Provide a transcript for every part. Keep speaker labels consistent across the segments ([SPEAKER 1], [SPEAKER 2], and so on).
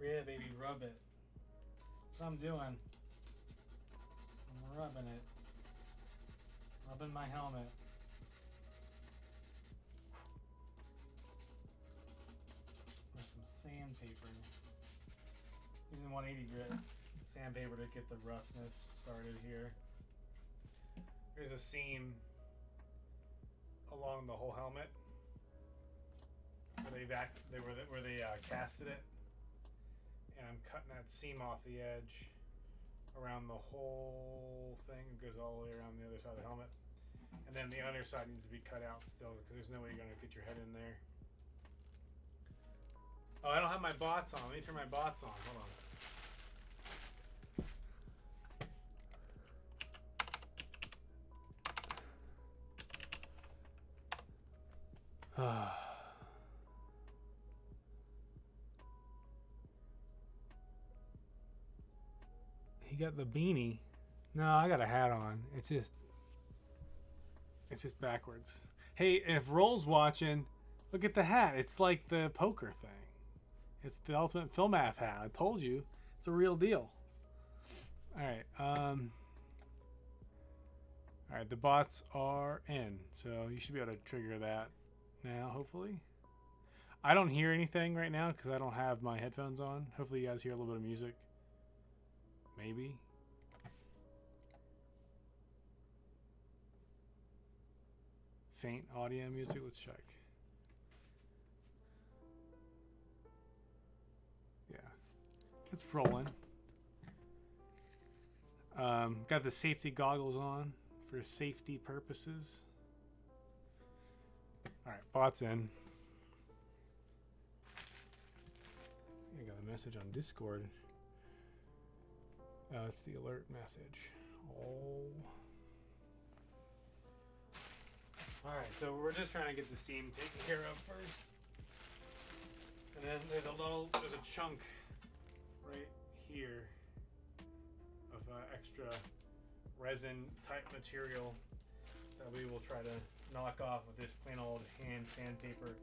[SPEAKER 1] Yeah, baby, rub it. That's what I'm doing. I'm rubbing it. Rubbing my helmet. With some sandpaper. Using 180 grit sandpaper to get the roughness started here. There's a seam along the whole helmet where they casted it, and I'm cutting that seam off the edge around the whole thing. It goes all the way around the other side of the helmet, and then the underside needs to be cut out still because there's no way you're going to get your head in there. Oh, I don't have my bots on. Let me turn my bots on. Hold on. He got the beanie. No, I got a hat on. It's just backwards. Hey, if Roll's watching, look at the hat. It's like the poker thing. It's the ultimate film AF hat. I told you, it's a real deal. All right. All right. The bots are in, so you should be able to trigger that now. Hopefully, I don't hear anything right now because I don't have my headphones on. Hopefully, you guys hear a little bit of music. Maybe. Faint audio music. Let's check. Yeah, it's rolling. Got the safety goggles on for safety purposes. All right, bots in. I got a message on Discord. It's the alert message. Oh. All right, so we're just trying to get the seam taken care of first. And then there's a chunk right here of extra resin type material that we will try to knock off with this plain old hand sandpaper.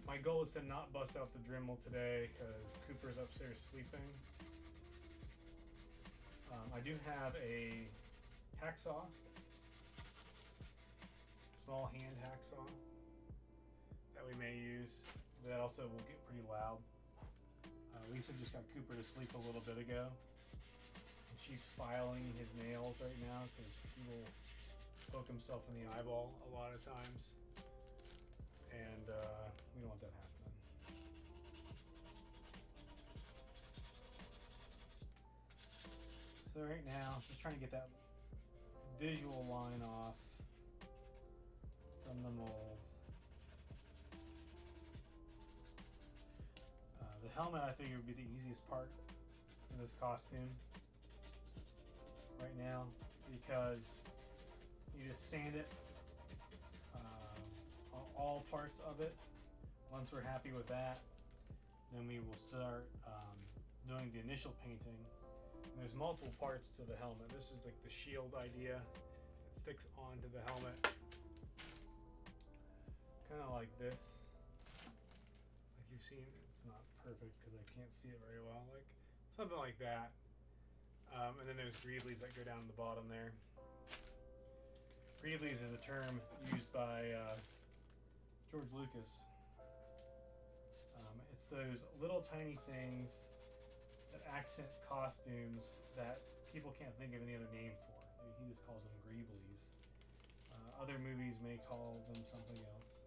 [SPEAKER 1] My goal is to not bust out the Dremel today because Cooper's upstairs sleeping. I do have a hacksaw, small hand hacksaw that we may use. That also will get pretty loud. Lisa just got Cooper to sleep a little bit ago. And she's filing his nails right now because he will poke himself in the eyeball a lot of times. And we don't want that happening. So right now, just trying to get that visual line off from the mold. The helmet, I figure, would be the easiest part in this costume right now because you just sand it, all parts of it. Once we're happy with that, then we will start doing the initial painting. And there's multiple parts to the helmet. This is like the shield idea. It sticks onto the helmet, kind of like this. Like you've seen, it's not perfect because I can't see it very well. Like something like that. And then there's greeblies that go down the bottom there. Greeblies is a term used by George Lucas. It's those little tiny things that accent costumes that people can't think of any other name for. He just calls them greeblies. Other movies may call them something else.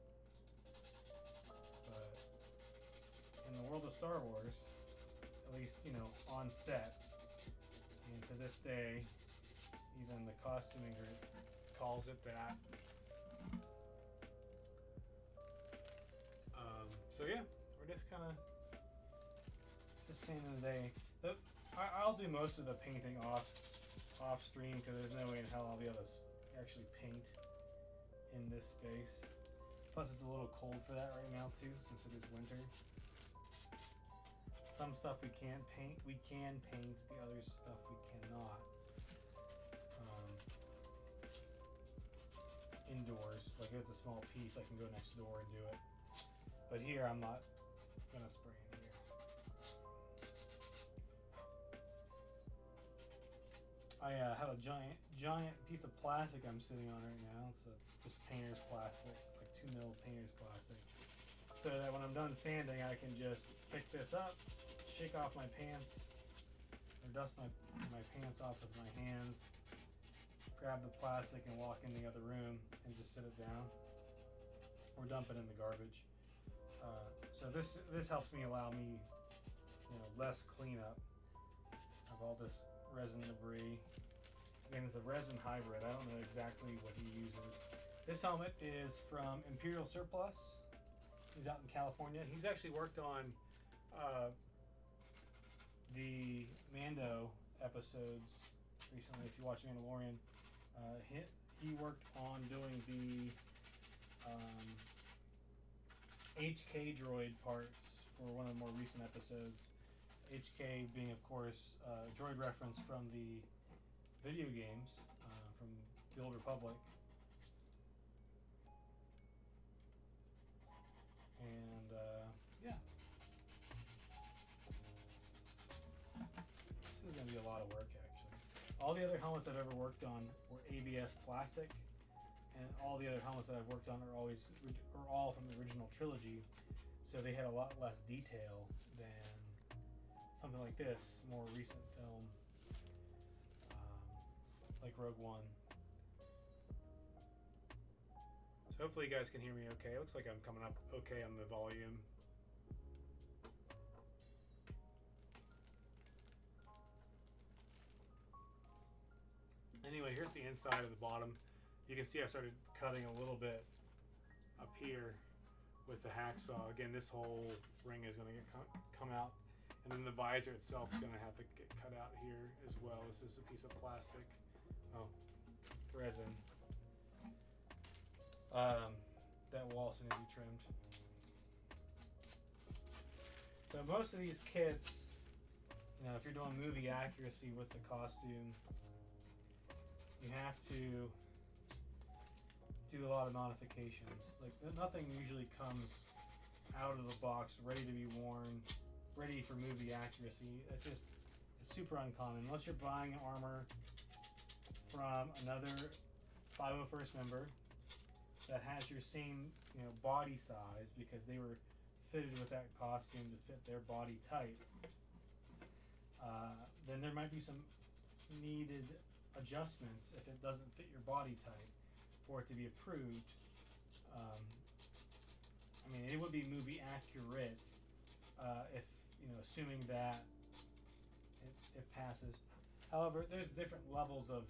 [SPEAKER 1] But in the world of Star Wars, at least, on set, and to this day, even the costuming group calls it that. So yeah, we're just kind of saying the day. I'll do most of the painting off stream because there's no way in hell I'll be able to actually paint in this space. Plus it's a little cold for that right now too, since it is winter. Some stuff we can paint. The other stuff we cannot. Indoors, like if it's a small piece, I can go next door and do it. But here I'm not gonna spray in here. I have a giant piece of plastic I'm sitting on right now. It's just painter's plastic, like 2 mil painter's plastic. So that when I'm done sanding, I can just pick this up, shake off my pants, or dust my pants off with my hands, grab the plastic and walk in the other room and just sit it down, or dump it in the garbage. So this helps me allow me, less cleanup of all this resin debris. Again, it's a resin hybrid. I don't know exactly what he uses. This helmet is from Imperial Surplus. He's out in California. He's actually worked on the Mando episodes recently. If you watch Mandalorian, he worked on doing the HK droid parts for one of the more recent episodes. HK being, of course, droid reference from the video games from the Old Republic. And yeah, this is going to be a lot of work, actually. All the other helmets I've ever worked on were ABS plastic, and all the other helmets that I've worked on are all from the original trilogy, so they had a lot less detail than something like this, more recent film, like Rogue One. So hopefully you guys can hear me okay. It looks like I'm coming up okay on the volume. Anyway, here's the inside of the bottom. You can see I started cutting a little bit up here with the hacksaw. Again, this whole ring is going to come out, and then the visor itself is going to have to get cut out here as well. This is a piece of plastic, resin. That will also need to be trimmed. So most of these kits, if you're doing movie accuracy with the costume, you have to do a lot of modifications. Like, nothing usually comes out of the box ready to be worn, ready for movie accuracy. It's super uncommon unless you're buying armor from another 501st member that has your same body size, because they were fitted with that costume to fit their body type. Then there might be some needed adjustments if it doesn't fit your body type for it to be approved. It would be movie accurate if assuming that it passes. However, there's different levels of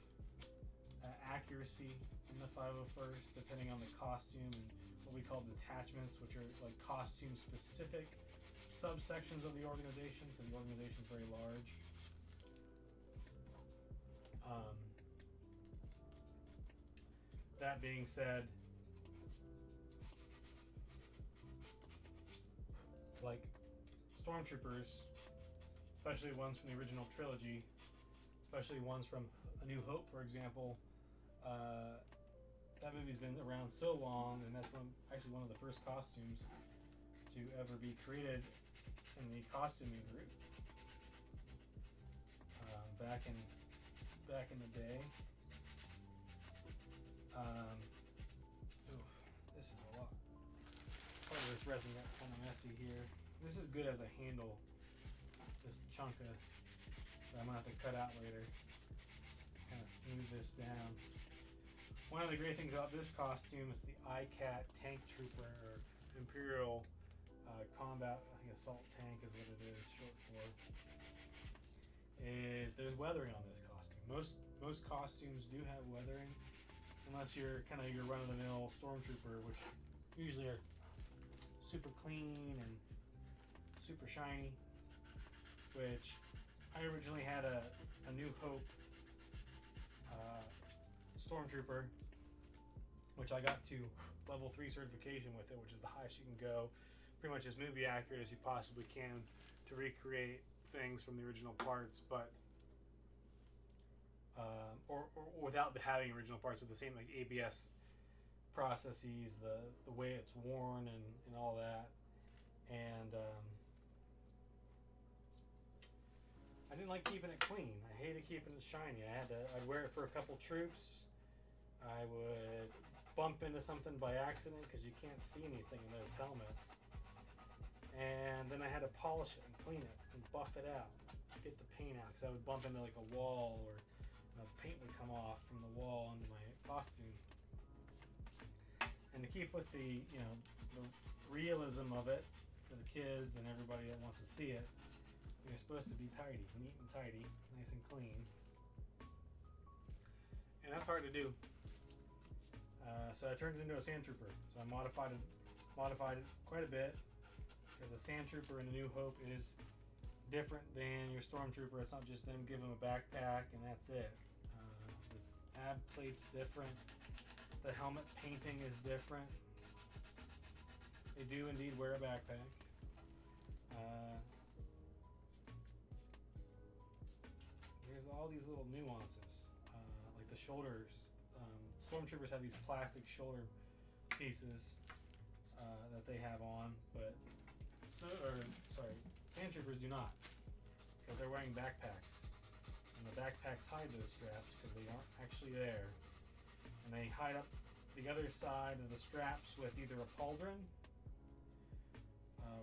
[SPEAKER 1] accuracy in the 501st depending on the costume and what we call detachments, which are like costume specific subsections of the organization, because the organization is very large. That being said, like stormtroopers, especially ones from the original trilogy, especially ones from A New Hope, for example, that movie's been around so long, and that's actually one of the first costumes to ever be created in the costuming group back in the day. This is a lot. Part of this resin got kind of messy here. This is good as a handle. This chunk that I'm gonna have to cut out later. Kind of smooth this down. One of the great things about this costume is the ICAT Tank Trooper, or Imperial Combat, I think Assault Tank is what it is short for. There's weathering on this costume. Most costumes do have weathering, unless you're kind of your run-of-the-mill stormtrooper, which usually are super clean and super shiny. Which I originally had a New Hope stormtrooper, which I got to level 3 certification with it, which is the highest you can go. Pretty much as movie accurate as you possibly can to recreate things from the original parts, but or without having original parts, with the same like ABS processes, the way it's worn and all that. And I didn't like keeping it clean. I hated keeping it shiny. I'd wear it for a couple troops. I would bump into something by accident because you can't see anything in those helmets. And then I had to polish it and clean it and buff it out, get the paint out, because I would bump into like a wall, or the paint would come off from the wall onto my costume. And to keep with the realism of it for the kids and everybody that wants to see it, you're supposed to be tidy, neat and tidy, nice and clean. And that's hard to do. So I turned it into a sand trooper. So I modified it quite a bit, because the sand trooper in the New Hope is different than your stormtrooper. It's not just them give them a backpack and that's it. The ab plate's different. The helmet painting is different. They do indeed wear a backpack. There's all these little nuances, like the shoulders. Stormtroopers have these plastic shoulder pieces that they have on, but sand troopers do not, because they're wearing backpacks, and the backpacks hide those straps because they aren't actually there, and they hide up the other side of the straps with either a pauldron,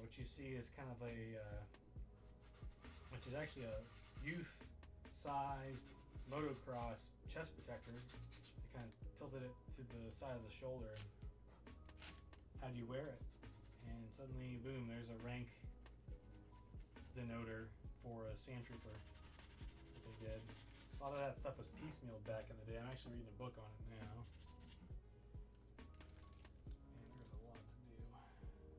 [SPEAKER 1] which you see is kind of which is actually a youth-sized motocross chest protector. They kind of tilted it to the side of the shoulder, and how do you wear it? And suddenly, boom, there's a rank denoter for a sand trooper. That's what they did. A lot of that stuff was piecemealed back in the day. I'm actually reading a book on it now. And there's a lot to do.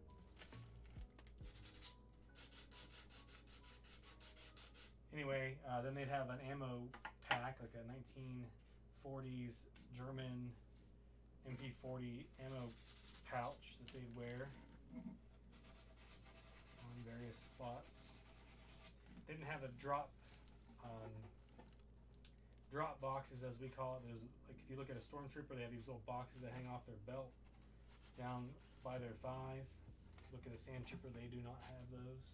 [SPEAKER 1] Anyway, then they'd have an ammo pack, like a 1940s German MP40 ammo pouch that they'd wear on various spots. They didn't have the drop boxes, as we call it. There's, like, if you look at a stormtrooper, they have these little boxes that hang off their belt down by their thighs. If you look at a sand trooper, they do not have those,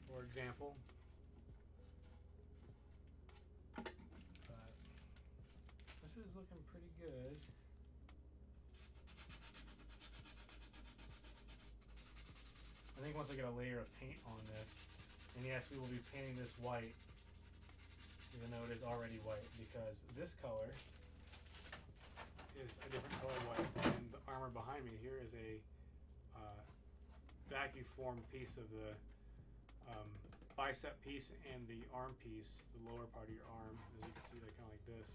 [SPEAKER 1] for example. But this is looking pretty good. I think once I get a layer of paint on this, and yes, we will be painting this white, even though it is already white, because this color is a different color white, and the armor behind me here is a vacuum formed piece of the bicep piece and the arm piece, the lower part of your arm. As you can see, they're kind of like this.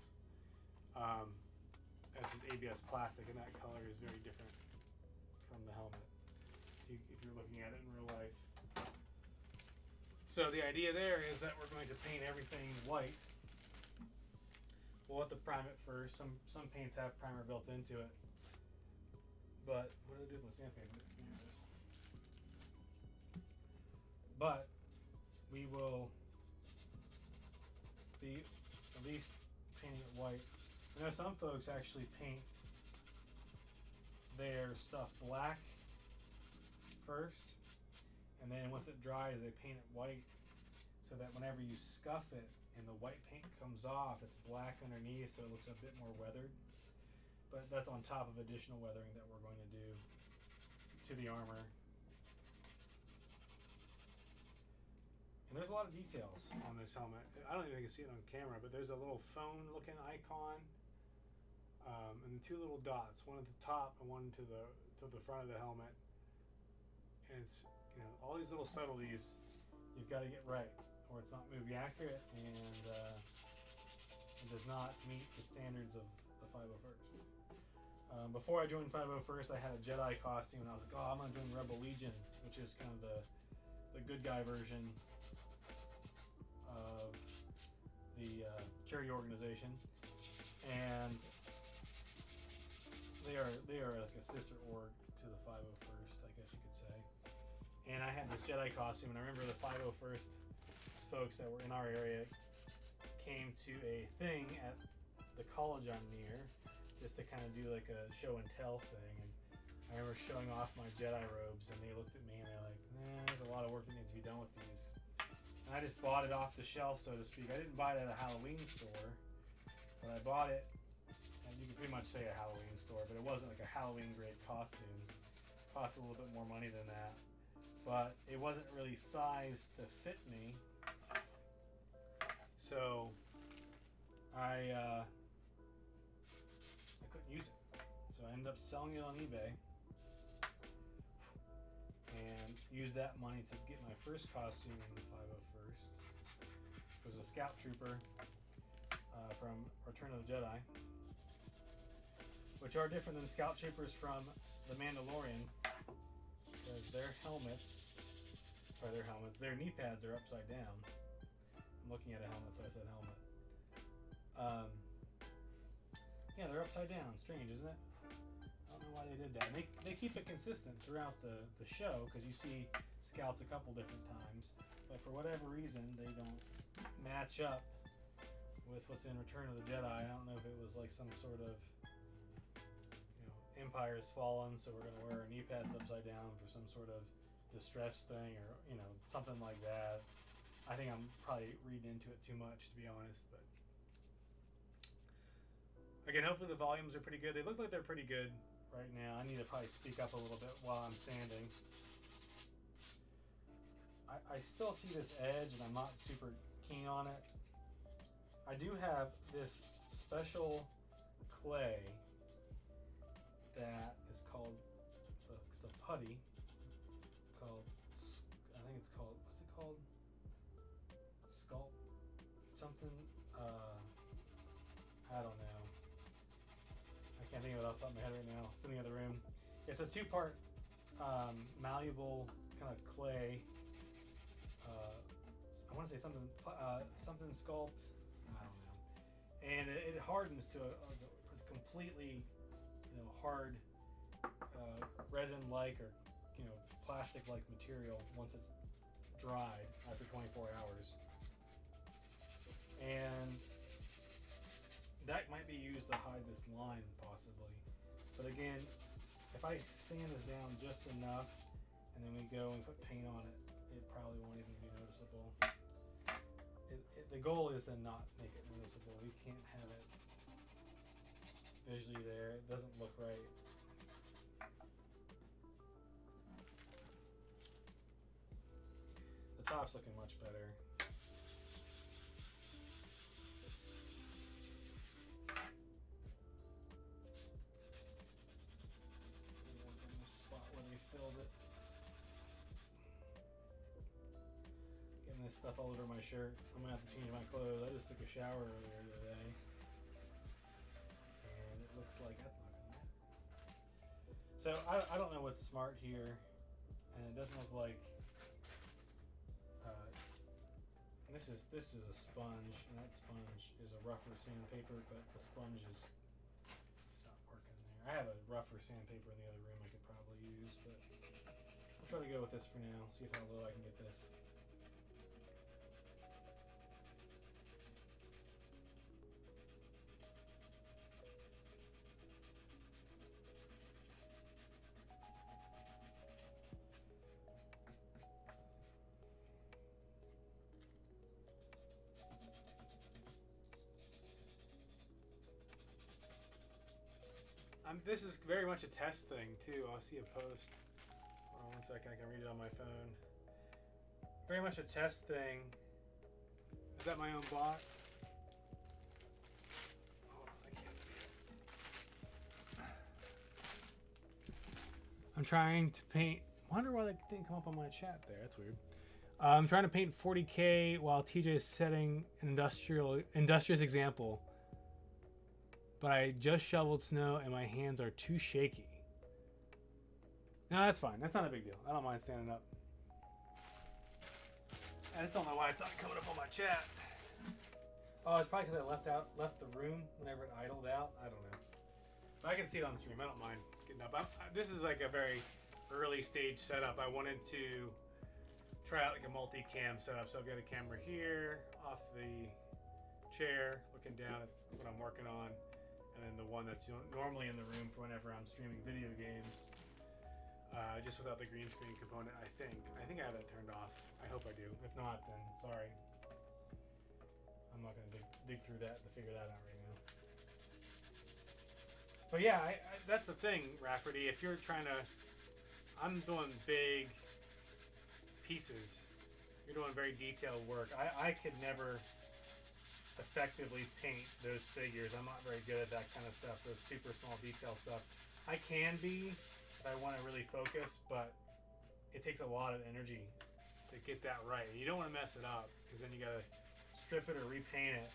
[SPEAKER 1] That's just ABS plastic, and that color is very different from the helmet if you're looking at it in real life. So the idea there is that we're going to paint everything white. We'll have to prime it first. Some paints have primer built into it. But what do I do with my sandpaper? Here it is. But we will be at least painting it white. I know some folks actually paint their stuff black first, and then once it dries, they paint it white, so that whenever you scuff it and the white paint comes off, it's black underneath, so it looks a bit more weathered. But that's on top of additional weathering that we're going to do to the armor. And there's a lot of details on this helmet. I don't even think you can see it on camera, but there's a little phone looking icon, and the two little dots, one at the top and one to the front of the helmet. And it's, all these little subtleties you've got to get right, or it's not movie accurate, and it does not meet the standards of the 501st. Before I joined 501st, I had a Jedi costume, and I was like, I'm going to join Rebel Legion, which is kind of the good guy version of the charity organization. And they are like a sister org to the 501st, I guess you could say. And I had this Jedi costume, and I remember the 501st folks that were in our area came to a thing at the college I'm near, just to kind of do like a show and tell thing. And I remember showing off my Jedi robes, and they looked at me and they're like, there's a lot of work that needs to be done with these. And I just bought it off the shelf, so to speak. I didn't buy it at a Halloween store, but I bought it, and you can pretty much say a Halloween store, but it wasn't like a Halloween grade costume. It cost a little bit more money than that, but it wasn't really sized to fit me. So I couldn't use it. So I ended up selling it on eBay and used that money to get my first costume in the 501st. It was a Scout Trooper from Return of the Jedi, which are different than Scout Troopers from The Mandalorian, because their knee pads are upside down. I'm looking at a helmet, so I said helmet. Yeah, they're upside down. Strange, isn't it? I don't know why they did that. They keep it consistent throughout the show, because you see Scouts a couple different times, but for whatever reason they don't match up with what's in Return of the Jedi. I don't know if it was like some sort of, Empire has fallen, so we're gonna wear our knee pads upside down for some sort of distress thing, or something like that. I think I'm probably reading into it too much, to be honest, but again, hopefully the volumes are pretty good. They look like they're pretty good right now. I need to probably speak up a little bit while I'm sanding. I still see this edge, and I'm not super keen on it. I do have this special clay that is called, it's a putty called, I think it's called, what's it called? Sculpt something, I don't know. I can't think of it off the top of my head right now. It's in the other room. It's a two-part malleable kind of clay. I want to say something sculpt. I don't know. And it hardens to a completely, hard resin-like or plastic-like material once it's dried after 24 hours. And that might be used to hide this line, possibly. But again, if I sand this down just enough, and then we go and put paint on it, it probably won't even be noticeable. The goal is to not make it noticeable. We can't have it visually there. It doesn't look right. The top's looking much better. This stuff all over my shirt. I'm gonna have to change my clothes. I just took a shower earlier today, and it looks like that's not gonna matter. So I don't know what's smart here, and it doesn't look like. This is a sponge, and that sponge is a rougher sandpaper, but the sponge is not working there. I have a rougher sandpaper in the other room I could probably use, but I'll try to go with this for now. See how low I can get this. This is very much a test thing too. I'll see a post. Hold on one second, I can read it on my phone. Very much a test thing. Is that my own bot? Hold on, I can't see it. I'm trying to paint. Wonder why that didn't come up on my chat there. That's weird. I'm trying to paint 40K while TJ is setting an industrious example. But I just shoveled snow and my hands are too shaky. No, that's fine. That's not a big deal. I don't mind standing up. I just don't know why it's not coming up on my chat. Oh, it's probably because I left the room whenever it idled out. I don't know. But I can see it on stream. I don't mind getting up. This is like a very early stage setup. I wanted to try out like a multi-cam setup. So I've got a camera here off the chair looking down at what I'm working on. And then the one that's normally in the room for whenever I'm streaming video games. just without the green screen component. I think I have that turned off. I hope I do. If not, then sorry. I'm not gonna dig through that to figure that out right now. But yeah, that's the thing, Rafferty. If you're trying to, I'm doing big pieces. You're doing very detailed work. I could never effectively paint those figures. I'm not very good at that kind of stuff, those super small detail stuff. I can be if I want to really focus, but it takes a lot of energy to get that right. You don't want to mess it up because then you gotta strip it or repaint it.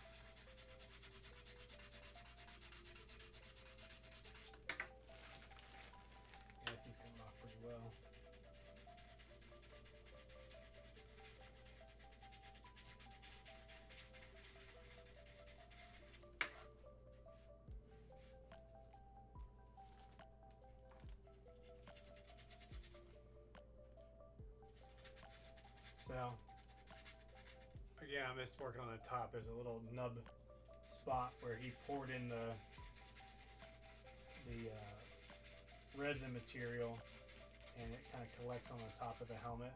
[SPEAKER 1] Yeah, this is coming off pretty well. So, again, I'm just working on the top. There's a little nub spot where he poured in the resin material, and it kind of collects on the top of the helmet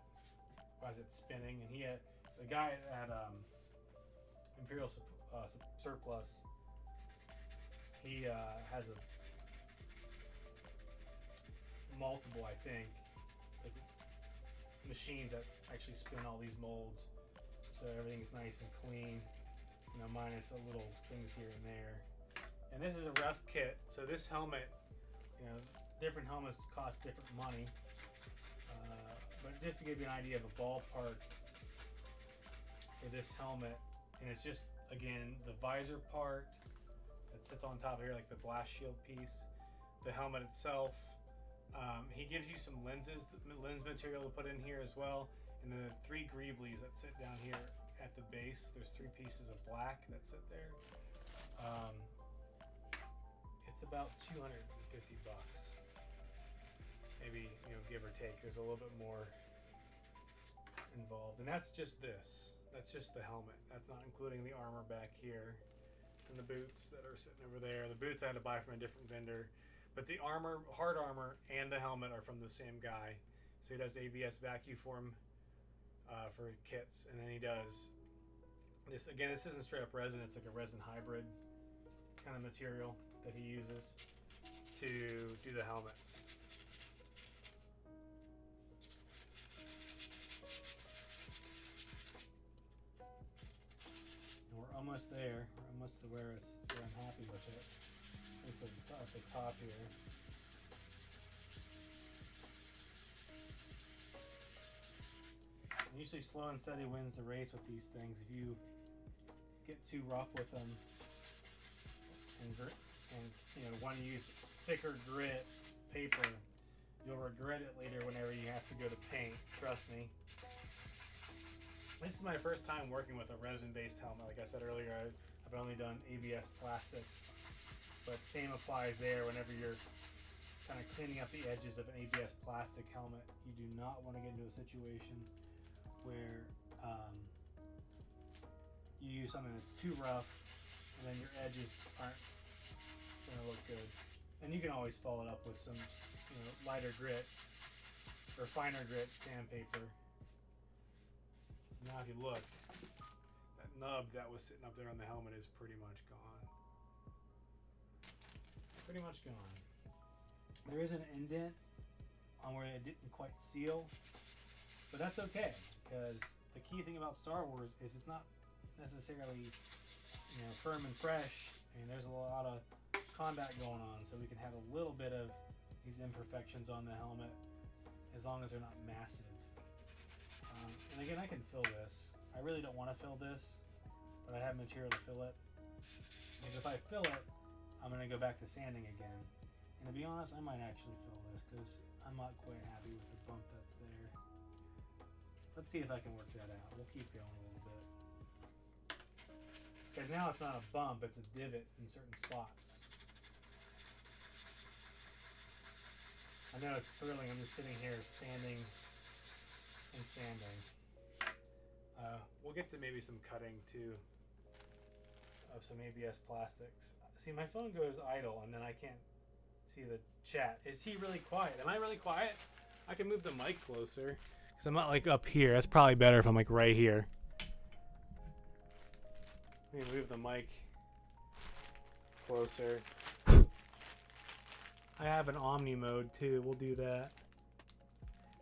[SPEAKER 1] as it's spinning. And the guy at Imperial Surplus, he has multiple, I think, like machines that actually spin all these molds, so everything's nice and clean, minus a little things here and there. And this is a rough kit, so this helmet, different helmets cost different money, but just to give you an idea of a ballpark for this helmet, and it's just, again, the visor part that sits on top here, like the blast shield piece, the helmet itself. He gives you some lens material to put in here as well, and then the 3 greeblies that sit down here at the base. There's 3 pieces of black that sit there. It's about $250, maybe, give or take. There's a little bit more involved, and that's just this. That's just the helmet. That's not including the armor back here and the boots that are sitting over there. The boots I had to buy from a different vendor. But the armor, hard armor, and the helmet are from the same guy. So he does ABS vacuum form for kits, and then he does this. Again, this isn't straight up resin; it's like a resin hybrid kind of material that he uses to do the helmets. And we're almost there. We're almost to where I'm happy with it. It's at the top here. And usually slow and steady wins the race with these things. If you get too rough with them and want to use thicker grit paper, you'll regret it later whenever you have to go to paint. Trust me. This is my first time working with a resin-based helmet. Like I said earlier, I've only done ABS plastic. But same applies there. Whenever you're kind of cleaning up the edges of an ABS plastic helmet, you do not want to get into a situation where you use something that's too rough and then your edges aren't going to look good. And you can always follow it up with some lighter grit or finer grit sandpaper. So now if you look, that nub that was sitting up there on the helmet is pretty much gone. Pretty much gone. There is an indent on where it didn't quite seal, but that's okay, because the key thing about Star Wars is it's not necessarily firm and fresh, and there's a lot of combat going on, so we can have a little bit of these imperfections on the helmet as long as they're not massive. And again, I can fill this. I really don't want to fill this, but I have material to fill it, because if I fill it, I'm going to go back to sanding again. And to be honest, I might actually fill this because I'm not quite happy with the bump that's there. Let's see if I can work that out. We'll keep going a little bit. Because now it's not a bump, it's a divot in certain spots. I know it's thrilling. I'm just sitting here sanding and sanding. We'll get to maybe some cutting too of some ABS plastics. See, my phone goes idle and then I can't see the chat. Is he really quiet? Am I really quiet? I can move the mic closer because I'm not like up here. That's probably better if I'm like right here. Let me move the mic closer. I have an Omni mode too. We'll do that.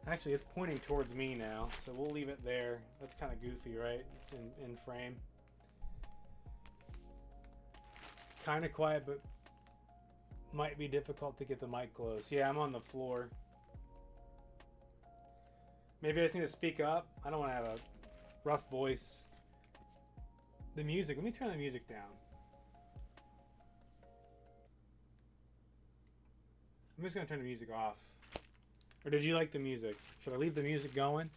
[SPEAKER 1] Actually, it's pointing towards me now, so we'll leave it there. That's kind of goofy, right? It's in frame. Kind of quiet, but might be difficult to get the mic close. Yeah, I'm on the floor. Maybe I just need to speak up. I don't want to have a rough voice. The music, let me turn the music down. I'm just going to turn the music off. Or did you like the music? Should I leave the music going?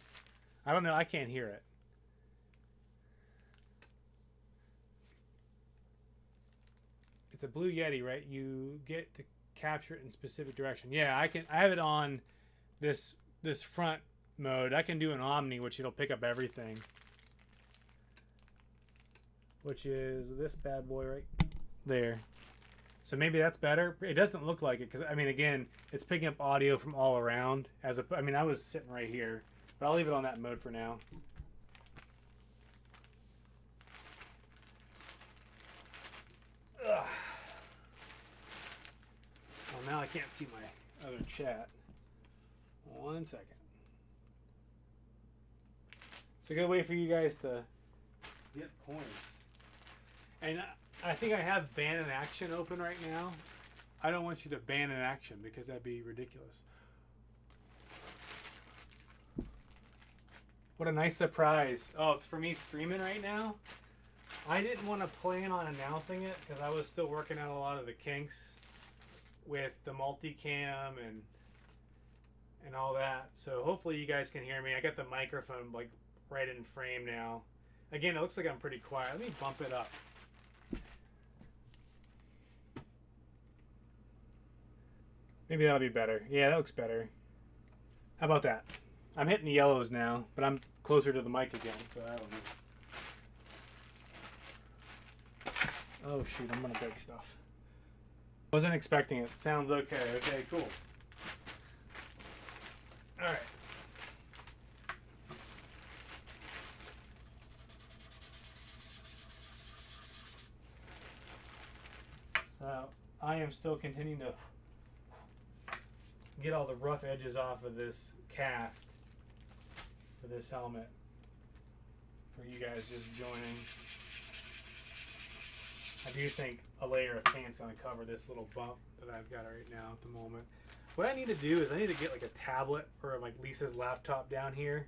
[SPEAKER 1] I don't know. I can't hear it. It's a Blue Yeti, right? You get to capture it in specific direction. Yeah, I have it on this front mode. I can do an Omni, which it'll pick up everything. Which is this bad boy right there. So maybe that's better. It doesn't look like it because, I mean, again, it's picking up audio from all around. I mean, I was sitting right here, but I'll leave it on that mode for now. Ugh. Well, now I can't see my other chat. 1 second. It's a good way for you guys to get points. And I think I have ban in action open right now. I don't want you to ban in action because that'd be ridiculous. What a nice surprise. Oh, for me streaming right now, I didn't want to plan on announcing it because I was still working out a lot of the kinks with the multicam and all that. So hopefully you guys can hear me. I got the microphone like right in frame now. Again, it looks like I'm pretty quiet. Let me bump it up. Maybe that'll be better. Yeah, that looks better. How about that? I'm hitting the yellows now, but I'm closer to the mic again, so I don't know. Oh shoot, I'm gonna break stuff. Wasn't expecting it. Sounds okay. Okay, cool. Alright. So I am still continuing to get all the rough edges off of this cast for this helmet for you guys just joining. I do think a layer of paint's going to cover this little bump that I've got right now at the moment. What I need to do is I need to get like a tablet or like Lisa's laptop down here.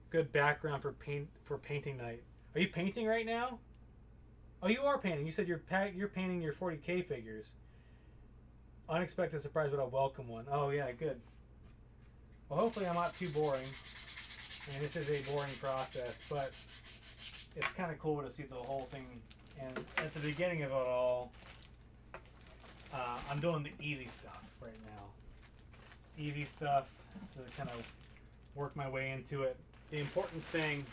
[SPEAKER 1] Good background for painting night. Are you painting right now? Oh, you are painting. You said you're painting your 40K figures. Unexpected surprise, but a welcome one. Oh yeah, good. Well, hopefully I'm not too boring. I mean, this is a boring process, but it's kind of cool to see the whole thing. And at the beginning of it all, I'm doing the easy stuff right now. Easy stuff to kind of work my way into it. The important thing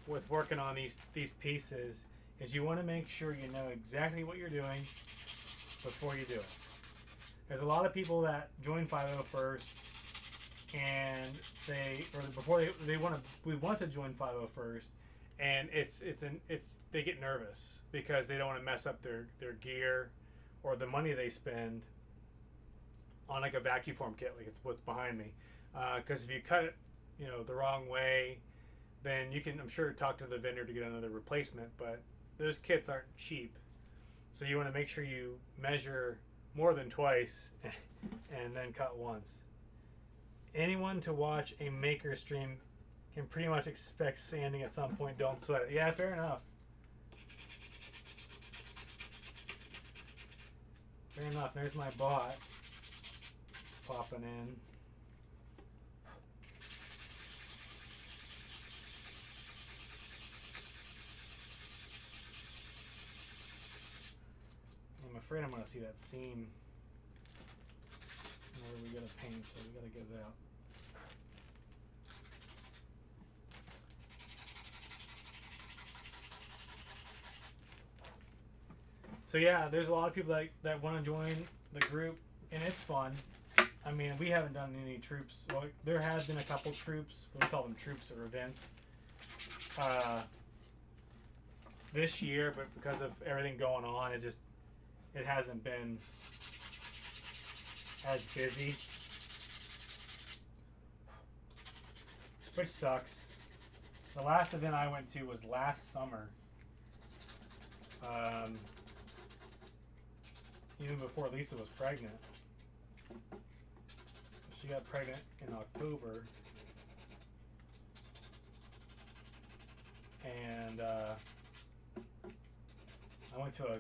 [SPEAKER 1] with working on these pieces is you want to make sure you know exactly what you're doing before you do it. There's a lot of people that join 501st and we want to join 501st, and they get nervous because they don't want to mess up their gear or the money they spend on like a vacuum form kit, like it's what's behind me. Because if you cut it, the wrong way, then you can, I'm sure, talk to the vendor to get another replacement. But those kits aren't cheap, so you want to make sure you measure more than twice and then cut once. Anyone to watch a maker stream can pretty much expect sanding at some point. Don't sweat it. Yeah, fair enough. Fair enough. There's my bot popping in. I'm afraid I'm going to see that seam where we got to paint, so we got to get it out. So yeah, there's a lot of people that want to join the group, and it's fun. I mean, we haven't done any troops. Well, there has been a couple troops. We call them troops or events. This year, but because of everything going on, it hasn't been as busy, which sucks. The last event I went to was last summer. Even before Lisa was pregnant. She got pregnant in October. And I went to a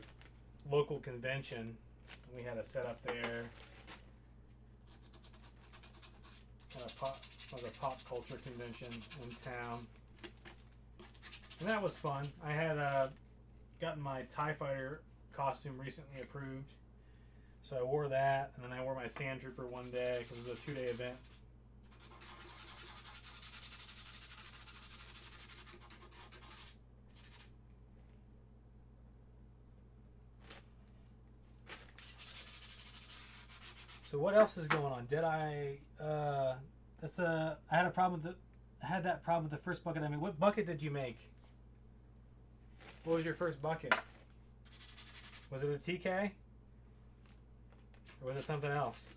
[SPEAKER 1] local convention. And we had a setup there. Had a pop culture convention in town. And that was fun. I had gotten my TIE Fighter costume recently approved. So I wore that, and then I wore my Sand Trooper one day because it was a 2-day event. So what else is going on? I had a problem with that problem with the first bucket I made. What bucket did you make? What was your first bucket? Was it a TK? Or was it something else?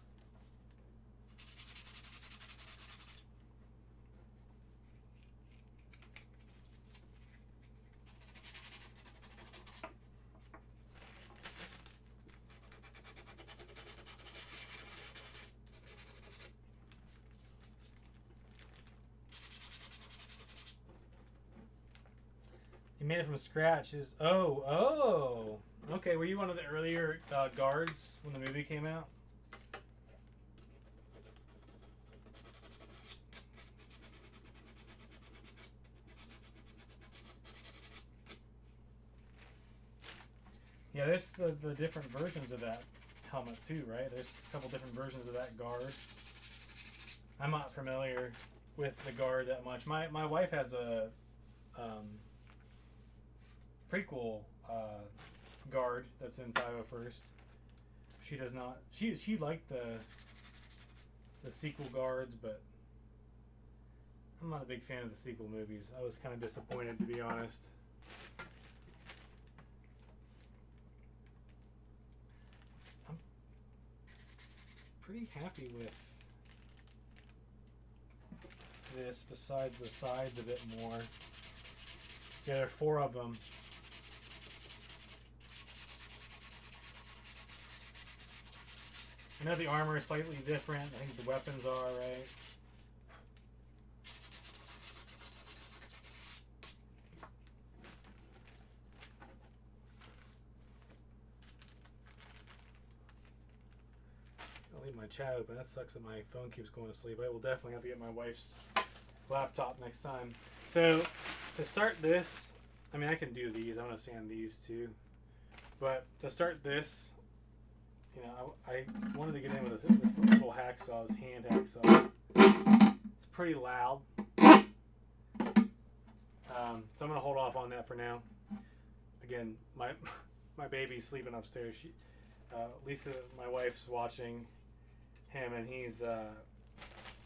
[SPEAKER 1] You made it from scratch. Oh. Okay, were you one of the earlier guards when the movie came out? Yeah, there's the different versions of that helmet too, right? There's a couple different versions of that guard. I'm not familiar with the guard that much. My wife has a prequel guard that's in 501st. She does not. She liked the sequel guards, but I'm not a big fan of the sequel movies. I was kind of disappointed, to be honest. I'm pretty happy with this, besides the sides a bit more. Yeah, there are 4 of them. I know the armor is slightly different. I think the weapons are, right? I'll leave my chat open. That sucks that my phone keeps going to sleep. I will definitely have to get my wife's laptop next time. So, to start this, I mean, I can do these. I'm going to sand these too. But to start this, you know, I wanted to get in with this little hacksaw, this hand hacksaw. It's pretty loud. So I'm going to hold off on that for now. Again, my baby's sleeping upstairs. Lisa, my wife's watching him, and he's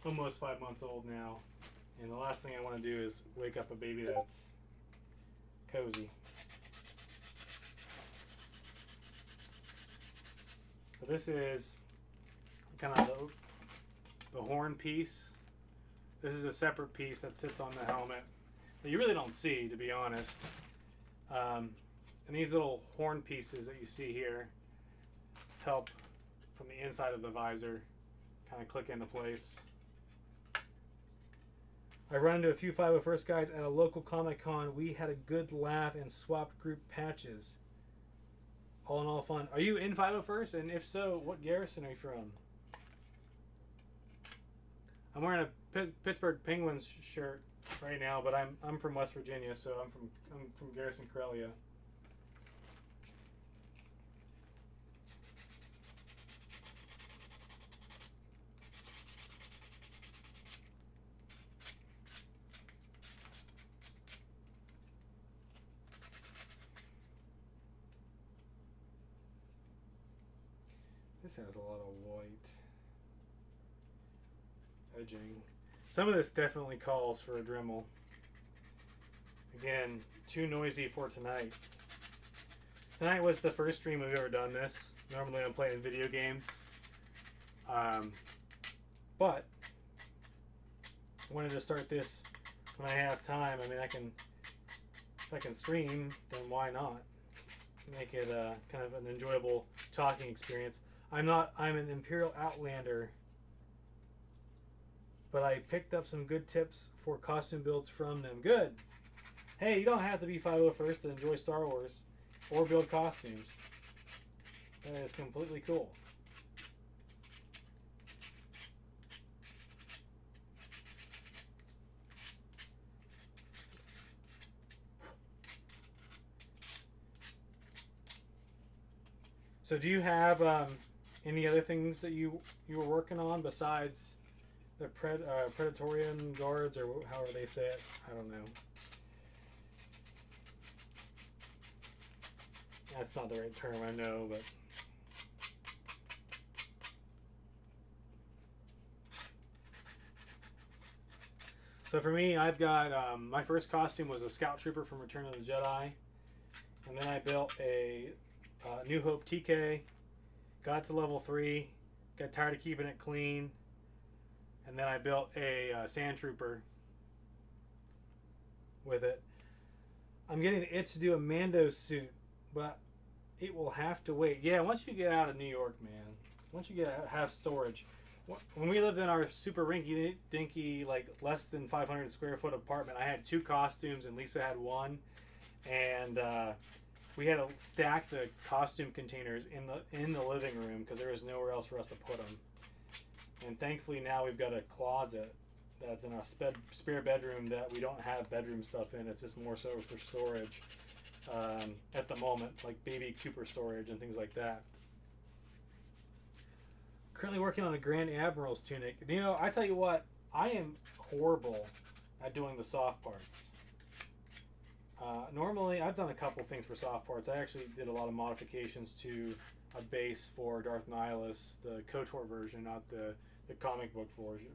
[SPEAKER 1] almost 5 months old now. And the last thing I want to do is wake up a baby that's cozy. So this is kind of the horn piece. This is a separate piece that sits on the helmet that you really don't see, to be honest. And these little horn pieces that you see here help from the inside of the visor kind of click into place. I've run into a few 501st guys at a local Comic-Con. We had a good laugh and swapped group patches. All in all, fun. Are you in 501st? And if so, what garrison are you from? I'm wearing a Pittsburgh Penguins shirt right now, but I'm from West Virginia, so I'm from Garrison Corellia. This has a lot of white. edging. Some of this definitely calls for a Dremel. Again, too noisy for tonight. Tonight was the first stream we've ever done this. Normally I'm playing video games. But I wanted to start this when I have time. I mean, if I can stream, then why not? Make it kind of an enjoyable talking experience. I'm an Imperial Outlander, but I picked up some good tips for costume builds from them. Good. Hey, you don't have to be 501st to enjoy Star Wars or build costumes. That is completely cool. So do you have any other things that you were working on besides the Predatorian Guards, or however they say it? I don't know. That's not the right term, I know, but... So for me, I've got... my first costume was a Scout Trooper from Return of the Jedi. And then I built a New Hope TK. Got to level 3. Got tired of keeping it clean. And then I built a Sand Trooper with it. I'm getting the itch to do a Mando suit, but it will have to wait. Yeah, once you get out of New York, man. Once you have storage. When we lived in our super rinky-dinky, like less than 500 square foot apartment, I had 2 costumes and Lisa had 1. And we had to stack the costume containers in the living room because there was nowhere else for us to put them. And thankfully now we've got a closet that's in our spare bedroom that we don't have bedroom stuff in. It's just more so for storage at the moment, like baby Cooper storage and things like that. Currently working on a Grand Admiral's tunic. You know, I tell you what, I am horrible at doing the soft parts. Normally, I've done a couple things for soft parts. I actually did a lot of modifications to a base for Darth Nihilus, the KOTOR version, not the comic book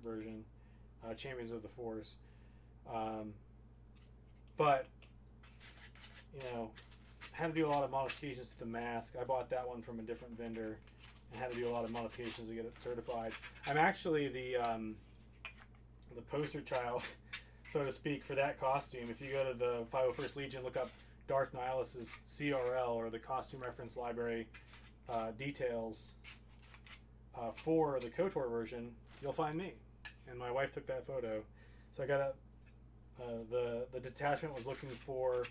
[SPEAKER 1] version, Champions of the Force. But, you know, had to do a lot of modifications to the mask. I bought that one from a different vendor and had to do a lot of modifications to get it certified. I'm actually the poster child, so to speak, for that costume. If you go to the 501st Legion, look up Darth Nihilus's CRL, or the Costume Reference Library details for the KOTOR version, you'll find me. And my wife took that photo. So I got the detachment was looking for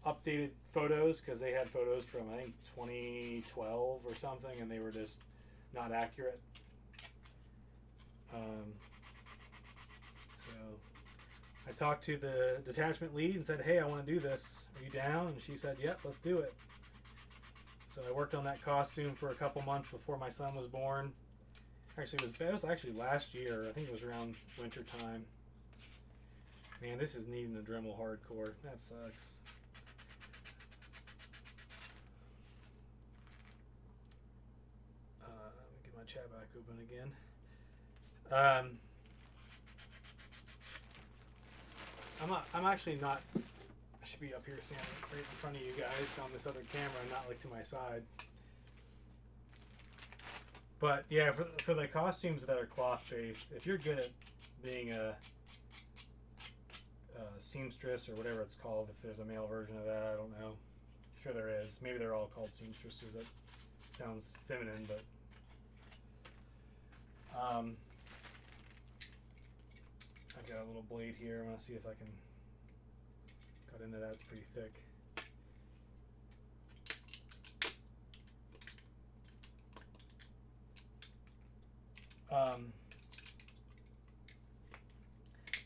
[SPEAKER 1] updated photos because they had photos from, I think, 2012 or something, and they were just not accurate. So I talked to the detachment lead and said, hey, I want to do this. Are you down? And she said, yep, let's do it. So I worked on that costume for a couple months before my son was born. Actually, it was actually last year. I think it was around winter time. Man, this is needing a Dremel hardcore. That sucks. Let me get my chat back open again. I'm actually not. I should be up here standing right in front of you guys on this other camera, not like to my side. But yeah, for the costumes that are cloth based, if you're good at being a seamstress or whatever it's called, if there's a male version of that, I don't know. I'm sure there is. Maybe they're all called seamstresses. That sounds feminine, but I've got a little blade here. I want to see if I can cut into that. It's pretty thick.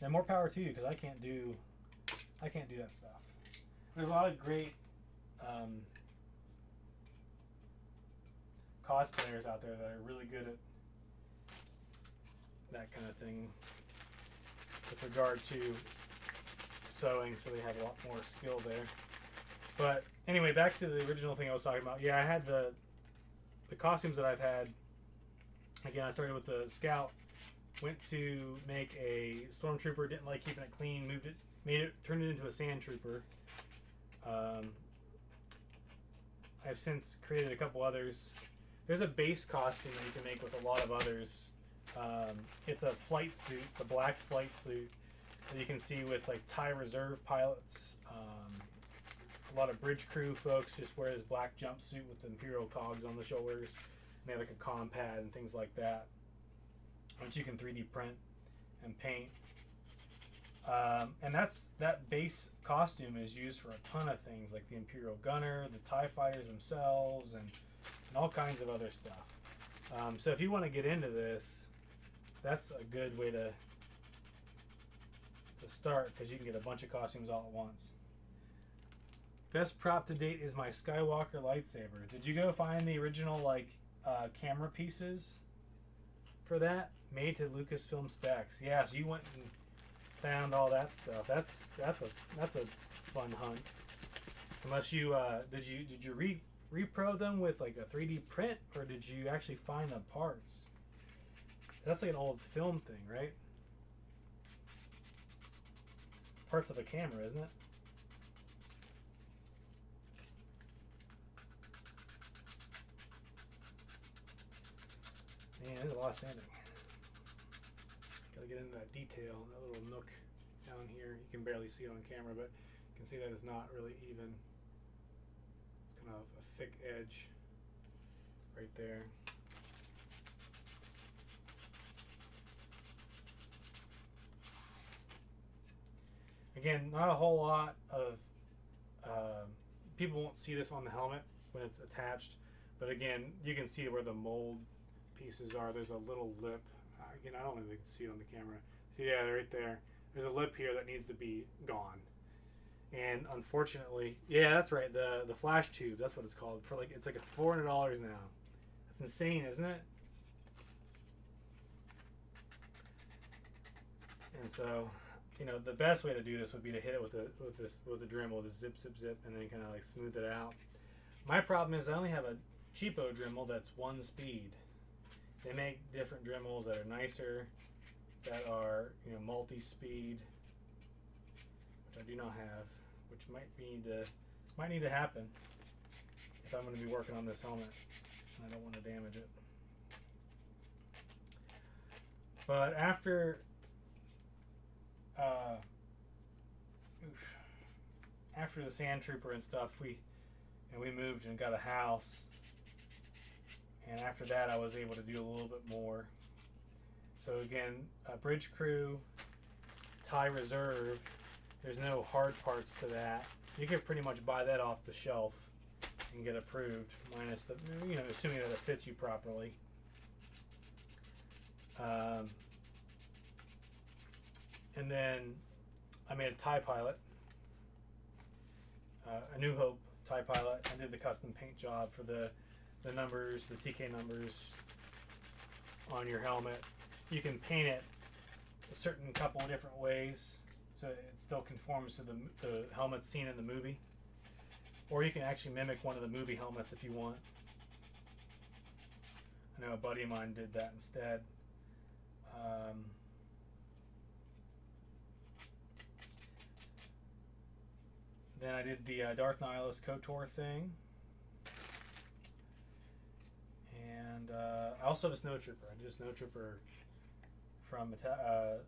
[SPEAKER 1] And more power to you, because I can't do that stuff. There's a lot of great cosplayers out there that are really good at that kind of thing with regard to sewing, so they have a lot more skill there. But anyway, back to the original thing I was talking about. Yeah, I had the costumes that I've had. Again, I started with the Scout went to make a stormtrooper, didn't like keeping it clean, turned it into a sand trooper. I've since created a couple others. There's a base costume that you can make with a lot of others. It's a flight suit. It's a black flight suit that you can see with like TIE Reserve pilots. A lot of bridge crew folks just wear this black jumpsuit with the Imperial cogs on the shoulders. And they have like a comm pad and things like that, which you can 3D print and paint. And that base costume is used for a ton of things, like the Imperial Gunner, the TIE Fighters themselves, and all kinds of other stuff. So if you want to get into this, that's a good way to start, because you can get a bunch of costumes all at once. Best prop to date is my Skywalker lightsaber. Did you go find the original camera pieces for that? Made to Lucasfilm specs. Yeah, so you went and found all that stuff. That's a fun hunt. Unless you did you repro them with like a 3D print, or did you actually find the parts? That's like an old film thing, right? Parts of a camera, isn't it? Man, there's a lot of sanding. Gotta get into that detail in that little nook down here. You can barely see it on camera, but you can see that it's not really even. It's kind of a thick edge right there. Again, not a whole lot of people won't see this on the helmet when it's attached, but again, you can see where the mold pieces are. There's a little lip. Again, I don't know if you can see it on the camera. See, yeah, right there. There's a lip here that needs to be gone. And unfortunately, yeah, that's right. The flash tube. That's what it's called. It's like $400 now. That's insane, isn't it? And so, the best way to do this would be to hit it with a Dremel, just zip, zip, zip, and then kind of like smooth it out. My problem is I only have a cheapo Dremel that's one speed. They make different Dremels that are nicer, that are multi-speed, which I do not have, which might need to happen if I'm going to be working on this helmet. I don't want to damage it. But after the Sand Trooper and stuff, we moved and got a house. And after that, I was able to do a little bit more. So again, bridge crew, TIE Reserve. There's no hard parts to that. You can pretty much buy that off the shelf and get approved, minus the assuming that it fits you properly. And then I made a TIE Pilot, a New Hope TIE Pilot. I did the custom paint job for the numbers, the TK numbers on your helmet. You can paint it a certain couple of different ways so it still conforms to the helmet seen in the movie. Or you can actually mimic one of the movie helmets if you want. I know a buddy of mine did that instead. Then I did the Darth Nihilus KOTOR thing. And I also have a Snow Trooper. I did a Snow Trooper from Return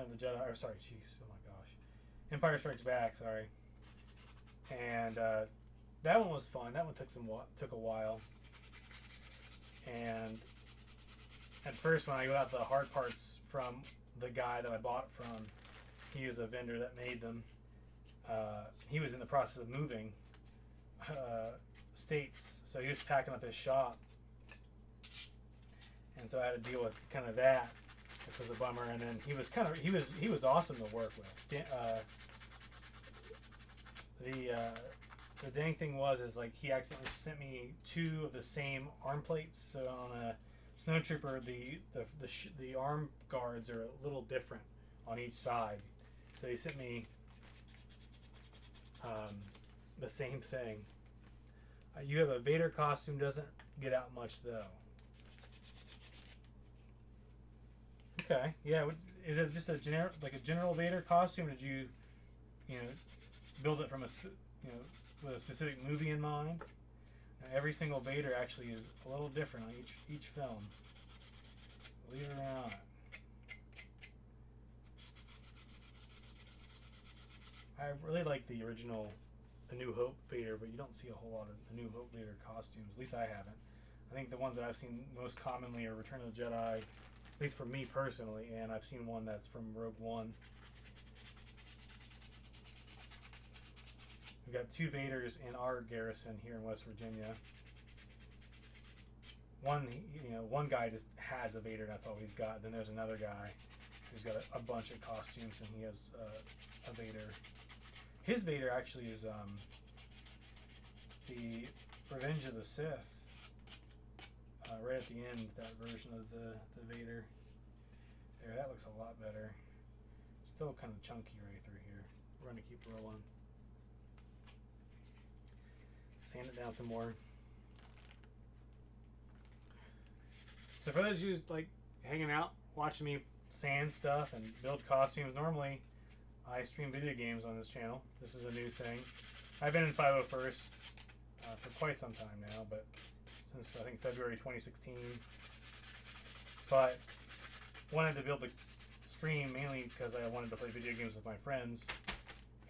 [SPEAKER 1] of the Jedi. Oh, sorry, jeez, oh my gosh, Empire Strikes Back. Sorry. And that one was fun. That one took a while. And at first, when I got the hard parts from the guy that I bought it from, he was a vendor that made them. He was in the process of moving states, so he was packing up his shop, and so I had to deal with kind of that, which was a bummer. And then he was awesome to work with. The dang thing is like he accidentally sent me two of the same arm plates. So on a Snow Trooper, the arm guards are a little different on each side. So he sent me the same thing. You have a Vader costume, doesn't get out much though. Okay. Yeah. Is it just a general Vader costume? Or did you, build it from with a specific movie in mind? Now, every single Vader actually is a little different on each film. Believe it or not. I really like the original A New Hope Vader, but you don't see a whole lot of A New Hope Vader costumes. At least I haven't. I think the ones that I've seen most commonly are Return of the Jedi, at least for me personally, and I've seen one that's from Rogue One. We've got 2 Vaders in our garrison here in West Virginia. One guy just has a Vader, and that's all he's got. Then there's another guy who's got a bunch of costumes, and he has a Vader. His Vader actually is the Revenge of the Sith. Right at the end, that version of the Vader. There, that looks a lot better. Still kind of chunky right through here. We're going to keep rolling. Sand it down some more. So for those of you like hanging out, watching me sand stuff and build costumes, normally I stream video games on this channel. This is a new thing. I've been in 501st for quite some time now, but since I think February 2016. But wanted to build the stream mainly because I wanted to play video games with my friends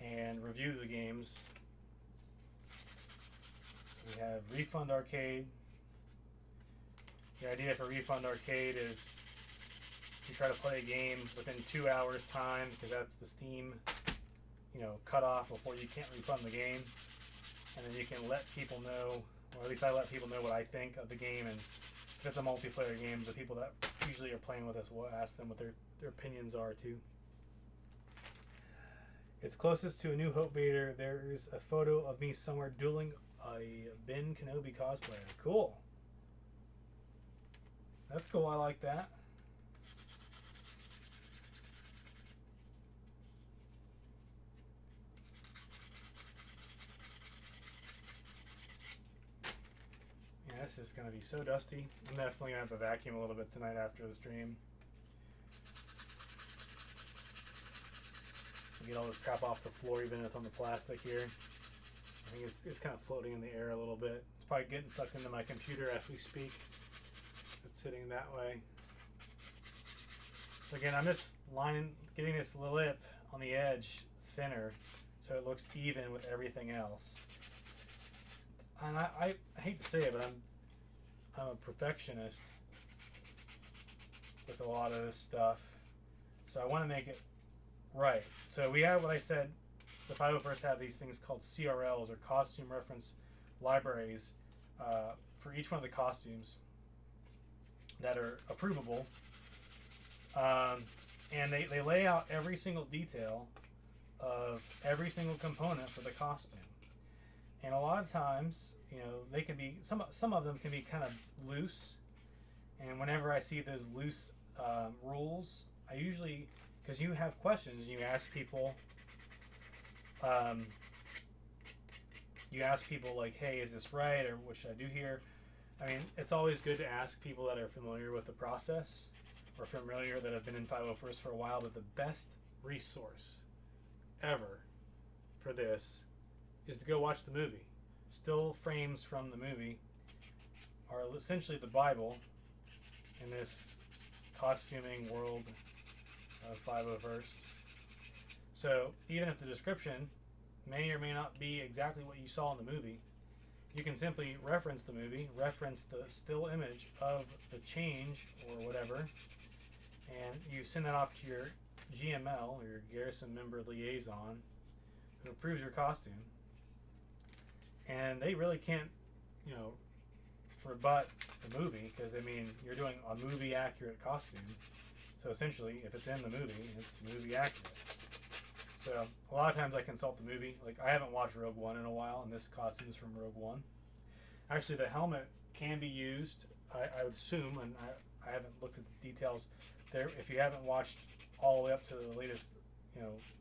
[SPEAKER 1] and review the games. So we have Refund Arcade. The idea for Refund Arcade is you try to play a game within 2 hours time, because that's the Steam cutoff before you can't refund the game, and then you can let people know, or at least I let people know what I think of the game, and if it's a multiplayer game, the people that usually are playing with us will ask them what their opinions are too. It's closest to A New Hope Vader. There's a photo of me somewhere dueling a Ben Kenobi cosplayer. Cool. That's cool, I like that. Yeah, this is going to be so dusty. I'm definitely going to have to vacuum a little bit tonight after the stream. Get all this crap off the floor, even though it's on the plastic here. I think it's kind of floating in the air a little bit. It's probably getting sucked into my computer as we speak. It's sitting that way. So again, I'm just getting this lip on the edge thinner so it looks even with everything else. And I hate to say it, but I'm a perfectionist with a lot of this stuff. So I want to make it right. So we have what I said, the 501st have these things called CRLs, or costume reference libraries, for each one of the costumes that are approvable. And they lay out every single detail of every single component for the costume. And a lot of times, they can be, some of them can be kind of loose. And whenever I see those loose rules, I usually, because you have questions, you ask people, like, hey, is this right, or what should I do here? I mean, it's always good to ask people that are familiar with the process, or familiar that have been in 501st for a while, but the best resource ever for this is to go watch the movie. Still frames from the movie are essentially the Bible in this costuming world of 501st. So even if the description may or may not be exactly what you saw in the movie, you can simply reference the movie, reference the still image of the change or whatever, and you send that off to your GML, or your Garrison Member Liaison, who approves your costume. And they really can't, rebut the movie, because, I mean, you're doing a movie-accurate costume. So essentially, if it's in the movie, it's movie-accurate. So a lot of times I consult the movie. Like, I haven't watched Rogue One in a while, and this costume is from Rogue One. Actually, the helmet can be used, I would assume, and I haven't looked at the details there. If you haven't watched all the way up to the latest,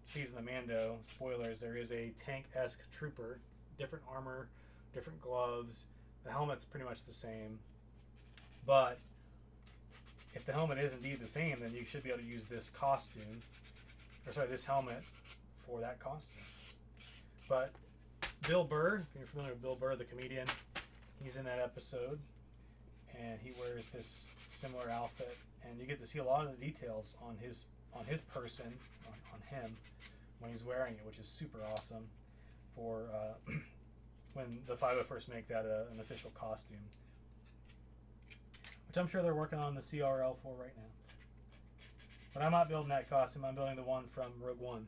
[SPEAKER 1] season of Mando, spoilers, there is a tank-esque trooper, different armor, different gloves. The helmet's pretty much the same, but if the helmet is indeed the same, then you should be able to use this costume, or sorry, this helmet for that costume. But Bill Burr, if you're familiar with Bill Burr, the comedian, he's in that episode, and he wears this similar outfit, and you get to see a lot of the details on his person, on him, when he's wearing it, which is super awesome for when the 5 first make that an official costume, which I'm sure they're working on the CRL for right now. But I'm not building that costume. I'm building the one from Rogue One.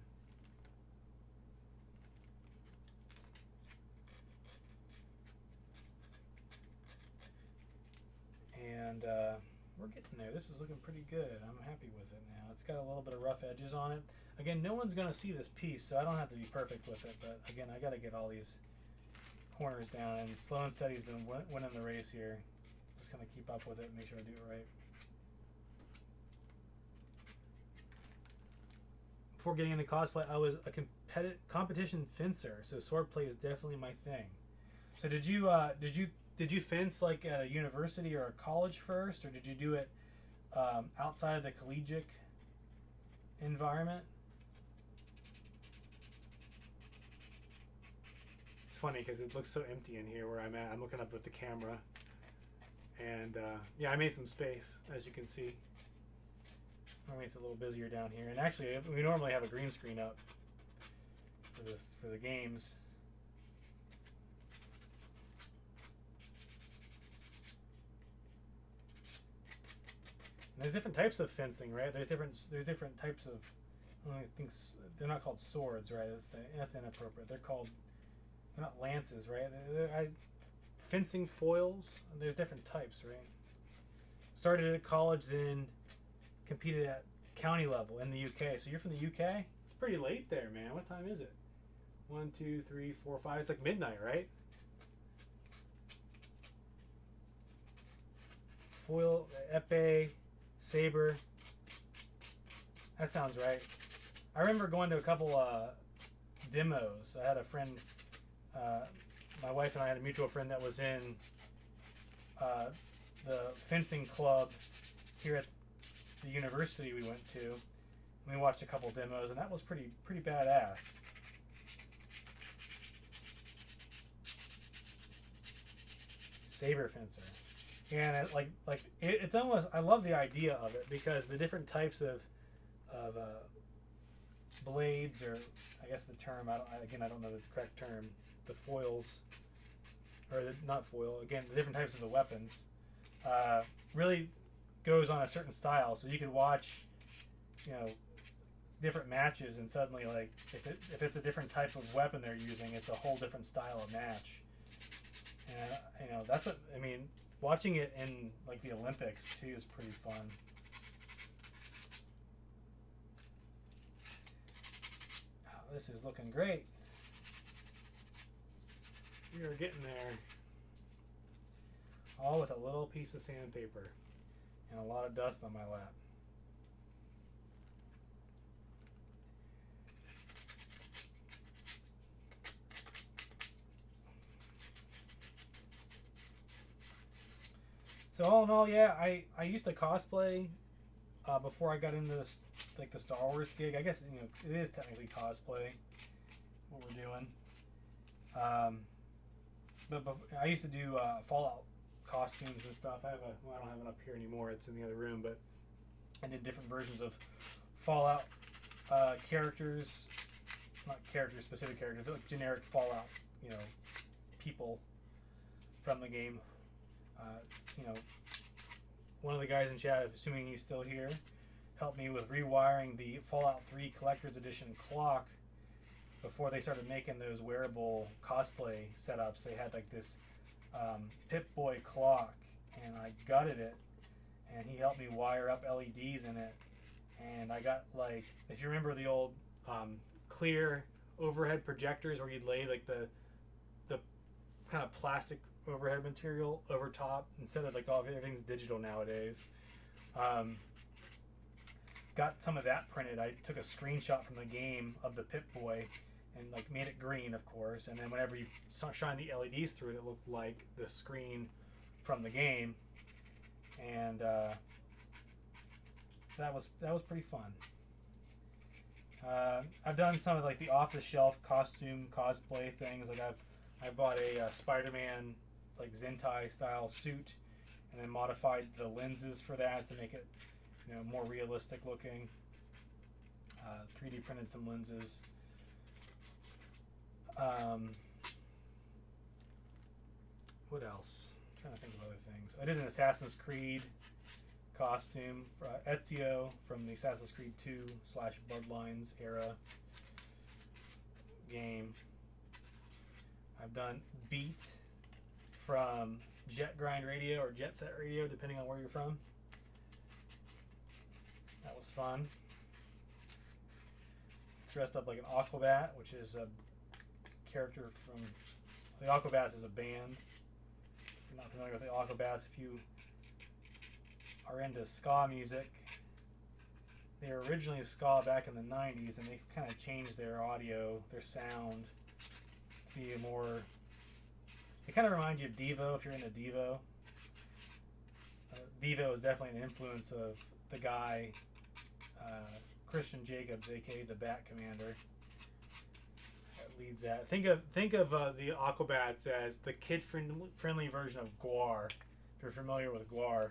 [SPEAKER 1] And we're getting there. This is looking pretty good. I'm happy with it now. It's got a little bit of rough edges on it. Again, no one's going to see this piece, so I don't have to be perfect with it. But again, I got to get all these corners down. And slow and steady's been winning the race here. Just going to keep up with it and make sure I do it right. Before getting into cosplay, I was a competition fencer, so swordplay is definitely my thing. So did you fence like at a university or a college first, or did you do it outside of the collegiate environment? It's funny because it looks so empty in here where I'm at. I'm looking up with the camera, and yeah, I made some space, as you can see. Maybe it's a little busier down here, and actually we normally have a green screen up for the games. And there's different types of fencing, right? There's different types of, I think they're not called swords, right? That's inappropriate. They're not lances, right? Fencing foils. There's different types, right? Started at college, then competed at county level in the UK. So you're from the UK? It's pretty late there, man. What time is it? 1, 2, 3, 4, 5. It's like midnight, right? Foil, epee, saber. That sounds right. I remember going to a couple demos. I had a friend, my wife and I had a mutual friend that was in the fencing club here at the university we went to. And we watched a couple demos, and that was pretty badass. Saber fencer. And it's almost, I love the idea of it because the different types of blades, or I guess the term, I don't know the correct term, the foils, or not foil, again, the different types of the weapons, really goes on a certain style. So you could watch, different matches, and suddenly, like, if it's a different type of weapon they're using, it's a whole different style of match. And, that's what, I mean, watching it in like the Olympics too is pretty fun. Oh, this is looking great. We are getting there. All with a little piece of sandpaper and a lot of dust on my lap. So all in all, yeah, I used to cosplay before I got into this, like the Star Wars gig. I guess it is technically cosplay what we're doing. But I used to do Fallout costumes and stuff. I don't have it up here anymore. It's in the other room. But I did different versions of Fallout characters, not characters, specific characters, like generic Fallout, people from the game. One of the guys in chat, assuming he's still here, helped me with rewiring the Fallout 3 Collector's Edition clock before they started making those wearable cosplay setups. They had like this Pip-Boy clock, and I gutted it, and he helped me wire up LEDs in it, and I got, like, if you remember the old clear overhead projectors where you'd lay like the kind of plastic overhead material over top instead of like everything's digital nowadays. Got some of that printed. I took a screenshot from the game of the Pip-Boy and like made it green, of course, and then whenever you shine the LEDs through it, it looked like the screen from the game. And that was pretty fun. I've done some of like the off-the-shelf costume cosplay things. Like I bought a Spider-Man like Zentai style suit, and then modified the lenses for that to make it, more realistic looking. 3D printed some lenses. What else? I'm trying to think of other things. I did an Assassin's Creed costume for Ezio from the Assassin's Creed 2/Bloodlines era game. I've done Beat from Jet Grind Radio or Jet Set Radio, depending on where you're from. That was fun. Dressed up like an Aquabat, which is a character from... The Aquabats is a band. If you're not familiar with the Aquabats, if you are into ska music, they were originally ska back in the 90s, and they kind of changed their audio, their sound, to be more... They kind of remind you of Devo, if you're into Devo. Devo is definitely an influence of the guy... Christian Jacobs, aka the Bat Commander, that leads that. Think of the Aquabats as the kid-friendly version of Guar. If you're familiar with Guar.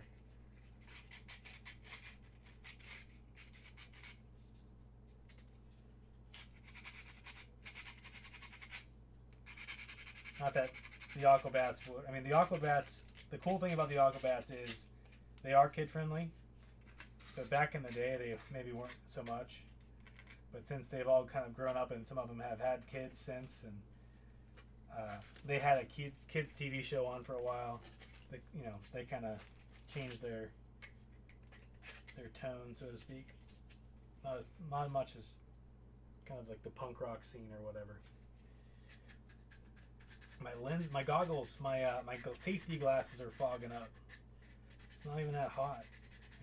[SPEAKER 1] Not that the Aquabats would... I mean, the Aquabats... The cool thing about the Aquabats is they are kid-friendly. But back in the day, they maybe weren't so much. But since they've all kind of grown up, and some of them have had kids since, and they had a kids TV show on for a while, they kind of changed their tone, so to speak. Not much as kind of like the punk rock scene or whatever. My goggles, my safety glasses are fogging up. It's not even that hot.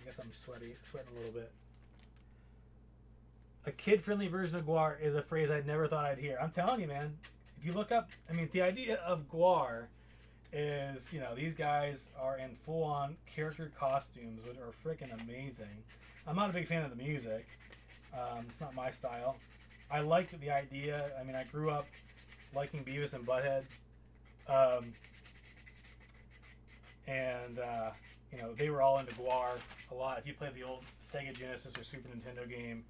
[SPEAKER 1] I guess I'm sweating a little bit. A kid-friendly version of Guar is a phrase I'd never thought I'd hear. I'm telling you, man. If you look up, the idea of Guar is, these guys are in full-on character costumes, which are freaking amazing. I'm not a big fan of the music. It's not my style. I liked the idea. I grew up liking Beavis and Butthead. They were all into Guar a lot. If you played the old Sega Genesis or Super Nintendo game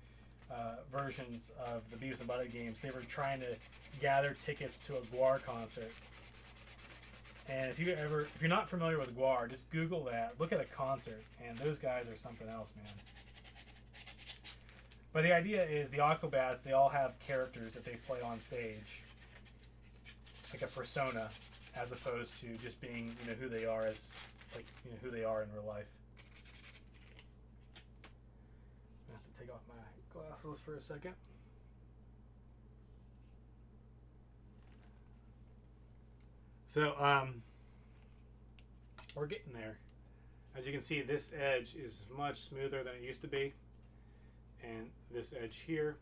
[SPEAKER 1] versions of the Beavis and Butthead games, they were trying to gather tickets to a Guar concert. And if you're not familiar with Guar, just Google that, look at a concert, and those guys are something else, man. But the idea is the Aquabats, they all have characters that they play on stage, like a persona, as opposed to just being, who they are as, who they are in real life. I have to take off my glasses for a second. So, we're getting there. As you can see, this edge is much smoother than it used to be. And this edge here,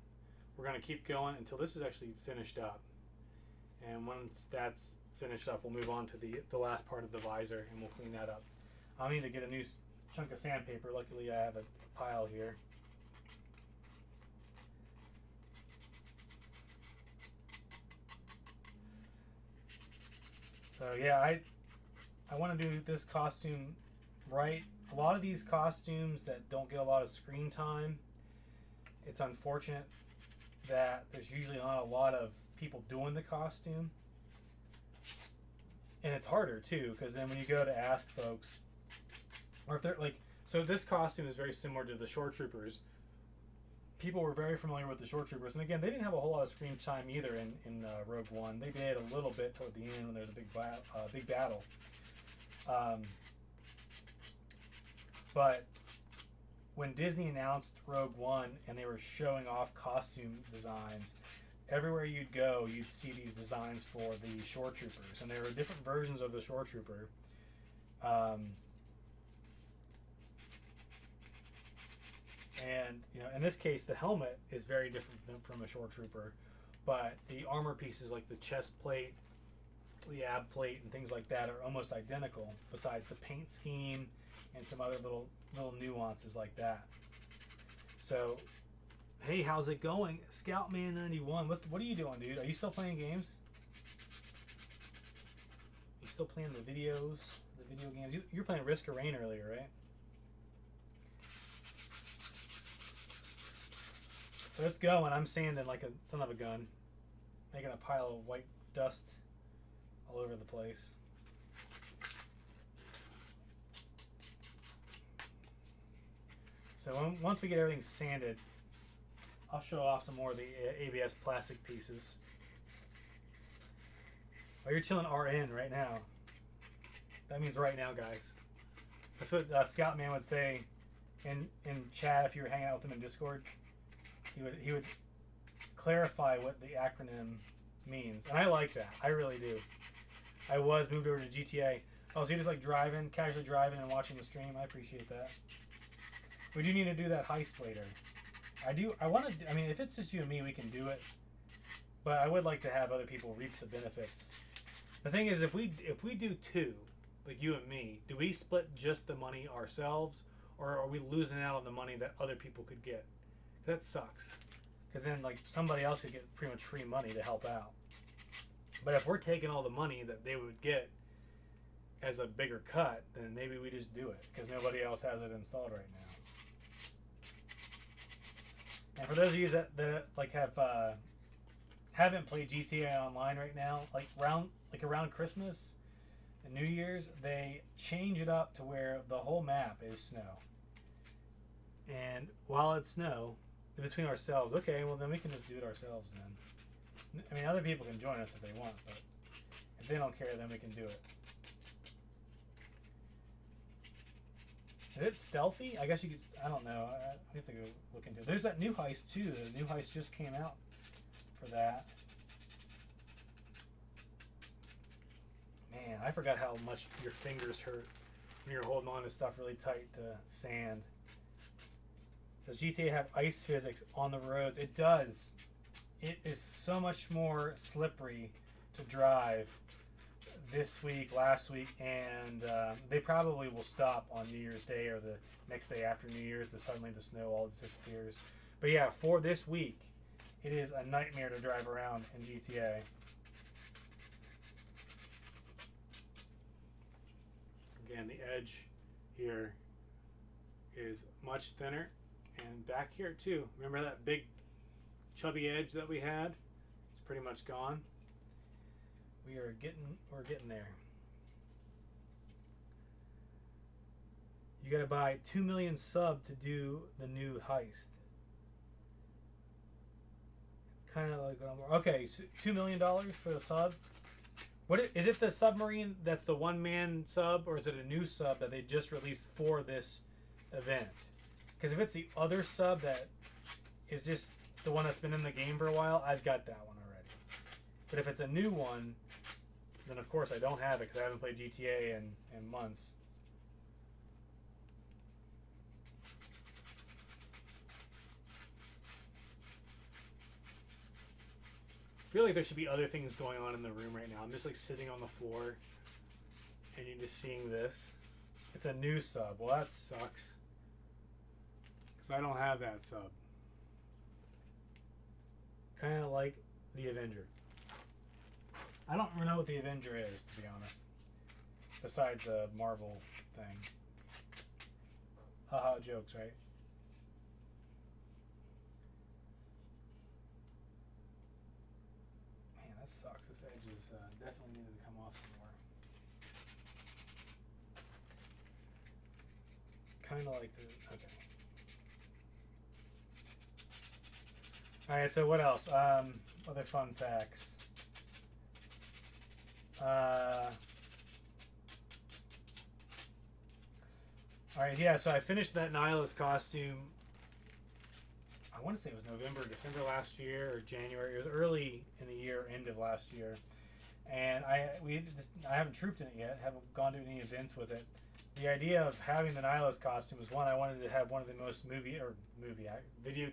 [SPEAKER 1] we're going to keep going until this is actually finished up. And once that's finished up, we'll move on to the last part of the visor, and we'll clean that up. I'll need to get a new chunk of sandpaper. Luckily, I have a pile here. So yeah, I want to do this costume right. A lot of these costumes that don't get a lot of screen time, it's unfortunate that there's usually not a lot of people doing the costume. And it's harder too, because then when you go to ask folks, or if they're so this costume is very similar to the Shore Troopers. People were very familiar with the Shore Troopers, and again, they didn't have a whole lot of screen time either in Rogue One. They did a little bit toward the end when there's a big battle. But when Disney announced Rogue One and they were showing off costume designs, everywhere you'd go, you'd see these designs for the Shore Troopers, and there were different versions of the Shore Trooper. And in this case, the helmet is very different from a Shore Trooper, but the armor pieces like the chest plate, the ab plate, and things like that are almost identical. Besides the paint scheme and some other little nuances like that. So, hey, how's it going? Scoutman91, what are you doing, dude? Are you still playing games? You still playing the video games? You're playing Risk of Rain earlier, right? So let's go, and I'm sanding like a son of a gun, making a pile of white dust all over the place. So once we get everything sanded, I'll show off some more of the ABS plastic pieces. Oh, you're chilling RN right now. That means right now, guys. That's what Scoutman would say in chat if you were hanging out with him in Discord. He would clarify what the acronym means, and I like that. I really do. I was moved over to GTA. Oh, so you just like driving, casually driving and watching the stream? I appreciate that. We do need to do that heist later. I want to. I mean, if it's just you and me, we can do it. But I would like to have other people reap the benefits. The thing is, if we do two, like you and me, do we split just the money ourselves, or are we losing out on the money that other people could get? That sucks. Because then, like, somebody else could get pretty much free money to help out. But if we're taking all the money that they would get as a bigger cut, then maybe we just do it. Because nobody else has it installed right now. And for those of you that like haven't played GTA Online right now, like around Christmas and New Year's, they change it up to where the whole map is snow. And while it's snow, between ourselves, okay, well then we can just do it ourselves then. I mean, other people can join us if they want, but if they don't care, then we can do it. Is it stealthy? I guess you could, I don't know. I have to go look into it. There's that new heist too. The new heist just came out for that. Man, I forgot how much your fingers hurt when you're holding on to stuff really tight to sand. Does GTA have ice physics on the roads? It does. It is so much more slippery to drive this week, last week, and they probably will stop on New Year's Day or the next day after New Year's. Suddenly the snow all disappears. But yeah, for this week, it is a nightmare to drive around in GTA. Again, the edge here is much thinner. And back here too. Remember that big chubby edge that we had? It's pretty much gone. We're getting there. You gotta buy 2 million sub to do the new heist. It's kind of like okay, so $2 million for the sub. Is it the submarine that's the one-man sub, or is it a new sub that they just released for this event? Because if it's the other sub that is just the one that's been in the game for a while, I've got that one already. But if it's a new one, then of course I don't have it because I haven't played GTA in months. I feel like there should be other things going on in the room right now. I'm just like sitting on the floor and you're just seeing this. It's a new sub. Well, that sucks. I don't have that sub. Kind of like the Avenger. I don't know what the Avenger is, to be honest. Besides the Marvel thing. Haha, jokes, right? Man, that sucks. This edge is definitely needed to come off some more. Kind of like the... Okay. Alright, so what else? Other fun facts. Alright, yeah, so I finished that Nihilist costume. I want to say it was November, December last year, or January. It was early in the year, end of last year. And I haven't trooped in it yet, haven't gone to any events with it. The idea of having the Nihilist costume was one, I wanted to have one of the most video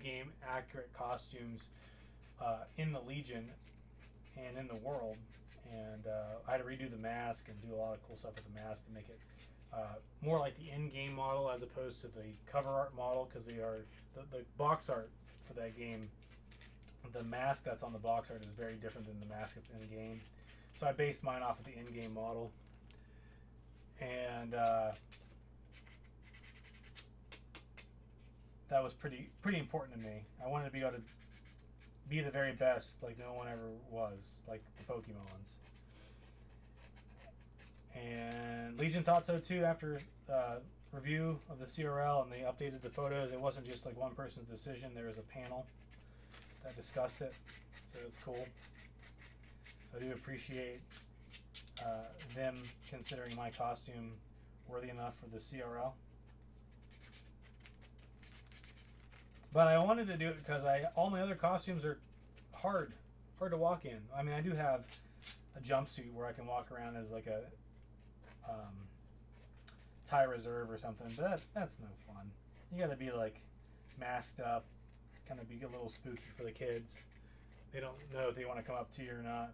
[SPEAKER 1] game accurate costumes in the Legion and in the world. And I had to redo the mask and do a lot of cool stuff with the mask to make it more like the in-game model as opposed to the cover art model, because the box art for that game, the mask that's on the box art is very different than the mask that's in game. So I based mine off of the in-game model, and that was pretty important to me. I wanted to be able to be the very best, like no one ever was, like the Pokemons. And Legion thought so too after review of the CRL, and they updated the photos. It wasn't just like one person's decision. There was a panel that discussed it, so it's cool. I do appreciate them considering my costume worthy enough for the CRL. But I wanted to do it because all my other costumes are hard to walk in. I mean, I do have a jumpsuit where I can walk around as like a Thai reserve or something, but that's no fun. You got to be like masked up, kind of be a little spooky for the kids. They don't know if they want to come up to you or not.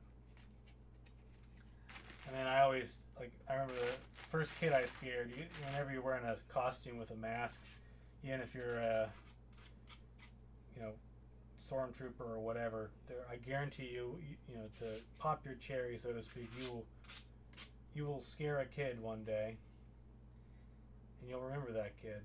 [SPEAKER 1] And then I remember the first kid I scared. Whenever you're wearing a costume with a mask, even if you're a stormtrooper or whatever, I guarantee you to pop your cherry, so to speak, you will scare a kid one day, and you'll remember that kid.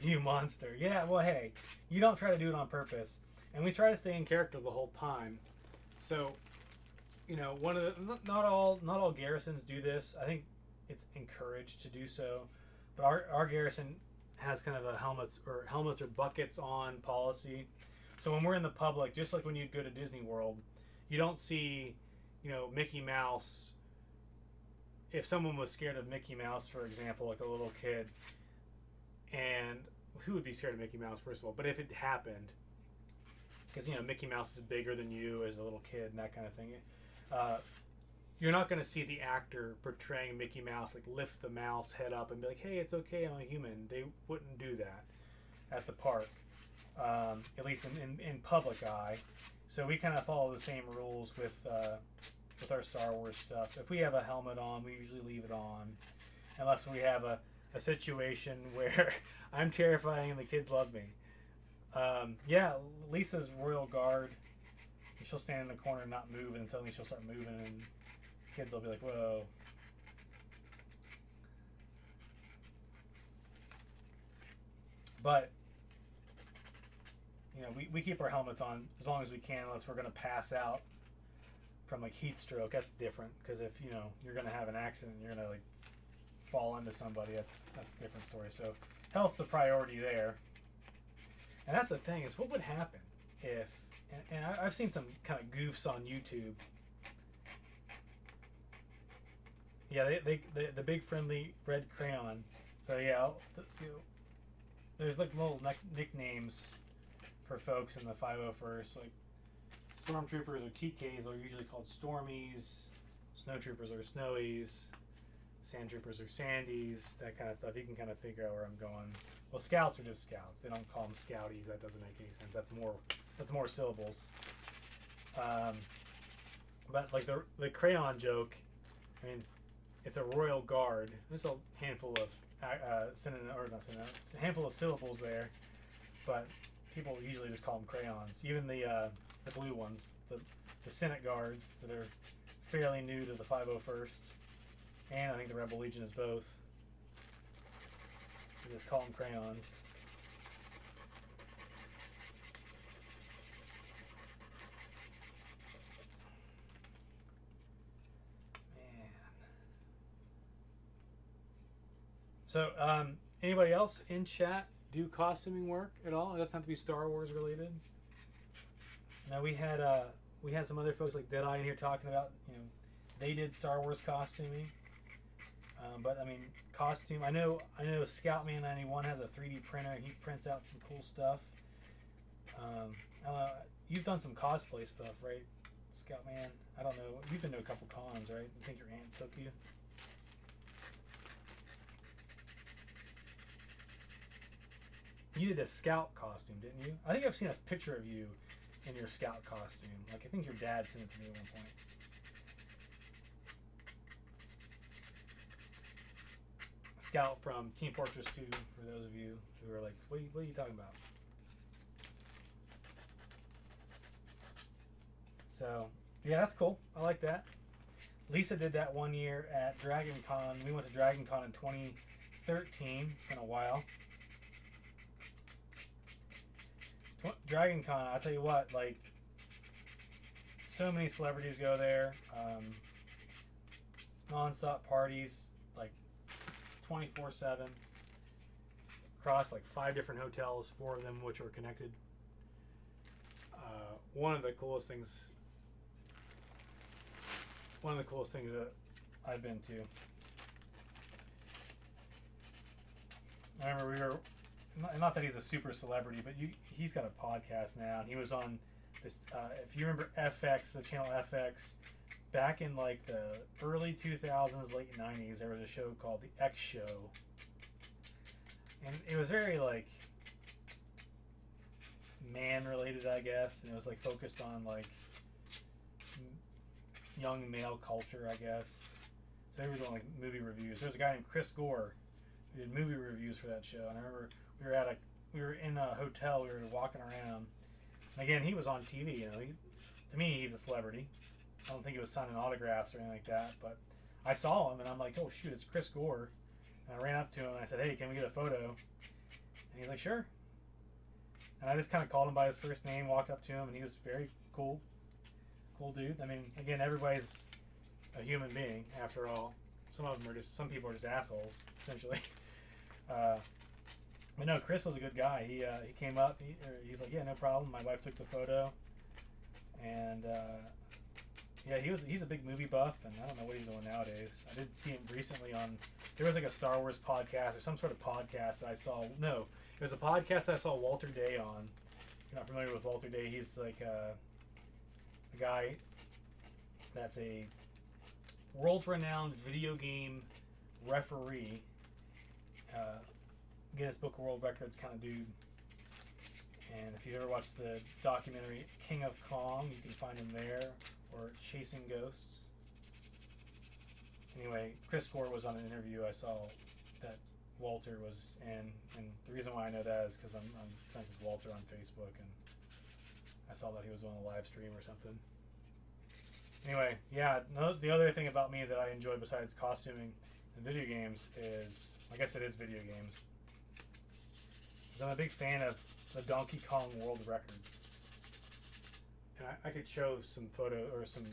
[SPEAKER 1] You monster. Yeah, well, hey, you don't try to do it on purpose. And we try to stay in character the whole time. So, one of the not all garrisons do this. I think it's encouraged to do so. But our garrison has kind of a helmets or buckets on policy. So when we're in the public, just like when you go to Disney World, you don't see, Mickey Mouse. If someone was scared of Mickey Mouse, for example, like a little kid, and who would be scared of Mickey Mouse, first of all? But if it happened, because Mickey Mouse is bigger than you as a little kid and that kind of thing, you're not going to see the actor portraying Mickey Mouse like lift the mouse head up and be like, "Hey, it's okay, I'm a human." They wouldn't do that at the park, at least in public eye. So we kind of follow the same rules with our Star Wars stuff. If we have a helmet on, we usually leave it on, unless we have a situation where I'm terrifying and the kids love me. Yeah, Lisa's Royal Guard. She'll stand in the corner and not move, and suddenly she'll start moving, and kids will be like, "Whoa." But we keep our helmets on as long as we can, unless we're going to pass out from like heat stroke. That's different, because if you're going to have an accident, you're going to like fall into somebody, that's a different story. So health's a priority there. And that's the thing, is what would happen if, and I've seen some kind of goofs on YouTube. Yeah, the big friendly red crayon. So yeah, there's like little nicknames for folks in the 501st, like stormtroopers or TKs are usually called Stormies, snowtroopers are Snowies, sand troopers or Sandies, that kind of stuff. You can kind of figure out where I'm going. Well, scouts are just scouts. They don't call them scouties. That doesn't make any sense. That's more syllables. But like the crayon joke, I mean, it's a royal guard. There's a handful of a handful of syllables there, but people usually just call them crayons. Even the blue ones, the Senate guards that are fairly new to the 501st. And I think the Rebel Legion is both. We just call them crayons. Man. So, anybody else in chat do costuming work at all? It doesn't have to be Star Wars related. Now we had some other folks like Deadeye in here talking about, they did Star Wars costuming. But I mean, costume. I know Scoutman 91 has a 3D printer. He prints out some cool stuff. You've done some cosplay stuff, right, Scoutman? I don't know. You've been to a couple cons, right? I think your aunt took you. You did a scout costume, didn't you? I think I've seen a picture of you in your scout costume. Like, I think your dad sent it to me at one point. Scout from Team Fortress 2, for those of you who are like, what are you talking about? So, yeah, that's cool. I like that. Lisa did that one year at Dragon Con. We went to Dragon Con in 2013. It's been a while. Dragon Con, I'll tell you what, like, so many celebrities go there. Non-stop parties, like 24/7. Across like 5 different hotels, 4 of them which are connected. One of the coolest things that I've been to. I remember we were, not that he's a super celebrity, but he's got a podcast now, and he was on this, if you remember FX, the channel FX, back in like the early 2000s, late 90s, there was a show called The X Show. And it was very like man related, I guess, and it was like focused on like young male culture, I guess. So they were doing like movie reviews. There's a guy named Chris Gore who did movie reviews for that show, and I remember we were in a hotel, we were walking around, and again, he was on TV. You know, to me, he's a celebrity. I don't think he was signing autographs or anything like that, but I saw him, and I'm like, oh shoot, it's Chris Gore. And I ran up to him and I said, hey, can we get a photo? And he's like, sure. And I just kind of called him by his first name, walked up to him, and he was very cool dude. I mean, again, everybody's a human being after all. Some people are just assholes, essentially. But no, Chris was a good guy. He came up, he's like, yeah, no problem. My wife took the photo, and yeah, he's a big movie buff, and I don't know what he's doing nowadays. I did see him recently on, there was like a Star Wars podcast or some sort of podcast that I saw. No, it was a podcast that I saw Walter Day on. If you're not familiar with Walter Day, he's like a guy that's a world-renowned video game referee, Guinness Book of World Records kind of dude. And if you've ever watched the documentary King of Kong, you can find him there, or Chasing Ghosts. Anyway, Chris Gore was on an interview I saw that Walter was in, and the reason why I know that is because I'm friends with Walter on Facebook, and I saw that he was on a live stream or something. Anyway, yeah, the other thing about me that I enjoy besides costuming and video games is, I guess it is video games, is I'm a big fan of the Donkey Kong World Record. And I could show some photo or some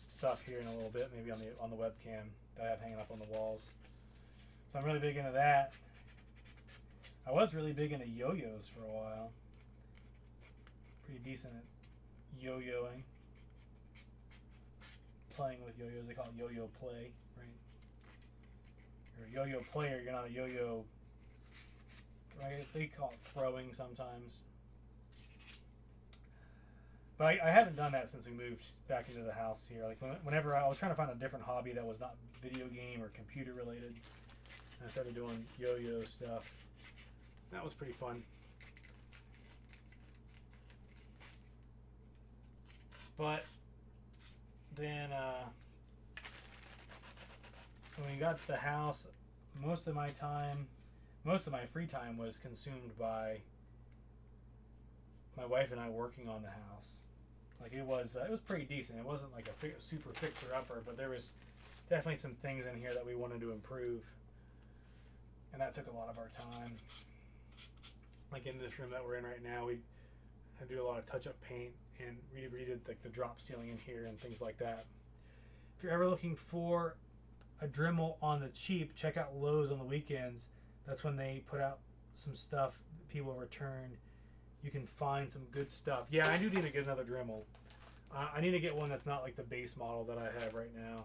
[SPEAKER 1] stuff here in a little bit, maybe on the webcam that I have hanging up on the walls. So I'm really big into that. I was really big into yo-yos for a while. Pretty decent at yo-yoing. Playing with yo-yos, they call it yo-yo play, right? You're a yo-yo player, you're not a yo-yo, right? They call it throwing sometimes. But I haven't done that since we moved back into the house here. Like whenever I was trying to find a different hobby that was not video game or computer related, and I started doing yo-yo stuff. That was pretty fun. But then when we got to the house, most of my free time was consumed by my wife and I working on the house. Like it was pretty decent. It wasn't like a super fixer-upper, but there was definitely some things in here that we wanted to improve, and that took a lot of our time. Like in this room that we're in right now, we had to do a lot of touch-up paint and redid like the drop ceiling in here and things like that. If you're ever looking for a Dremel on the cheap, check out Lowe's on the weekends. That's when they put out some stuff that people return. You can find some good stuff. Yeah, I do need to get another Dremel. I need to get one that's not like the base model that I have right now.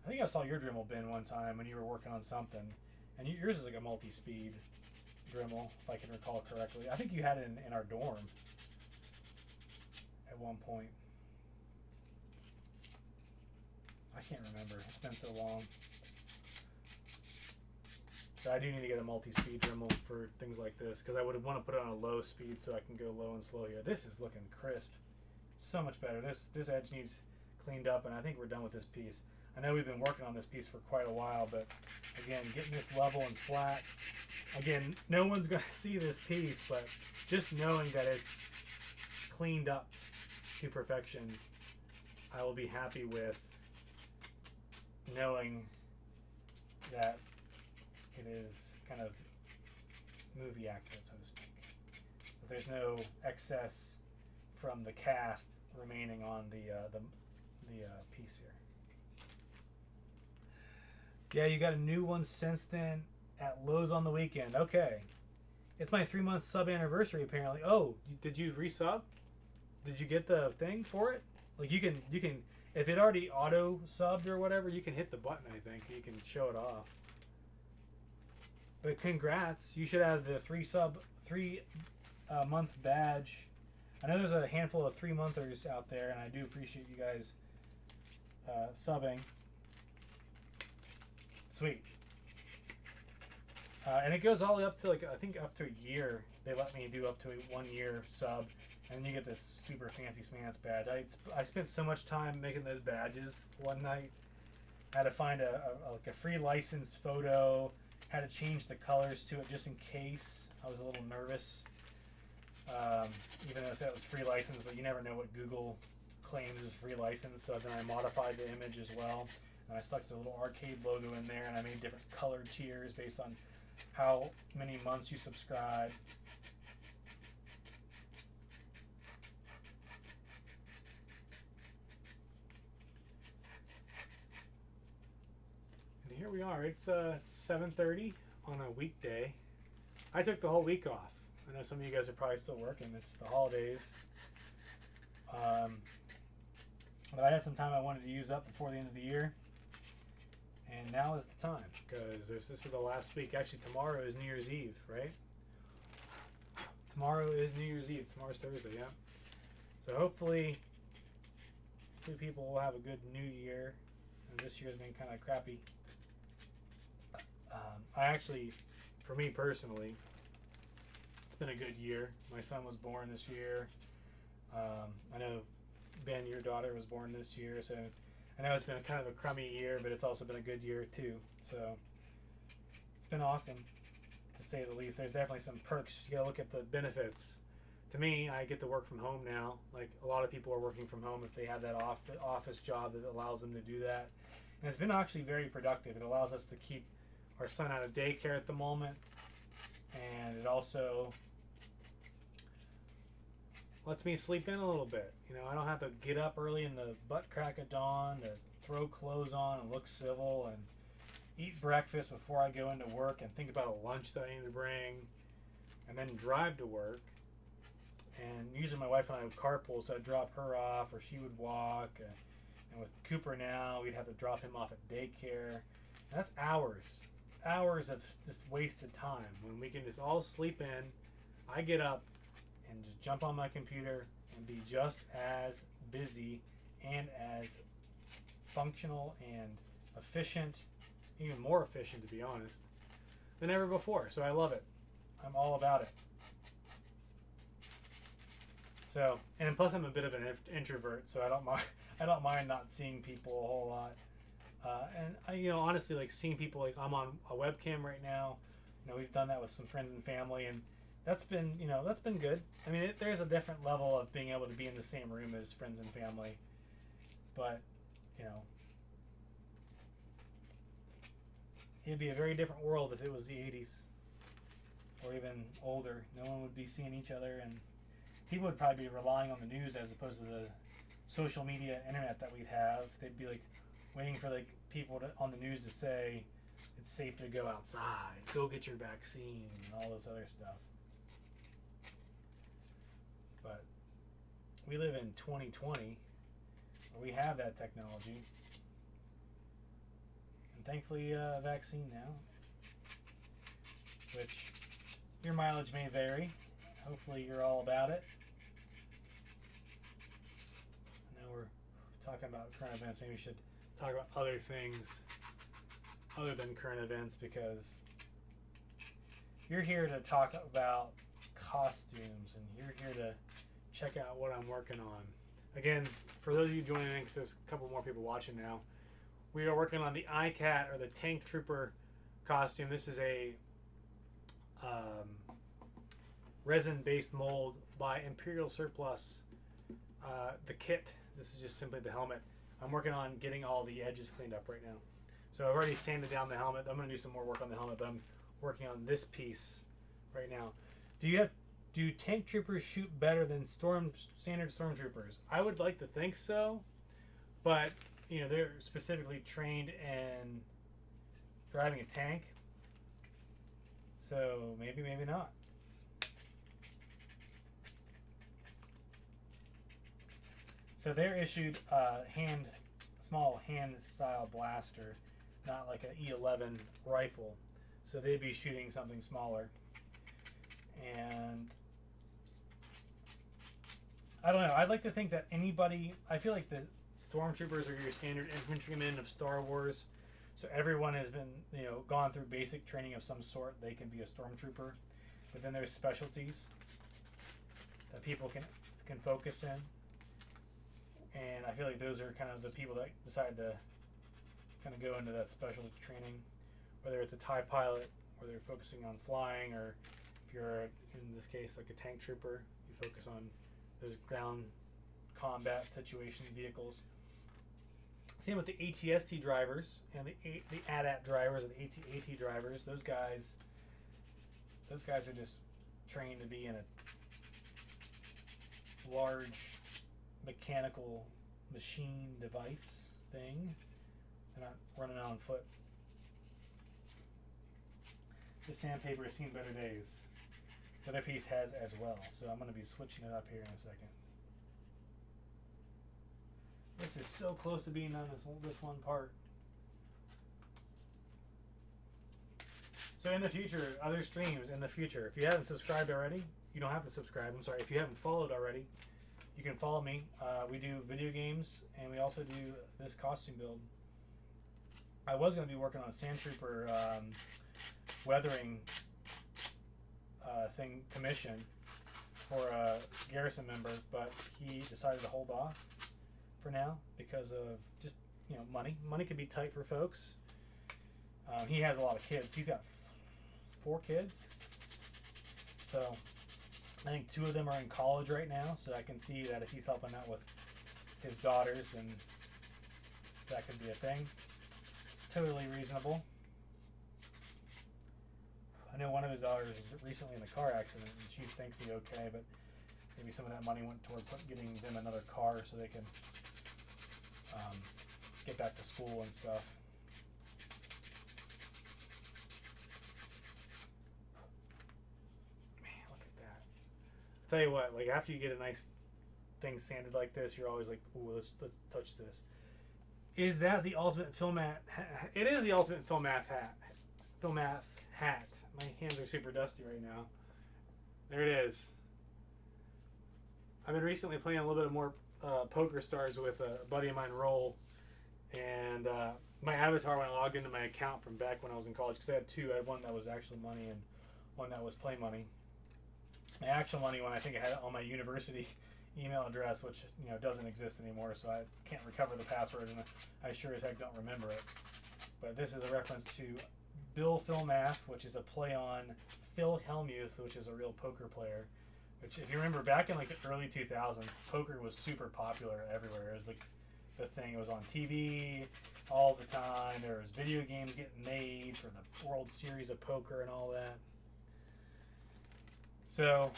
[SPEAKER 1] I think I saw your Dremel bin one time when you were working on something, and yours is like a multi-speed Dremel, if I can recall correctly. I think you had it in our dorm at one point. I can't remember. It's been so long. But I do need to get a multi-speed Dremel for things like this because I would want to put it on a low speed so I can go low and slow here. This is looking crisp, so much better. This edge needs cleaned up, and I think we're done with this piece. I know we've been working on this piece for quite a while, but again, getting this level and flat. Again, no one's going to see this piece, but just knowing that it's cleaned up to perfection, I will be happy with knowing that it is kind of movie accurate, so to speak. But there's no excess from the cast remaining on the piece here. Yeah, you got a new one since then at Lowe's on the weekend. Okay. It's my 3-month sub anniversary apparently. Oh, did you resub? Did you get the thing for it? Like you can if it already auto subbed or whatever, you can hit the button, I think. You can show it off. But congrats. You should have the 3 month badge. I know there's a handful of 3-monthers out there, and I do appreciate you guys subbing. Sweet. And it goes all the way up to I think up to a year. They let me do up to a 1-year sub, and then you get this super fancy Smance badge. I spent so much time making those badges one night. I had to find a free licensed photo. Had to change the colors to it just in case. I was a little nervous, even though it said it was free license, but you never know what Google claims is free license. So then I modified the image as well. And I stuck the little arcade logo in there, and I made different colored tiers based on how many months you subscribe. And here we are. It's 7:30 on a weekday. I took the whole week off. I know some of you guys are probably still working. It's the holidays. But I had some time I wanted to use up before the end of the year. And now is the time, because this is the last week. Actually, tomorrow is New Year's Eve, right? Tomorrow is New Year's Eve. Tomorrow's Thursday, yeah. So hopefully people will have a good New Year. And this year's been kind of crappy. I actually, for me personally, it's been a good year. My son was born this year. I know, Ben, your daughter was born this year, so I know it's been kind of a crummy year, but it's also been a good year too. So it's been awesome, to say the least. There's definitely some perks. You gotta look at the benefits. To me, I get to work from home now. Like a lot of people are working from home if they have that office job that allows them to do that. And it's been actually very productive. It allows us to keep our son out of daycare at the moment, and it also lets me sleep in a little bit. You know, I don't have to get up early in the butt crack of dawn to throw clothes on and look civil and eat breakfast before I go into work and think about a lunch that I need to bring and then drive to work. And usually my wife and I would carpool, so I'd drop her off or she would walk. And with Cooper now, we'd have to drop him off at daycare. And that's hours of just wasted time when we can just all sleep in. I get up and just jump on my computer and be just as busy and as functional and efficient, even more efficient to be honest, than ever before. So I love it. I'm all about it. So, and plus I'm a bit of an introvert, so I don't mind not seeing people a whole lot. And I, honestly, like seeing people, like I'm on a webcam right now. We've done that with some friends and family, and that's been good. I mean, there's a different level of being able to be in the same room as friends and family, but it'd be a very different world if it was the 80s or even older. No one would be seeing each other, and people would probably be relying on the news as opposed to the social media internet that we'd have. They'd be like waiting for like people on the news to say it's safe to go outside, go get your vaccine, and all this other stuff. But we live in 2020 where we have that technology, and thankfully a vaccine now, which your mileage may vary. Hopefully you're all about it. I know we're talking about current events. Maybe we should talk about other things other than current events, because you're here to talk about costumes and you're here to check out what I'm working on. Again, for those of you joining in, because there's a couple more people watching now, we are working on the ICAT, or the Tank Trooper costume. This is a resin-based mold by Imperial Surplus. The kit, this is just simply the helmet. I'm working on getting all the edges cleaned up right now. So I've already sanded down the helmet. I'm going to do some more work on the helmet, but I'm working on this piece right now. Do tank troopers shoot better than standard stormtroopers? I would like to think so, but you know, they're specifically trained in driving a tank, so maybe not. So they're issued a small hand style blaster, not like an E11 rifle, so they'd be shooting something smaller. And I don't know, I'd like to think that I feel like the stormtroopers are your standard infantrymen of Star Wars, so everyone has been, you know, gone through basic training of some sort. They can be a stormtrooper, but then there's specialties that people can focus in, and I feel like those are kind of the people that decide to kind of go into that special training, whether it's a TIE pilot, or they're focusing on flying, or if you're, in this case, like a tank trooper, you focus on those ground combat situation vehicles. Same with the ATST drivers and the AT-AT drivers and the AT-AT drivers. Those guys are just trained to be in a large mechanical machine device thing. They're not running on foot. The sandpaper has seen better days. The other piece has as well, so I'm going to be switching it up here in a second. This is so close to being done, this one part. So in the future, other streams in the future, if you haven't subscribed already, you don't have to subscribe. I'm sorry, if you haven't followed already, you can follow me. We do video games, and we also do this costume build. I was going to be working on a Sand Trooper weathering commission for a garrison member, but he decided to hold off for now because of just, you know, money. Money can be tight for folks. He has a lot of kids. He's got 4 kids. So I think 2 of them are in college right now, so I can see that if he's helping out with his daughters, then that could be a thing. Totally reasonable. I know one of his daughters was recently in a car accident, and she's thankfully okay, but maybe some of that money went toward getting them another car so they can get back to school and stuff. Man, look at that. I'll tell you what, like, after you get a nice thing sanded like this, you're always like, ooh, let's touch this. Is that the ultimate film mat? It is the ultimate film mat hat. Film mat hat. My hands are super dusty right now. There it is. I've been recently playing a little bit more Poker Stars with a buddy of mine, Roll, and my avatar, when I logged into my account from back when I was in college, because I had 2. I had one that was actual money and one that was play money. My actual money one, I think I had it on my university email address, which, you know, doesn't exist anymore, so I can't recover the password, and I sure as heck don't remember it. But this is a reference to Bill Philmath, which is a play on Phil Hellmuth, which is a real poker player. Which, if you remember, back in like the early 2000s, poker was super popular everywhere. It was like the thing. It was on TV all the time. There was video games getting made for the World Series of Poker and all that. So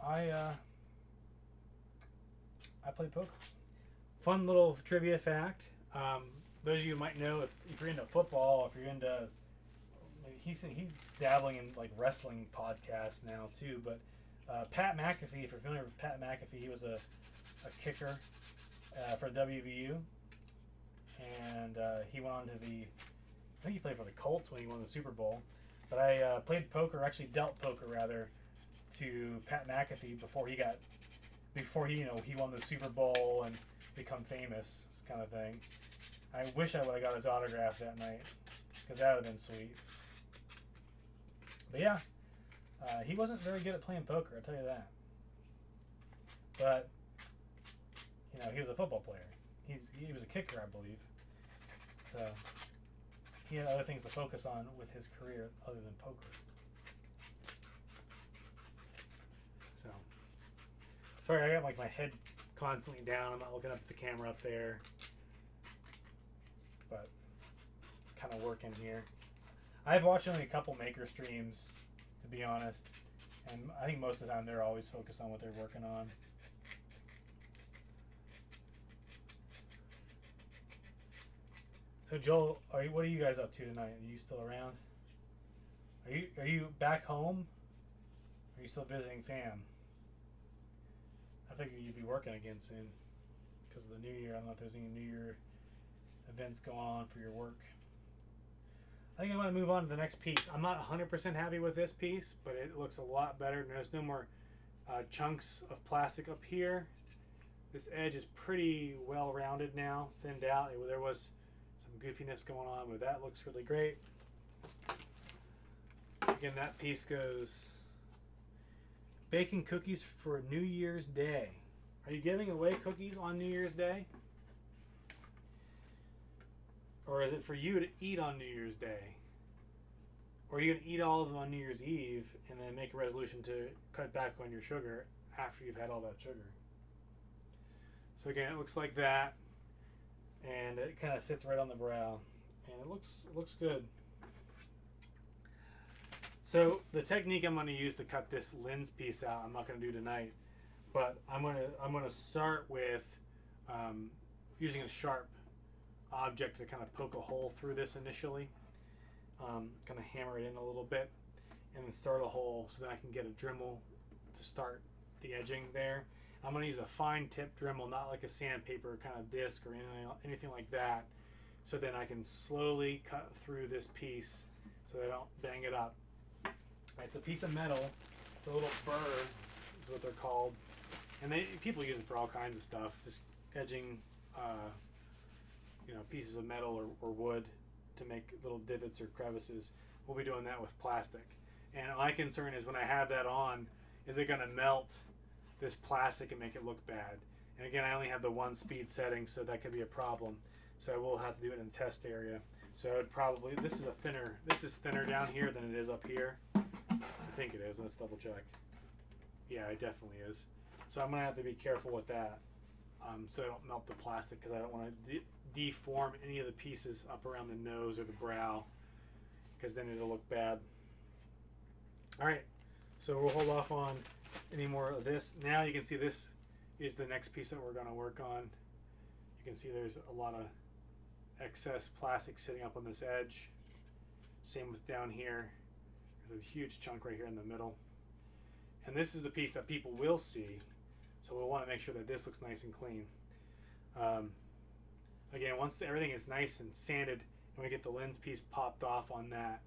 [SPEAKER 1] I play poker. Fun little trivia fact. Those of you who might know, if you're into football, if you're into, he's dabbling in like wrestling podcasts now too. But Pat McAfee, if you're familiar with Pat McAfee, he was a kicker for WVU, and he went on to I think he played for the Colts when he won the Super Bowl. But I played poker, actually dealt poker rather, to Pat McAfee before he won the Super Bowl and become famous, kind of thing. I wish I would have got his autograph that night, because that would have been sweet. But yeah, he wasn't very good at playing poker, I'll tell you that. But, you know, he was a football player. He was a kicker, I believe. So he had other things to focus on with his career other than poker. So, sorry, I got like my head constantly down. I'm not looking up at the camera up there. But kind of working here. I've watched only a couple maker streams, to be honest. And I think most of the time they're always focused on what they're working on. So Joel, what are you guys up to tonight? Are you still around? Are you back home? Are you still visiting fam? I figured you'd be working again soon because of the new year. I don't know if there's any New Year events going on for your work. I think I want to move on to the next piece. I'm not 100% happy with this piece, but it looks a lot better. There's no more chunks of plastic up here. This edge is pretty well rounded now, thinned out. There was some goofiness going on, but that looks really great. Again, that piece goes baking cookies for New Year's Day. Are you giving away cookies on New Year's Day? Or is it for you to eat on New Year's Day? Or are you going to eat all of them on New Year's Eve and then make a resolution to cut back on your sugar after you've had all that sugar? So again, it looks like that. And it kind of sits right on the brow. And it looks good. So the technique I'm going to use to cut this lens piece out, I'm not going to do tonight. But I'm going to start with using a sharp object to kind of poke a hole through this initially. Kind of hammer it in a little bit and then start a hole so that I can get a Dremel to start the edging there. I'm going to use a fine tip Dremel, not like a sandpaper kind of disc or anything like that, so then I can slowly cut through this piece so that I don't bang it up. It's a piece of metal. It's a little burr is what they're called, and people use it for all kinds of stuff, just edging pieces of metal or wood to make little divots or crevices. We'll be doing that with plastic. And my concern is when I have that on, is it going to melt this plastic and make it look bad? And again, I only have the 1 speed setting, so that could be a problem. So I will have to do it in the test area. So I would probably, this is thinner down here than it is up here. I think it is. Let's double check. Yeah, it definitely is. So I'm going to have to be careful with that. So I don't melt the plastic, because I don't want to deform any of the pieces up around the nose or the brow, because then it'll look bad. Alright, so we'll hold off on any more of this. Now you can see this is the next piece that we're going to work on. You can see there's a lot of excess plastic sitting up on this edge. Same with down here. There's a huge chunk right here in the middle. And this is the piece that people will see. So we'll want to make sure that this looks nice and clean. Again, once everything is nice and sanded and we get the lens piece popped off on that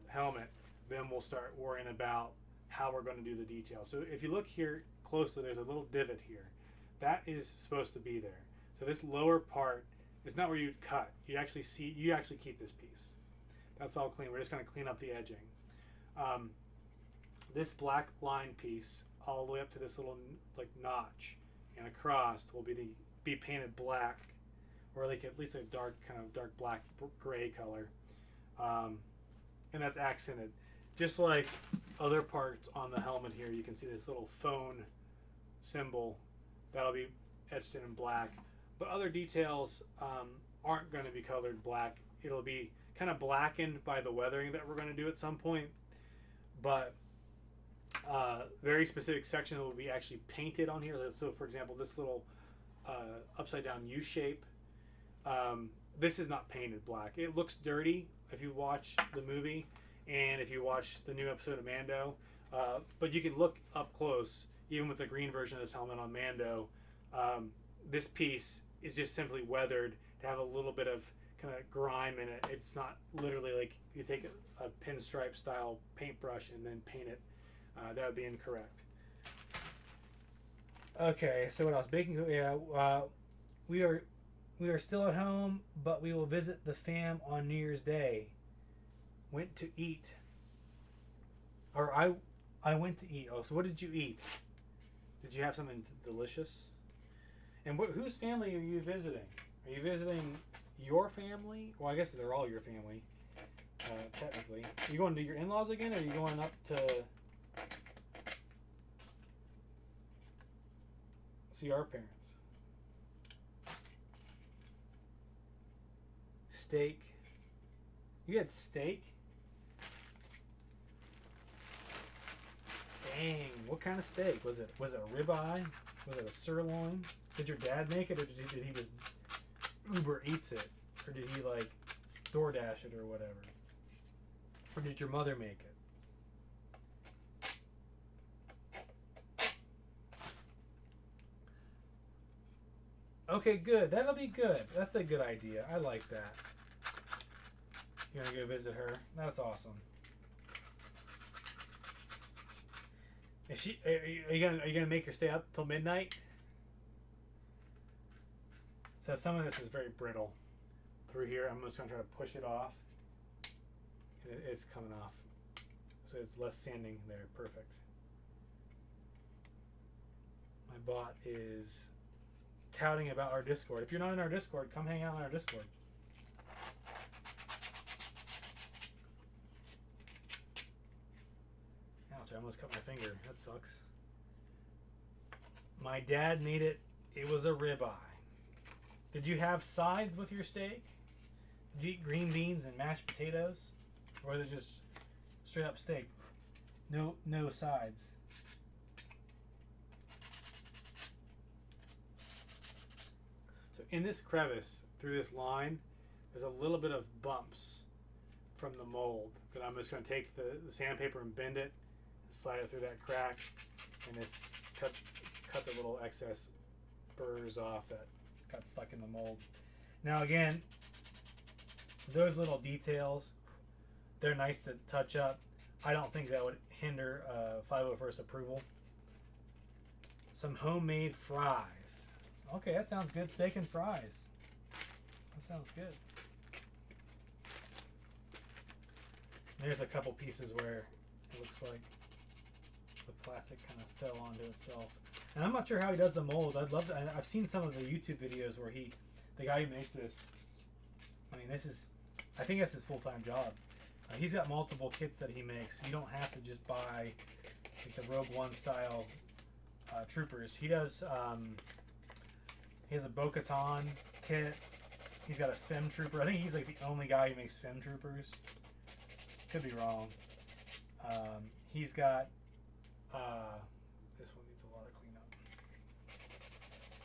[SPEAKER 1] helmet, then we'll start worrying about how we're going to do the detail. So if you look here closely, there's a little divot here. That is supposed to be there. So this lower part is not where you'd cut. You actually keep this piece. That's all clean. We're just going to clean up the edging. This black line piece all the way up to this little like notch and across will be painted black, or like at least a dark black gray color, and that's accented. Just like other parts on the helmet here, you can see this little phone symbol that'll be etched in black. But other details aren't going to be colored black. It'll be kind of blackened by the weathering that we're going to do at some point. But very specific sections will be actually painted on here. So for example, this little upside down U shape, this is not painted black. It looks dirty if you watch the movie and if you watch the new episode of Mando, but you can look up close, even with the green version of this helmet on Mando. This piece is just simply weathered to have a little bit of kind of grime in it. It's not literally like you take a pinstripe style paintbrush and then paint it. That would be incorrect. Okay, so what else? Baking. Yeah, we are still at home, but we will visit the fam on New Year's Day. Went to eat. Or I went to eat. Oh, so what did you eat? Did you have something delicious? And whose family are you visiting? Are you visiting your family? Well, I guess they're all your family, technically. Are you going to your in-laws again, or are you going up to see our parents? Steak. You had steak? Dang, what kind of steak? Was it a ribeye? Was it a sirloin? Did your dad make it, or did he just Uber Eats it? Or did he like DoorDash it or whatever? Or did your mother make it? Okay, good. That'll be good. That's a good idea. I like that. You want to go visit her? That's awesome. Is she? Are you gonna make her stay up till midnight? So some of this is very brittle through here. I'm just gonna try to push it off. And it's coming off. So it's less sanding there. Perfect. My bot is touting about our Discord. If you're not in our Discord, come hang out on our Discord. Ouch, I almost cut my finger. That sucks. My dad made it. It was a ribeye. Did you have sides with your steak? Did you eat green beans and mashed potatoes? Or was it just straight up steak? No sides. So in this crevice, through this line, there's a little bit of bumps from the mold that I'm just going to take the sandpaper and bend it, slide it through that crack, and just cut the little excess burrs off that got stuck in the mold. Now again, those little details, they're nice to touch up. I don't think that would hinder 501st approval. Some homemade fries. Okay, that sounds good. Steak and fries. That sounds good. There's a couple pieces where it looks like the plastic kind of fell onto itself. And I'm not sure how he does the mold. I'd love to. I've seen some of the YouTube videos where the guy who makes this, I mean, I think that's his full-time job. He's got multiple kits that he makes. You don't have to just buy like the Rogue One style troopers. He does. He has a Bo-Katan kit. He's got a Fem Trooper. I think he's like the only guy who makes Fem Troopers. Could be wrong. He's got. This one needs a lot of cleanup.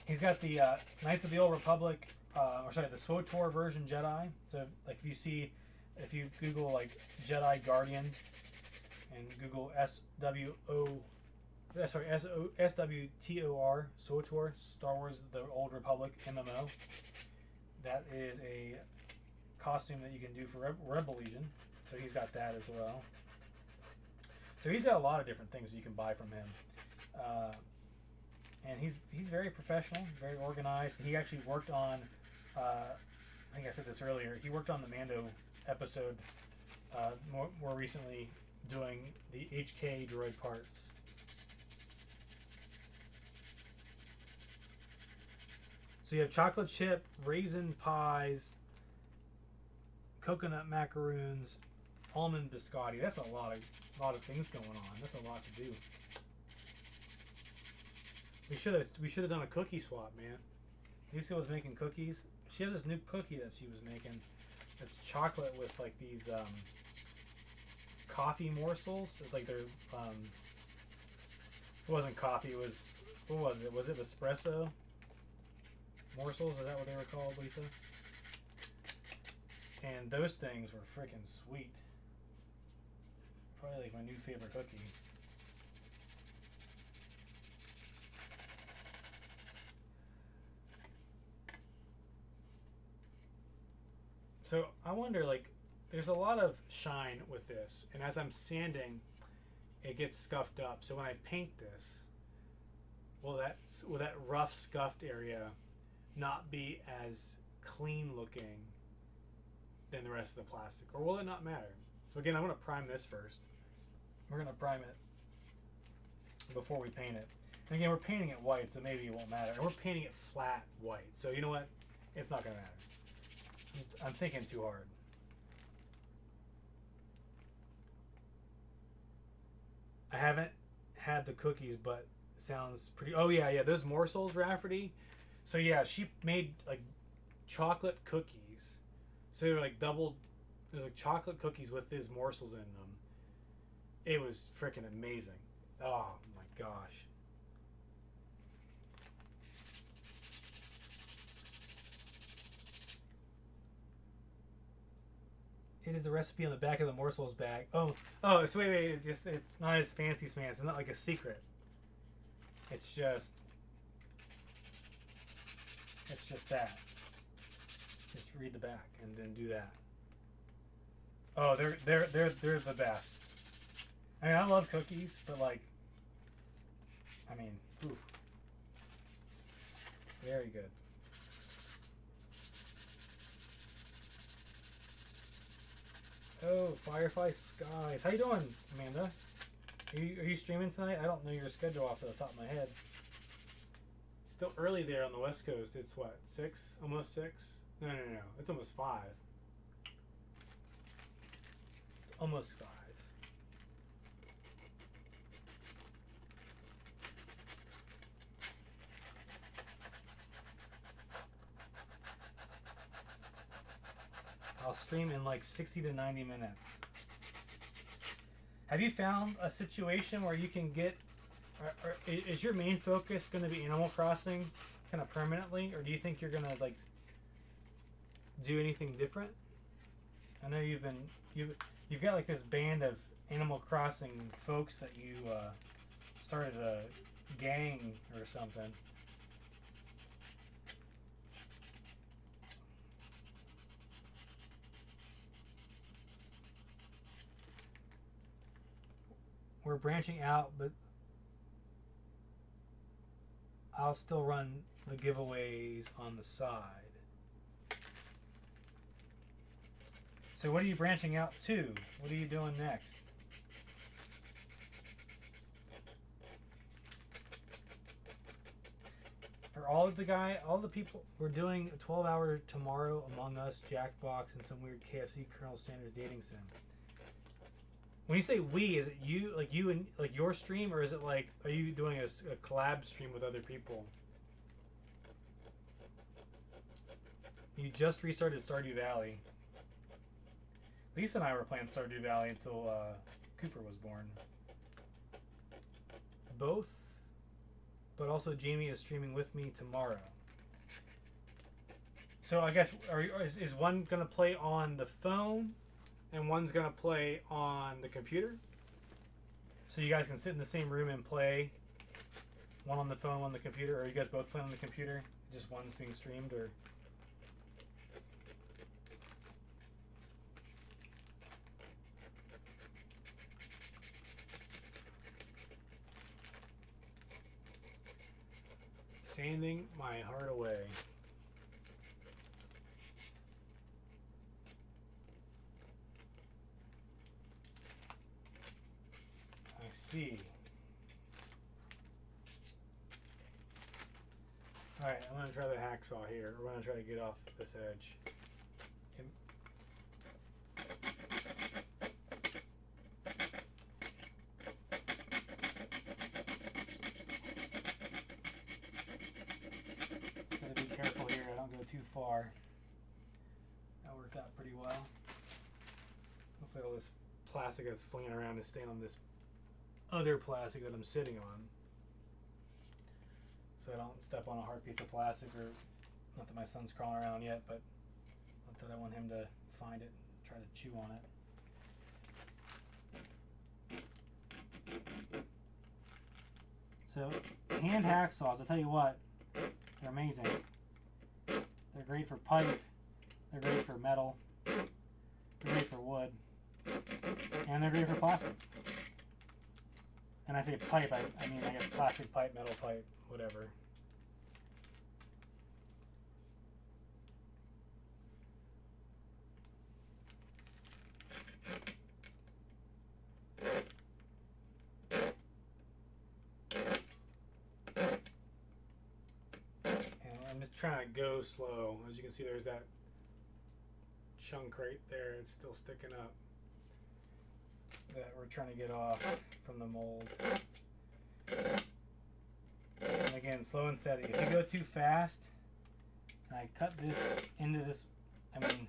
[SPEAKER 1] He's got the Knights of the Old Republic, the SWTOR version Jedi. So, like, if you Google like Jedi Guardian and Google SWTOR, SWTOR, Star Wars: The Old Republic MMO. That is a costume that you can do for Rebel Legion. So he's got that as well. So he's got a lot of different things that you can buy from him. And he's very professional, very organized. He actually worked on, I think I said this earlier, he worked on the Mando episode more recently, doing the HK droid parts. So you have chocolate chip, raisin pies, coconut macaroons, almond biscotti. That's a lot of things going on. That's a lot to do. We should have done a cookie swap, man. Lisa was making cookies. She has this new cookie that she was making. It's chocolate with like these coffee morsels. It's like they're it wasn't coffee. It was, what was it? Was it espresso morsels? Is that what they were called, Lisa? And those things were freaking sweet. Probably like my new favorite cookie. So I wonder, like, there's a lot of shine with this, and as I'm sanding, it gets scuffed up. So when I paint this, will that rough scuffed area not be as clean looking than the rest of the plastic, or will it not matter? So again, I'm going to prime this first. We're gonna prime it before we paint it. And again, we're painting it white, so maybe it won't matter. And we're painting it flat white, so you know what? It's not gonna matter. I'm thinking too hard. I haven't had the cookies, but it sounds pretty. Oh yeah, those morsels, Rafferty. So yeah, she made like chocolate cookies. So they were like double. There's like chocolate cookies with these morsels in them. It was freaking amazing. Oh my gosh. It is the recipe on the back of the morsels bag. Oh, so wait. It's not as fancy smancy. It's not like a secret. It's just that. Just read the back and then do that. Oh, they're the best. I mean, I love cookies, but like, I mean, ooh, very good. Oh, Firefly Skies. How you doing, Amanda? Are you streaming tonight? I don't know your schedule off the top of my head. It's still early there on the West Coast. It's what, 6? Almost 6? No. It's almost 5. Almost 5. I'll stream in like 60 to 90 minutes. Have you found a situation where you can get, or is your main focus going to be Animal Crossing kind of permanently, or do you think you're going to like do anything different? I know you've got like this band of Animal Crossing folks that you started a gang or something. We're branching out, but I'll still run the giveaways on the side. So what are you branching out to? What are you doing next? Are all the people, we're doing a 12-hour tomorrow, Among Us, Jackbox, and some weird KFC Colonel Sanders dating sim. When you say we, is it you and like your stream, or is it like, are you doing a collab stream with other people? You just restarted Stardew Valley. Lisa and I were playing Stardew Valley until Cooper was born. Both, but also Jamie is streaming with me tomorrow. So I guess is one gonna play on the phone, and one's gonna play on the computer? So you guys can sit in the same room and play. One on the phone, one on the computer, or are you guys both playing on the computer? Just one's being streamed, or? Sanding my heart away. I see. Alright, I'm going to try the hacksaw here. We're going to try to get off this edge. Gotta be careful here, I don't go too far. That worked out pretty well. Hopefully all this plastic that's flinging around is staying on this other plastic that I'm sitting on, so I don't step on a hard piece of plastic, or not that my son's crawling around yet, but not that I want him to find it and try to chew on it. So hand hacksaws, I'll tell you what, they're amazing. They're great for pipe, they're great for metal, they're great for wood, and they're great for plastic. And I say pipe, I mean I guess plastic pipe, metal pipe, whatever. I'm just trying to go slow. As you can see, there's that chunk right there. It's still sticking up that we're trying to get off from the mold. And again, slow and steady. If you go too fast, and I cut this into this, I mean,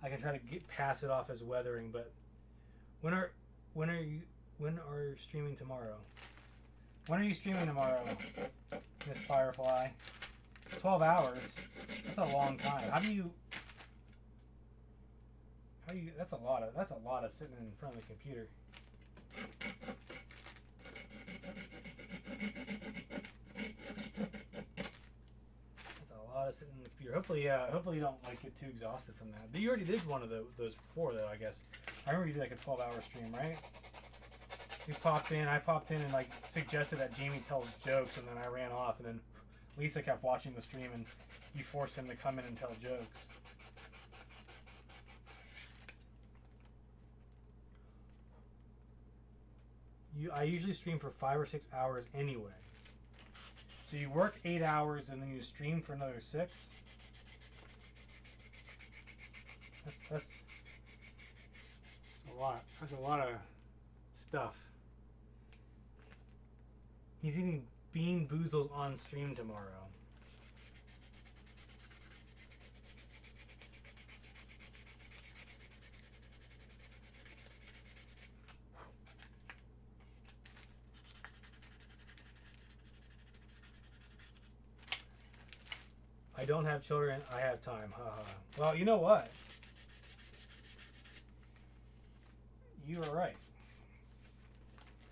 [SPEAKER 1] I can try to pass it off as weathering. But when are you streaming tomorrow? When are you streaming tomorrow, Miss Firefly? 12 hours. That's a long time. How do you? That's a lot of sitting in front of the computer. That's a lot of sitting in the computer. Hopefully you don't like get too exhausted from that. But you already did one of those before, though. I guess I remember you did like a 12-hour stream, right? You popped in. I popped in and like suggested that Jamie tells jokes, and then I ran off, and then Lisa kept watching the stream, and you forced him to come in and tell jokes. I usually stream for 5 or 6 hours anyway. So you work 8 hours and then you stream for another 6. That's a lot. That's a lot of stuff. He's eating bean boozles on stream tomorrow. I don't have children. I have time. Haha. Well, you know what? You are right.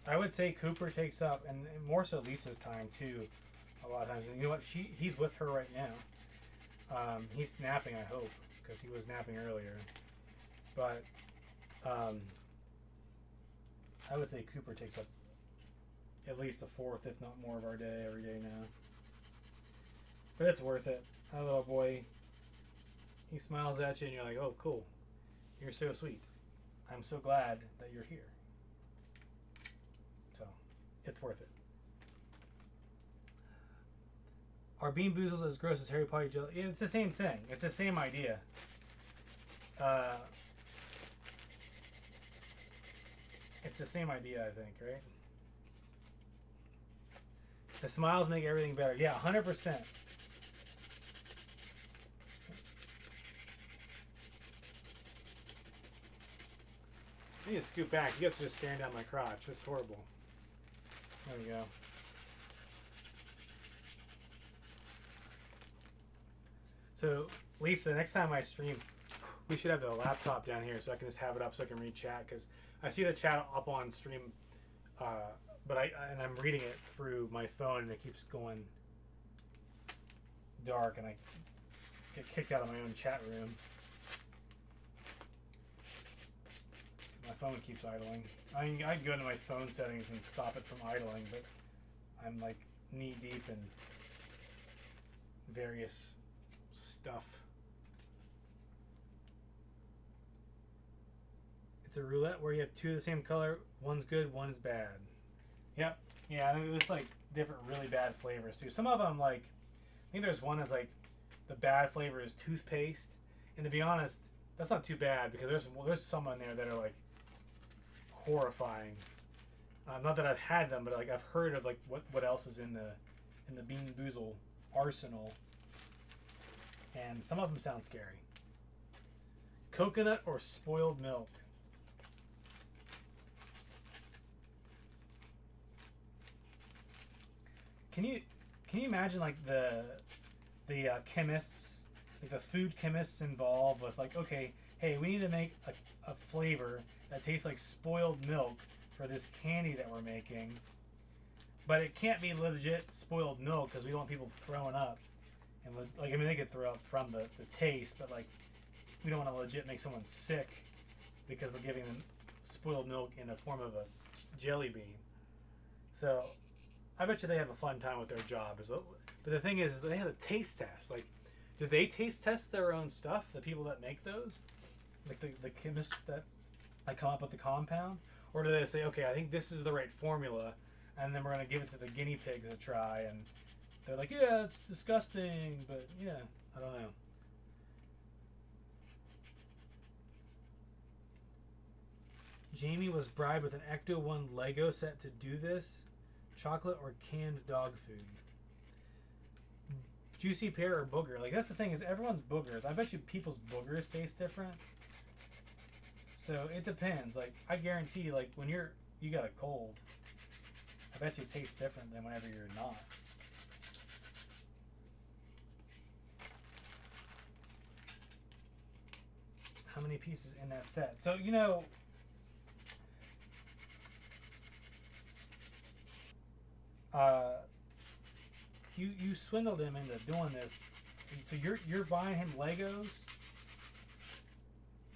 [SPEAKER 1] I would say Cooper takes up, and more so Lisa's time too, a lot of times. And you know what? He's with her right now. He's napping, I hope, because he was napping earlier. But I would say Cooper takes up at least a fourth, if not more, of our day every day now. But it's worth it. That little boy, he smiles at you and you're like, oh, cool. You're so sweet. I'm so glad that you're here. So, it's worth it. Are bean boozles as gross as Harry Potter jelly? Yeah, it's the same thing. It's the same idea. It's the same idea, I think, right? The smiles make everything better. Yeah, 100%. I need to scoot back. You guys are just staring down my crotch. It's horrible. There we go. So, Lisa, next time I stream, we should have the laptop down here so I can just have it up so I can read chat. Because I see the chat up on stream, but I'm reading it through my phone and it keeps going dark and I get kicked out of my own chat room. My phone keeps idling. I mean, I'd go into my phone settings and stop it from idling, but I'm like knee deep in various stuff. It's a roulette where you have two of the same color. One's good, one is bad. Yep. Yeah, I mean, it was like different really bad flavors too. Some of them, like, I think there's one that's like the bad flavor is toothpaste. And to be honest, that's not too bad because there's some on there that are like horrifying. Not that I've had them, but like I've heard of like what else is in the Bean Boozle arsenal, and some of them sound scary. Coconut or spoiled milk? Can you imagine like the chemists, like the food chemists involved with like, okay, hey, we need to make a flavor that tastes like spoiled milk for this candy that we're making, but it can't be legit spoiled milk because we don't want people throwing up. And like, I mean, they could throw up from the taste, but like, we don't want to legit make someone sick because we're giving them spoiled milk in the form of a jelly bean. So I bet you they have a fun time with their job. But the thing is, they had a taste test. Like, do they taste test their own stuff? The people that make those, like the chemists that come up with the compound, or do they say, okay, I think this is the right formula, and then we're gonna give it to the guinea pigs to try, and They're like, yeah, it's disgusting, but yeah, I don't know. Jamie was bribed with an Ecto 1 Lego set to do this. Chocolate or canned dog food. Juicy pear or booger. Like, that's the thing, is everyone's boogers. I bet you people's boogers taste different. So it depends. Like, I guarantee, like, when you got a cold, I bet you it tastes different than whenever you're not. How many pieces in that set? So, you know, you swindled him into doing this. So you're buying him Legos.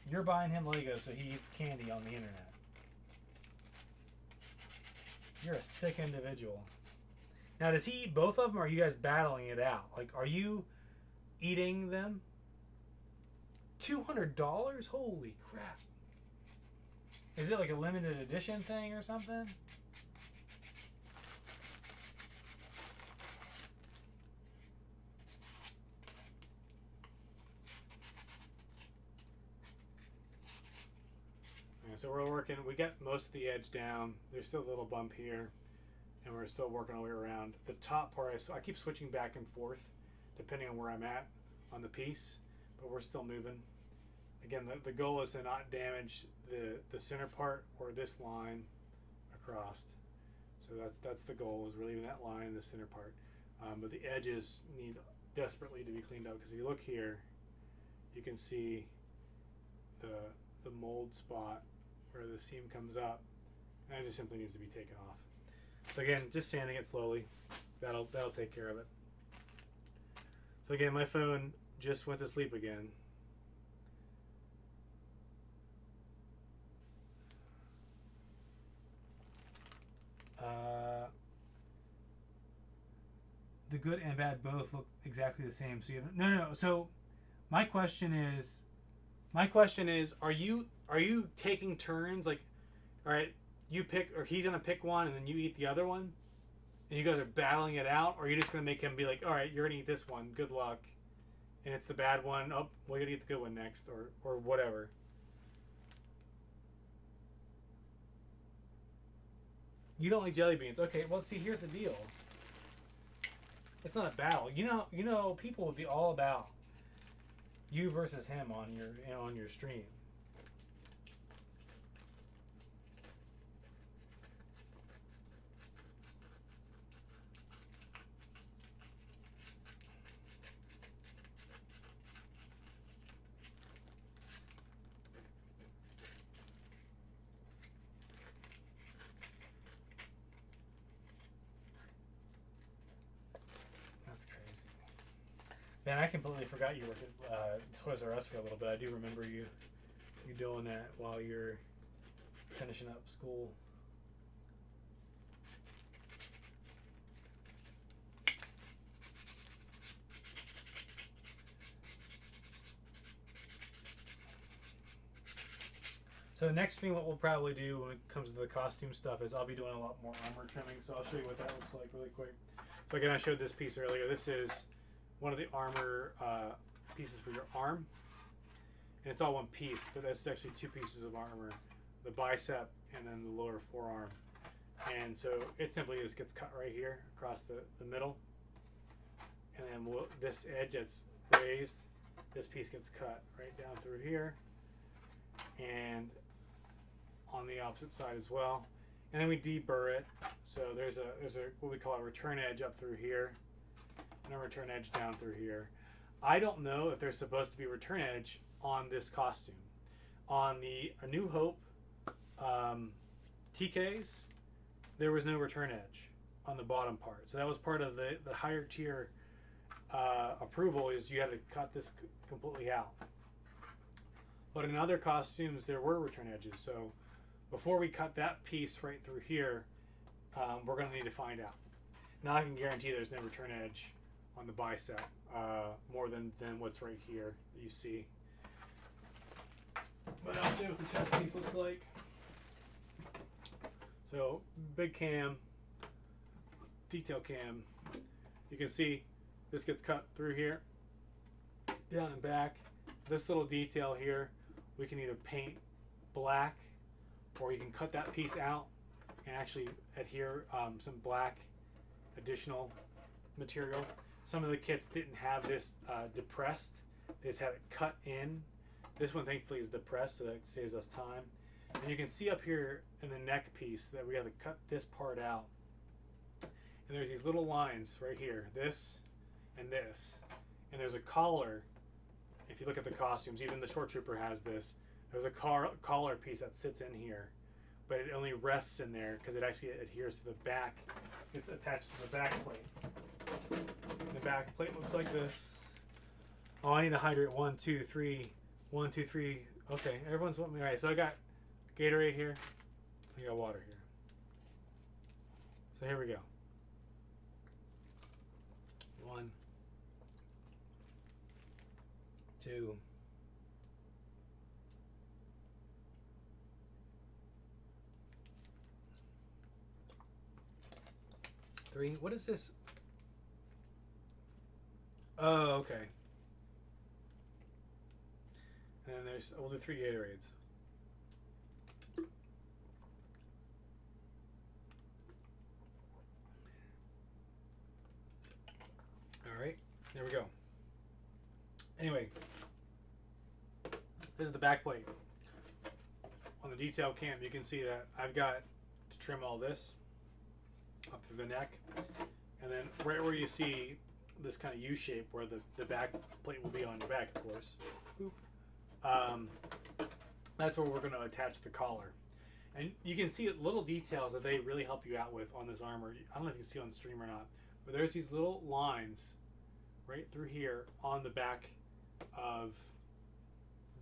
[SPEAKER 1] You're buying him Legos so he eats candy on the internet. You're a sick individual. Now, does he eat both of them, or are you guys battling it out? Like, are you eating them? $200? Holy crap. Is it like a limited edition thing or something? So we're working, we got most of the edge down. There's still a little bump here, and we're still working our way around. The top part, I keep switching back and forth depending on where I'm at on the piece, but we're still moving. Again, the goal is to not damage the center part or this line across. So that's the goal, is relieving that line in the center part. But the edges need desperately to be cleaned up, because if you look here, you can see the mold spot where the seam comes up, and it just simply needs to be taken off. So again, just sanding it slowly. That'll take care of it. So again, my phone just went to sleep again. The good and bad both look exactly the same. So you have no. So my question is, are you taking turns? Like, all right, you pick, or he's gonna pick one and then you eat the other one, and you guys are battling it out, or are you just gonna make him be like, all right, you're gonna eat this one, good luck, and it's the bad one, oh, well, you're gonna eat the good one next, or whatever. You don't like jelly beans, okay? Well, see, here's the deal. It's not a battle. You know, people would be all about you versus him on your stream. Man, I completely forgot you worked at Toys R Us for a little bit. I do remember you doing that while you're finishing up school. So next stream, what we'll probably do when it comes to the costume stuff is I'll be doing a lot more armor trimming. So I'll show you what that looks like really quick. So again, I showed this piece earlier. This is one of the armor pieces for your arm, and it's all one piece, but that's actually two pieces of armor: the bicep and then the lower forearm. And so it simply just gets cut right here across the middle, and then this edge that's raised, this piece gets cut right down through here, and on the opposite side as well. And then we deburr it. So there's a what we call a return edge up through here, and a return edge down through here. I don't know if there's supposed to be a return edge on this costume. On the A New Hope TKs, there was no return edge on the bottom part. So that was part of the higher tier approval, is you had to cut this completely out. But in other costumes, there were return edges. So before we cut that piece right through here, we're going to need to find out. Now I can guarantee there's no return edge on the bicep, more than what's right here that you see. But I'll show you what the chest piece looks like. So big cam, detail cam, You can see this gets cut through here, down and back. This little detail here, we can either paint black, or you can cut that piece out and actually adhere some black additional material. Some of the kits didn't have this depressed. They just had it cut in. This one thankfully is depressed, so that saves us time. And you can see up here in the neck piece that we have to cut this part out. And there's these little lines right here, this and this. And there's a collar. If you look at the costumes, even the Short Trooper has this. There's a collar piece that sits in here, but it only rests in there because it actually adheres to the back. It's attached to the back plate. The back plate looks like this. Oh, I need to hydrate. 1, 2, 3. 1, 2, 3. Okay, everyone's with me. All right, so I got Gatorade here. I got water here. So here we go. 1, 2. 3. What is this? Oh, okay. And then we'll do 3 Gatorades. All right, there we go. Anyway, this is the back plate. On the detail cam, you can see that I've got to trim all this up to the neck, and then right where you see this kind of U shape where the back plate will be on your back, of course. That's where we're going to attach the collar. And you can see little details that they really help you out with on this armor. I don't know if you can see on stream or not, but there's these little lines right through here on the back of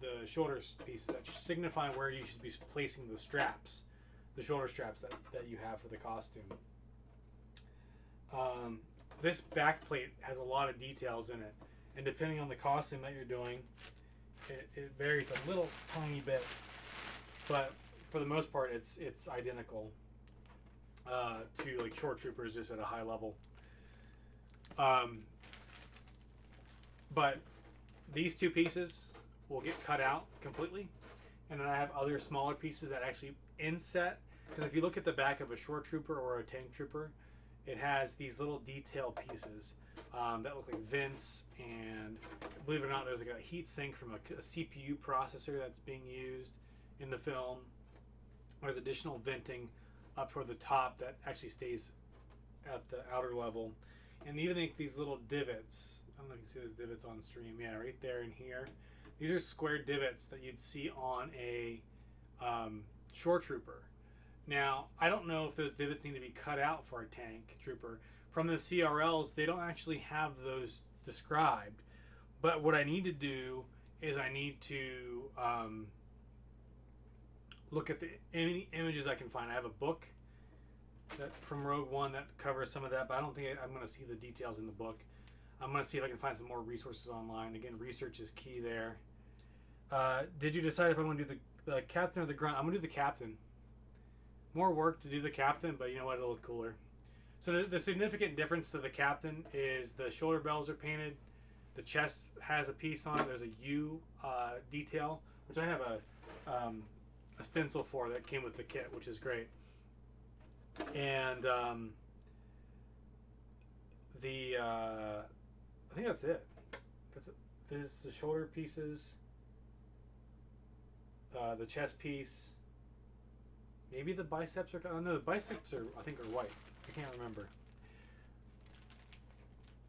[SPEAKER 1] the shoulder pieces that signify where you should be placing the straps, the shoulder straps that you have for the costume. This back plate has a lot of details in it, and depending on the costume that you're doing, it varies a little tiny bit, but for the most part it's identical to like Short Troopers, just at a high level. But these 2 pieces will get cut out completely, and then I have other smaller pieces that actually inset, because if you look at the back of a Short Trooper or a Tank Trooper, it has these little detail pieces that look like vents, and believe it or not, there's like a heat sink from a CPU processor that's being used in the film. There's additional venting up toward the top that actually stays at the outer level, and even like these little divots. I don't know if you can see those divots on stream. Yeah, right there and here. These are square divots that you'd see on a Short Trooper. Now, I don't know if those divots need to be cut out for a Tank Trooper. From the CRLs, they don't actually have those described. But what I need to do is I need to look at the images I can find. I have a book from Rogue One that covers some of that, but I don't think I'm going to see the details in the book. I'm going to see if I can find some more resources online. Again, research is key there. Did you decide if I want to do the captain or the grunt? I'm going to do the captain. More work to do the captain, but you know what? It'll look cooler. So the significant difference to the captain is the shoulder bells are painted. The chest has a piece on it. There's a U detail, which I have a stencil for that came with the kit, which is great. And I think that's it. This is the shoulder pieces, the chest piece. Maybe the biceps are. Oh no, the biceps are. I think are white. I can't remember.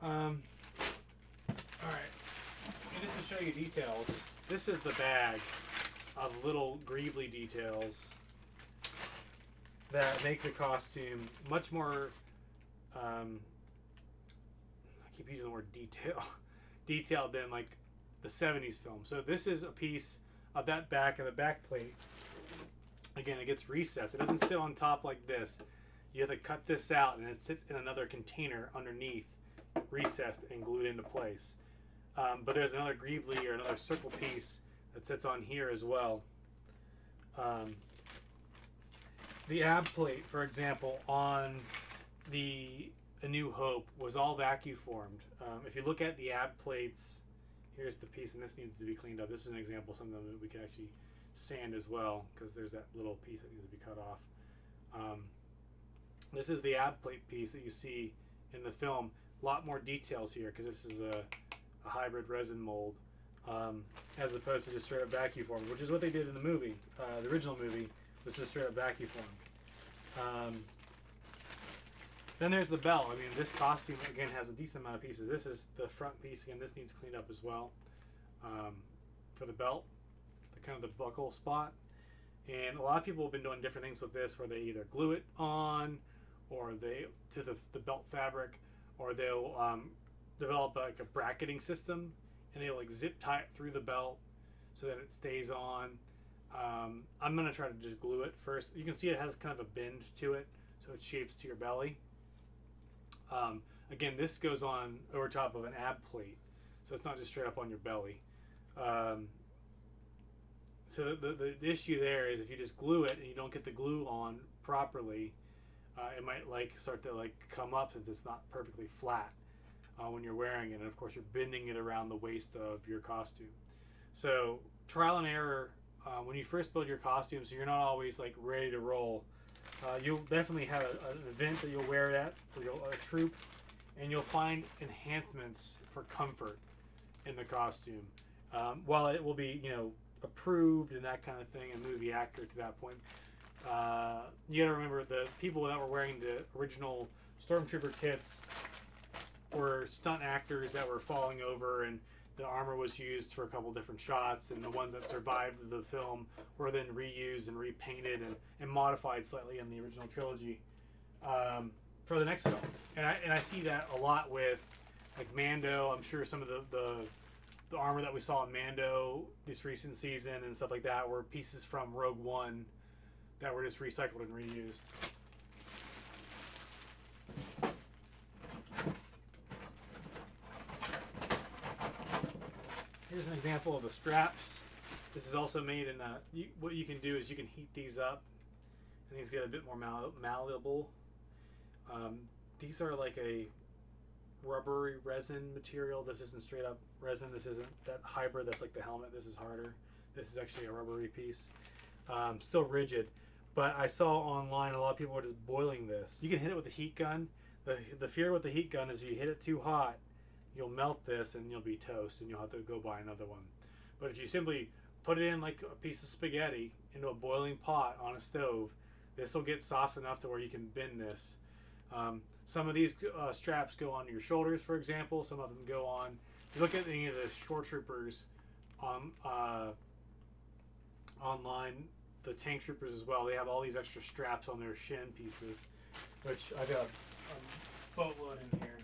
[SPEAKER 1] All right. And just to show you details, this is the bag of little greebly details that make the costume much more. I keep using the word detailed than like the 70s film. So this is a piece of that back of the back plate. Again, it gets recessed. It doesn't sit on top like this. You have to cut this out, and it sits in another container underneath, recessed and glued into place. But there's another greebly or another circle piece that sits on here as well. The ab plate, for example, on the A New Hope was all vacuum formed. If you look at the ab plates, here's the piece, and this needs to be cleaned up. This is an example of something that we can actually sand as well, because there's that little piece that needs to be cut off. This is the ab plate piece that you see in the film. A lot more details here, because this is a hybrid resin mold, as opposed to just straight up vacuum formed, which is what they did in the movie. The original movie was just straight up vacuum formed. Then there's the bell. I mean, this costume, again, has a decent amount of pieces. This is the front piece. Again, this needs cleaned up as well. For the belt, the kind of the buckle spot. And a lot of people have been doing different things with this, where they either glue it on, or they to the belt fabric, or they'll develop like a bracketing system, and they'll like zip tie it through the belt so that it stays on. I'm going to try to just glue it first. You can see it has kind of a bend to it, so it shapes to your belly. Again, this goes on over top of an ab plate, so it's not just straight up on your belly. So the issue there is if you just glue it and you don't get the glue on properly, it might like start to like come up, since it's not perfectly flat when you're wearing it, and of course you're bending it around the waist of your costume. So trial and error when you first build your costume, so you're not always like ready to roll. You'll definitely have an event that you'll wear it at, or a troop, and you'll find enhancements for comfort in the costume. While it will be, approved and that kind of thing, and movie accurate to that point, you got to remember the people that were wearing the original Stormtrooper kits were stunt actors that were falling over, and the armor was used for a couple different shots, and the ones that survived the film were then reused and repainted and modified slightly in the original trilogy for the next film. And I see that a lot with like Mando. I'm sure some of the armor that we saw in Mando this recent season and stuff like that were pieces from Rogue One that were just recycled and reused. Here's an example of the straps. This is also made in what you can do is you can heat these up, and these get a bit more malleable. These are like a rubbery resin material. This isn't straight up resin. This isn't that hybrid that's like the helmet. This is harder. This is actually a rubbery piece. Still rigid, but I saw online a lot of people were just boiling this. You can hit it with a heat gun. The fear with the heat gun is if you hit it too hot, you'll melt this and you'll be toast, and you'll have to go buy another one. But if you simply put it in like a piece of spaghetti into a boiling pot on a stove, this will get soft enough to where you can bend this. Some of these straps go on your shoulders, for example. Some of them go on. If you look at any of the shore troopers online, the tank troopers as well, they have all these extra straps on their shin pieces, which I got a boatload in here.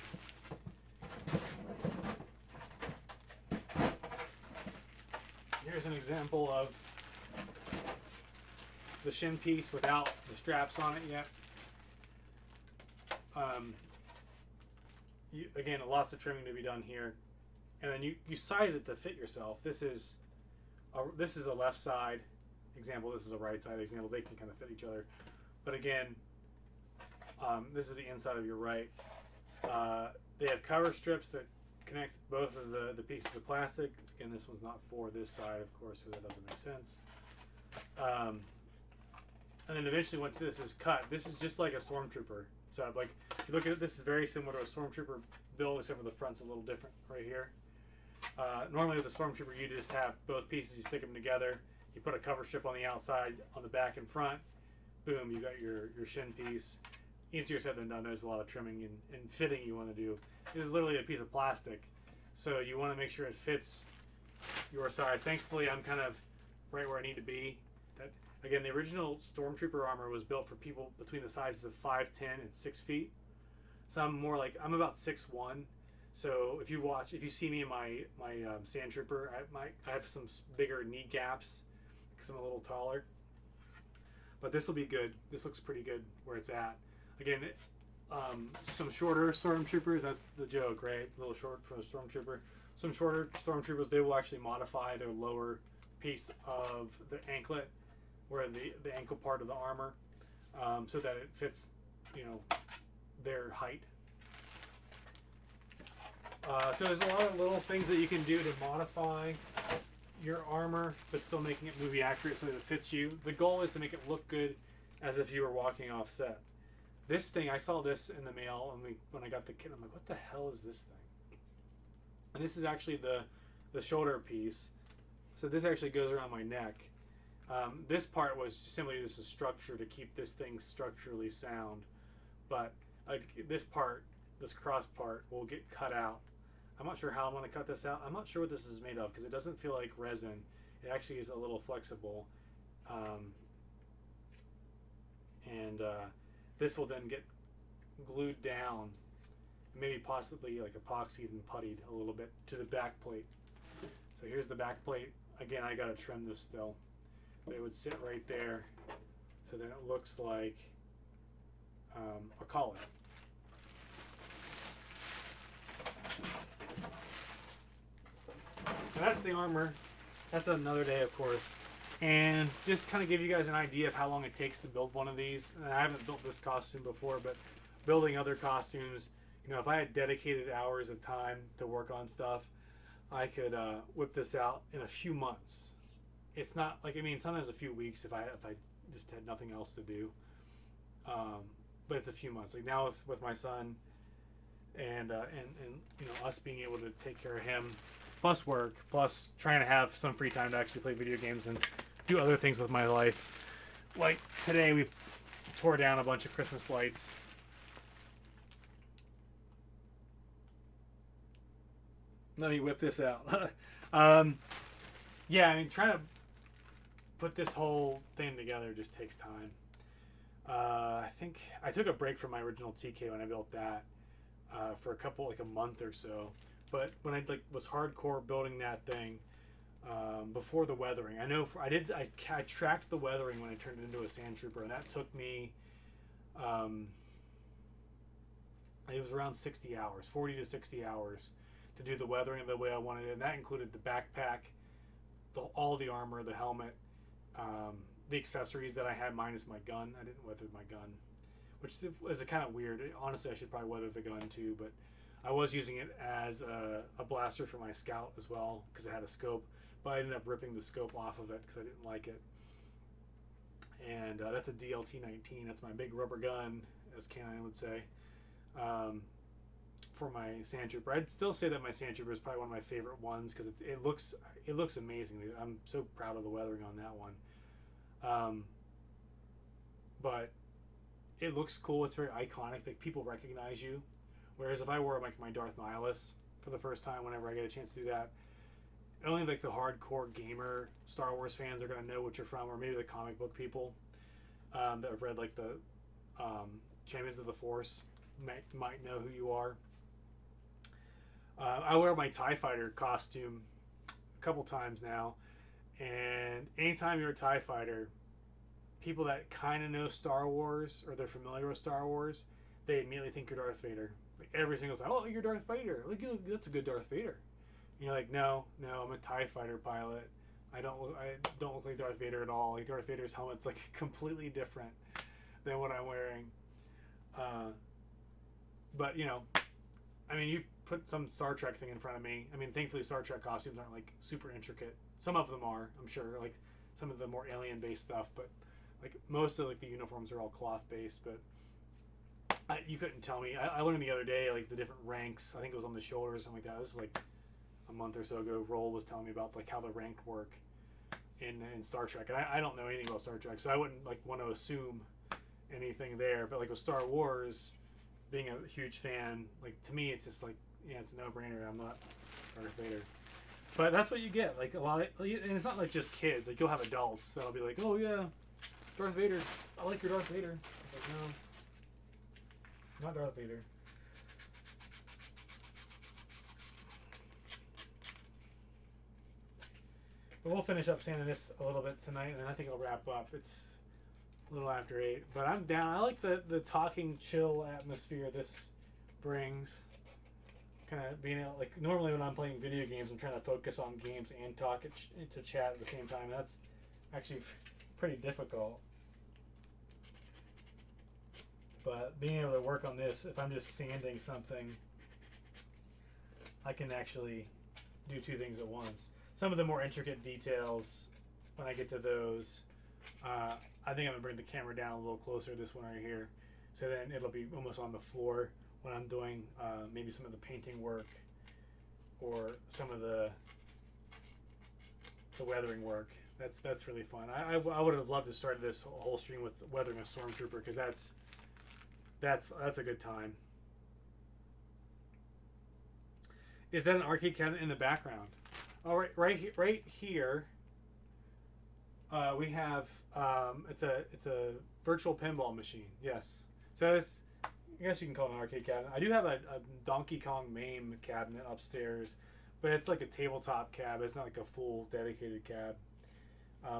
[SPEAKER 1] Here's an example of the shin piece without the straps on it yet. Again, lots of trimming to be done here, and then you size it to fit yourself. This is a left side example. This is a right side example. They can kind of fit each other, but again, this is the inside of your right. They have cover strips that connect both of the pieces of plastic. Again, this one's not for this side, of course, because that doesn't make sense. And then eventually once this is cut, this is just like a Stormtrooper. So like, if you look at it, this is very similar to a Stormtrooper build, except for the front's a little different right here. Normally with a Stormtrooper, you just have both pieces, you stick them together, you put a cover strip on the outside, on the back and front, boom, you got your shin piece. Easier said than done. There's a lot of trimming and fitting you want to do. This is literally a piece of plastic, so you want to make sure it fits your size. Thankfully, I'm kind of right where I need to be. Again, the original Stormtrooper armor was built for people between the sizes of 5'10" and 6 feet. So I'm about 6'1". So if you see me in my Sand Trooper, I have some bigger knee gaps because I'm a little taller. But this will be good. This looks pretty good where it's at. Again, some shorter Stormtroopers, that's the joke, right? A little short for a Stormtrooper. Some shorter Stormtroopers, they will actually modify their lower piece of the anklet, where the ankle part of the armor, so that it fits, their height. So there's a lot of little things that you can do to modify your armor, but still making it movie accurate so that it fits you. The goal is to make it look good as if you were walking off set. This thing, I saw this in the mail when I got the kit. I'm like, what the hell is this thing? And this is actually the shoulder piece. So this actually goes around my neck. This part was simply just a structure to keep this thing structurally sound. But this part, this cross part, will get cut out. I'm not sure how I'm going to cut this out. I'm not sure what this is made of because it doesn't feel like resin. It actually is a little flexible. This will then get glued down, maybe possibly like epoxied and puttied a little bit to the back plate. So here's the back plate. Again, I got to trim this still, but it would sit right there. So then it looks like a collar. So that's the armor. That's another day, of course. And just kind of give you guys an idea of how long it takes to build one of these. And I haven't built this costume before, but building other costumes, if I had dedicated hours of time to work on stuff, I could whip this out in a few months. It's not like, sometimes a few weeks if I just had nothing else to do. But it's a few months. Like now with my son and us being able to take care of him, plus work, plus trying to have some free time to actually play video games and do other things with my life. Like today we tore down a bunch of Christmas lights. Let me whip this out. Trying to put this whole thing together just takes time. I think I took a break from my original TK when I built that for a month or so. But when I was hardcore building that thing before the weathering, I tracked the weathering when I turned it into a sand trooper, and that took me it was around 60 hours, 40 to 60 hours to do the weathering the way I wanted it. And that included the backpack, all the armor, the helmet, the accessories that I had minus my gun. I didn't weather my gun, which is kind of weird. Honestly, I should probably weather the gun too, but I was using it as a blaster for my scout as well because it had a scope, but I ended up ripping the scope off of it because I didn't like it. And that's a DLT-19. That's my big rubber gun, as Canine would say, for my Sand Trooper. I'd still say that my Sand Trooper is probably one of my favorite ones because it looks amazing. I'm so proud of the weathering on that one. But it looks cool. It's very iconic. Like people recognize you. Whereas if I wore my Darth Nihilus for the first time, whenever I get a chance to do that, only the hardcore gamer Star Wars fans are gonna know what you're from, or maybe the comic book people that have read the Champions of the Force might know who you are. I wear my TIE Fighter costume a couple times now, and anytime you're a TIE Fighter, people that kind of know Star Wars or they're familiar with Star Wars, they immediately think you're Darth Vader. Every single time, oh, you're Darth Vader. Look, that's a good Darth Vader. And you're like, no, I'm a TIE Fighter pilot. I don't look like Darth Vader at all. Like Darth Vader's helmet's completely different than what I'm wearing. But you put some Star Trek thing in front of me. Thankfully Star Trek costumes aren't super intricate. Some of them are, I'm sure. Some of the more alien-based stuff, but most of the uniforms are all cloth-based. But you couldn't tell me. I learned the other day the different ranks. I think it was on the shoulders or something like that. This was a month or so ago. Roll was telling me about how the rank work in Star Trek, and I don't know anything about Star Trek, so I wouldn't want to assume anything there. But with Star Wars, being a huge fan, to me it's just it's a no-brainer. I'm not Darth Vader, but that's what you get. A lot of, and it's not just kids. You'll have adults that'll be like, oh yeah, Darth Vader. I like your Darth Vader. No. Not Darth Vader. But we'll finish up sanding this a little bit tonight, and then I think I'll wrap up. It's a little after 8, but I'm down. I like the talking, chill atmosphere this brings. Kind of being able, normally when I'm playing video games, I'm trying to focus on games and talk to chat at the same time. That's actually pretty difficult. But being able to work on this, if I'm just sanding something, I can actually do two things at once. Some of the more intricate details, when I get to those, I think I'm going to bring the camera down a little closer, this one right here. So then it'll be almost on the floor when I'm doing maybe some of the painting work or some of the weathering work. That's really fun. I would have loved to start this whole stream with weathering a stormtrooper, because that's a good time. Is that an arcade cabinet in the background? Oh, right here. We have it's a virtual pinball machine. Yes. So this, I guess you can call it an arcade cabinet. I do have a Donkey Kong MAME cabinet upstairs, but it's like a tabletop cab. It's not like a full dedicated cab.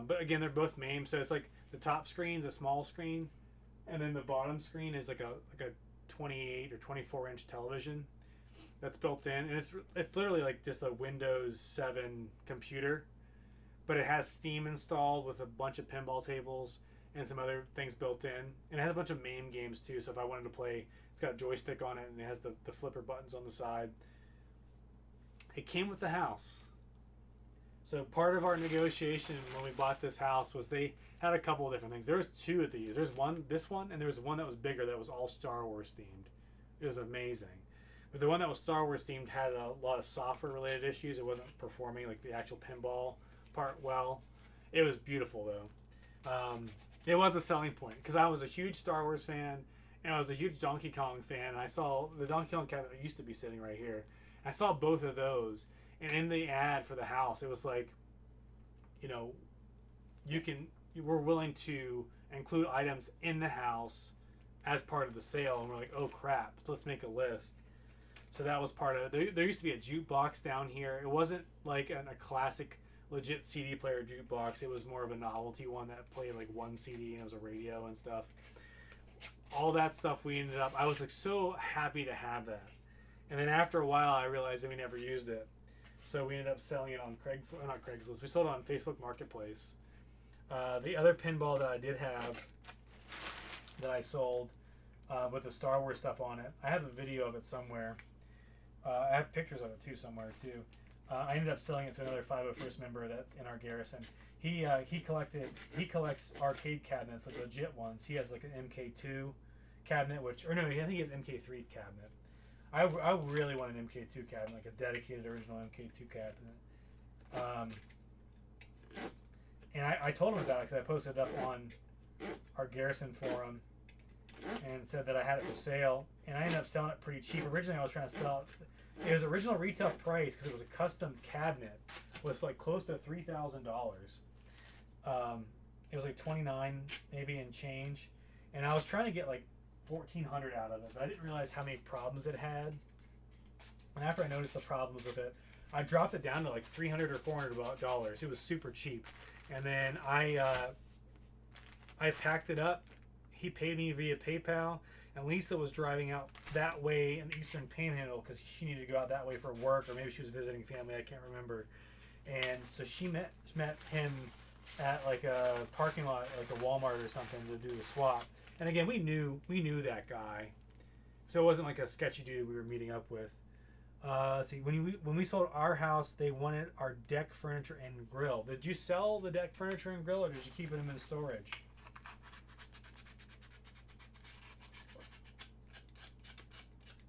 [SPEAKER 1] But again, they're both MAME, so it's like the top screen's a small screen, and then the bottom screen is like a 28 or 24 inch television that's built in, and it's literally like just a Windows 7 computer, but it has Steam installed with a bunch of pinball tables and some other things built in, and it has a bunch of MAME games too. So if I wanted to play, it's got a joystick on it, and it has the flipper buttons on the side. It came with the house. So part of our negotiation when we bought this house was they had a couple of different things. There was two of these. There's this one, and there was one that was bigger that was all Star Wars themed. It was amazing. But the one that was Star Wars themed had a lot of software related issues. It wasn't performing like the actual pinball part well. It was beautiful though. It was a selling point because I was a huge Star Wars fan and I was a huge Donkey Kong fan. And I saw the Donkey Kong cabinet used to be sitting right here. I saw both of those, and in the ad for the house, it was like, you know, we're willing to include items in the house as part of the sale, and we're like, oh crap, let's make a list. So that was part of it. There used to be a jukebox down here. It wasn't like a classic legit CD player jukebox. It was more of a novelty one that played like one CD, and it was a radio and stuff. All that stuff I was like so happy to have that. And then after a while I realized that we never used it. So we ended up selling it on Craigslist. We sold it on Facebook Marketplace. The other pinball that I did have that I sold with the Star Wars stuff on it, I have a video of it somewhere. I have pictures of it too somewhere too. I ended up selling it to another 501st member that's in our garrison. He collects arcade cabinets, like legit ones. He has like an MK2 cabinet, I think he has MK3 cabinet. I really want an MK2 cabinet, like a dedicated original MK2 cabinet. And I told him about it because I posted it up on our garrison forum and said that I had it for sale. And I ended up selling it pretty cheap. Originally, I was trying to sell it. It was original retail price because it was a custom cabinet. Was like close to $3,000. It was like $29 maybe and change. And I was trying to get like $1,400 out of it, but I didn't realize how many problems it had. And after I noticed the problems with it, I dropped it down to like $300 or $400. It was super cheap. And then I packed it up. He paid me via PayPal, and Lisa was driving out that way in the Eastern Panhandle because she needed to go out that way for work, or maybe she was visiting family. I can't remember. And so she met him at like a parking lot, like a Walmart or something, to do the swap. And again, we knew that guy, so it wasn't like a sketchy dude we were meeting up with. Let's see, when we sold our house, they wanted our deck furniture and grill. Did you sell the deck furniture and grill, or did you keep them in storage?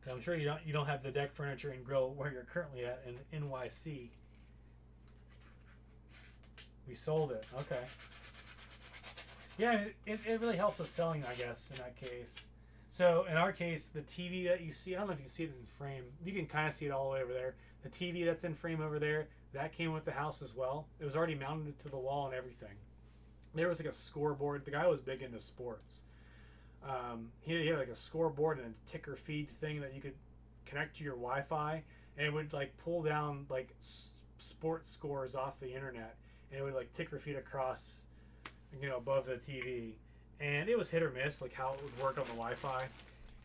[SPEAKER 1] I'm sure you don't have the deck furniture and grill where you're currently at in NYC. We sold it. Okay. Yeah, it really helped with selling, I guess, in that case. So in our case, the TV that you see, I don't know if you can see it in frame. You can kind of see it all the way over there. The TV that's in frame over there, that came with the house as well. It was already mounted to the wall and everything. There was like a scoreboard. The guy was big into sports. He had like a scoreboard and a ticker feed thing that you could connect to your Wi-Fi, and it would like pull down like sports scores off the internet, and it would like ticker feed across, above the TV. And it was hit or miss, like how it would work on the Wi-Fi.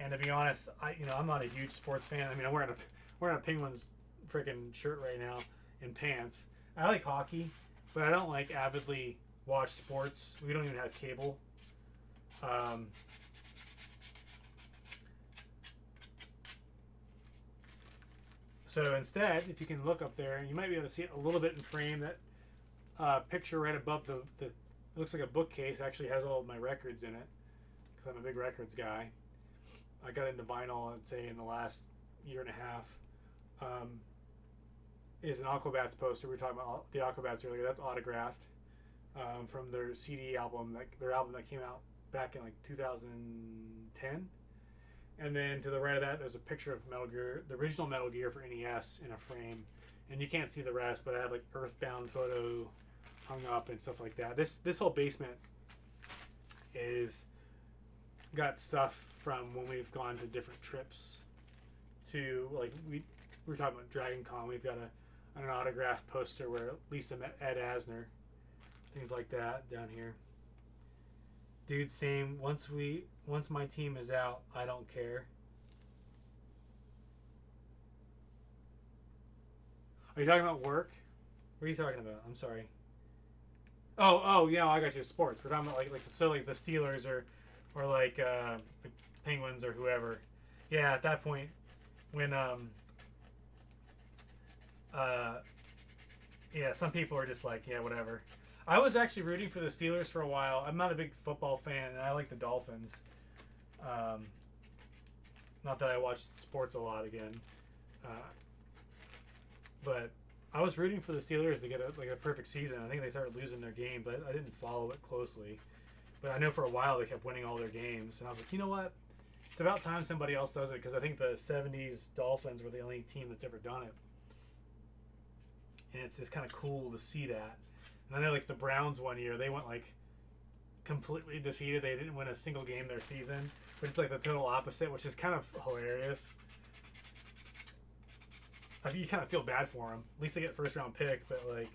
[SPEAKER 1] And to be honest, I'm not a huge sports fan. I mean, I'm wearing a Penguins freaking shirt right now and pants. I like hockey, but I don't like avidly watch sports. We don't even have cable. So instead, if you can look up there, you might be able to see it a little bit in frame. That picture right above the it looks like a bookcase actually has all of my records in it because I'm a big records guy. I got into vinyl, I'd say, in the last year and a half. Is an Aquabats poster. We were talking about the Aquabats earlier. That's autographed from their CD album, their album that came out back in like 2010. And then to the right of that, there's a picture of Metal Gear, the original Metal Gear for NES in a frame. And you can't see the rest, but I have like Earthbound photo hung up and stuff like that. This whole basement is got stuff from when we've gone to different trips. To like we were talking about Dragon Con. We've got an autograph poster where Lisa met Ed Asner, things like that down here. Dude, same. Once my team is out, I don't care. Are you talking about work? What are you talking about? I'm sorry. Oh, yeah, I got you. Sports. We're talking about like the Steelers or like the Penguins or whoever. Yeah, at that point, when yeah, some people are just like, yeah, whatever. I was actually rooting for the Steelers for a while. I'm not a big football fan, and I like the Dolphins. Not that I watch sports a lot again, but I was rooting for the Steelers to get a perfect season. I think they started losing their game, but I didn't follow it closely. But I know for a while they kept winning all their games, and I was like, you know what? It's about time somebody else does it, because I think the 70s Dolphins were the only team that's ever done it. And it's just kind of cool to see that. And I know like the Browns one year, they went like completely defeated. They didn't win a single game their season, which is like the total opposite, which is kind of hilarious. I mean, you kind of feel bad for them. At least they get first round pick, but like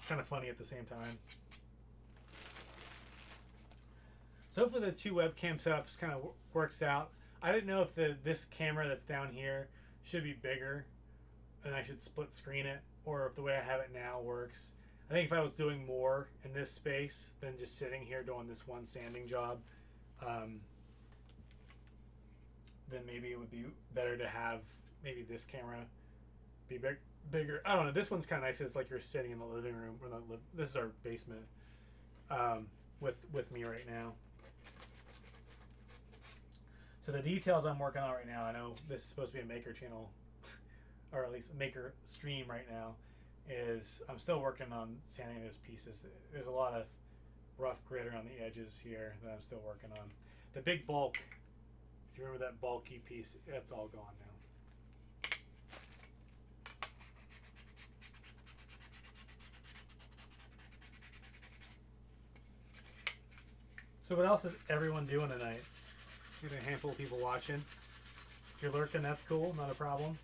[SPEAKER 1] kind of funny at the same time. So hopefully the two webcam setups kind of works out. I didn't know if this camera that's down here should be bigger and I should split screen it, or if the way I have it now works. I think if I was doing more in this space than just sitting here doing this one sanding job, then maybe it would be better to have maybe this camera be bigger. I don't know. This one's kind of nice. It's like you're sitting in the living room. This is our basement with me right now. So the details I'm working on right now, I know this is supposed to be a maker channel, or at least a maker stream right now, is I'm still working on sanding those pieces. There's a lot of rough grit around the edges here that I'm still working on. The big bulk, if you remember that bulky piece, that's all gone now. So what else is everyone doing tonight? Got a handful of people watching. If you're lurking, that's cool, not a problem.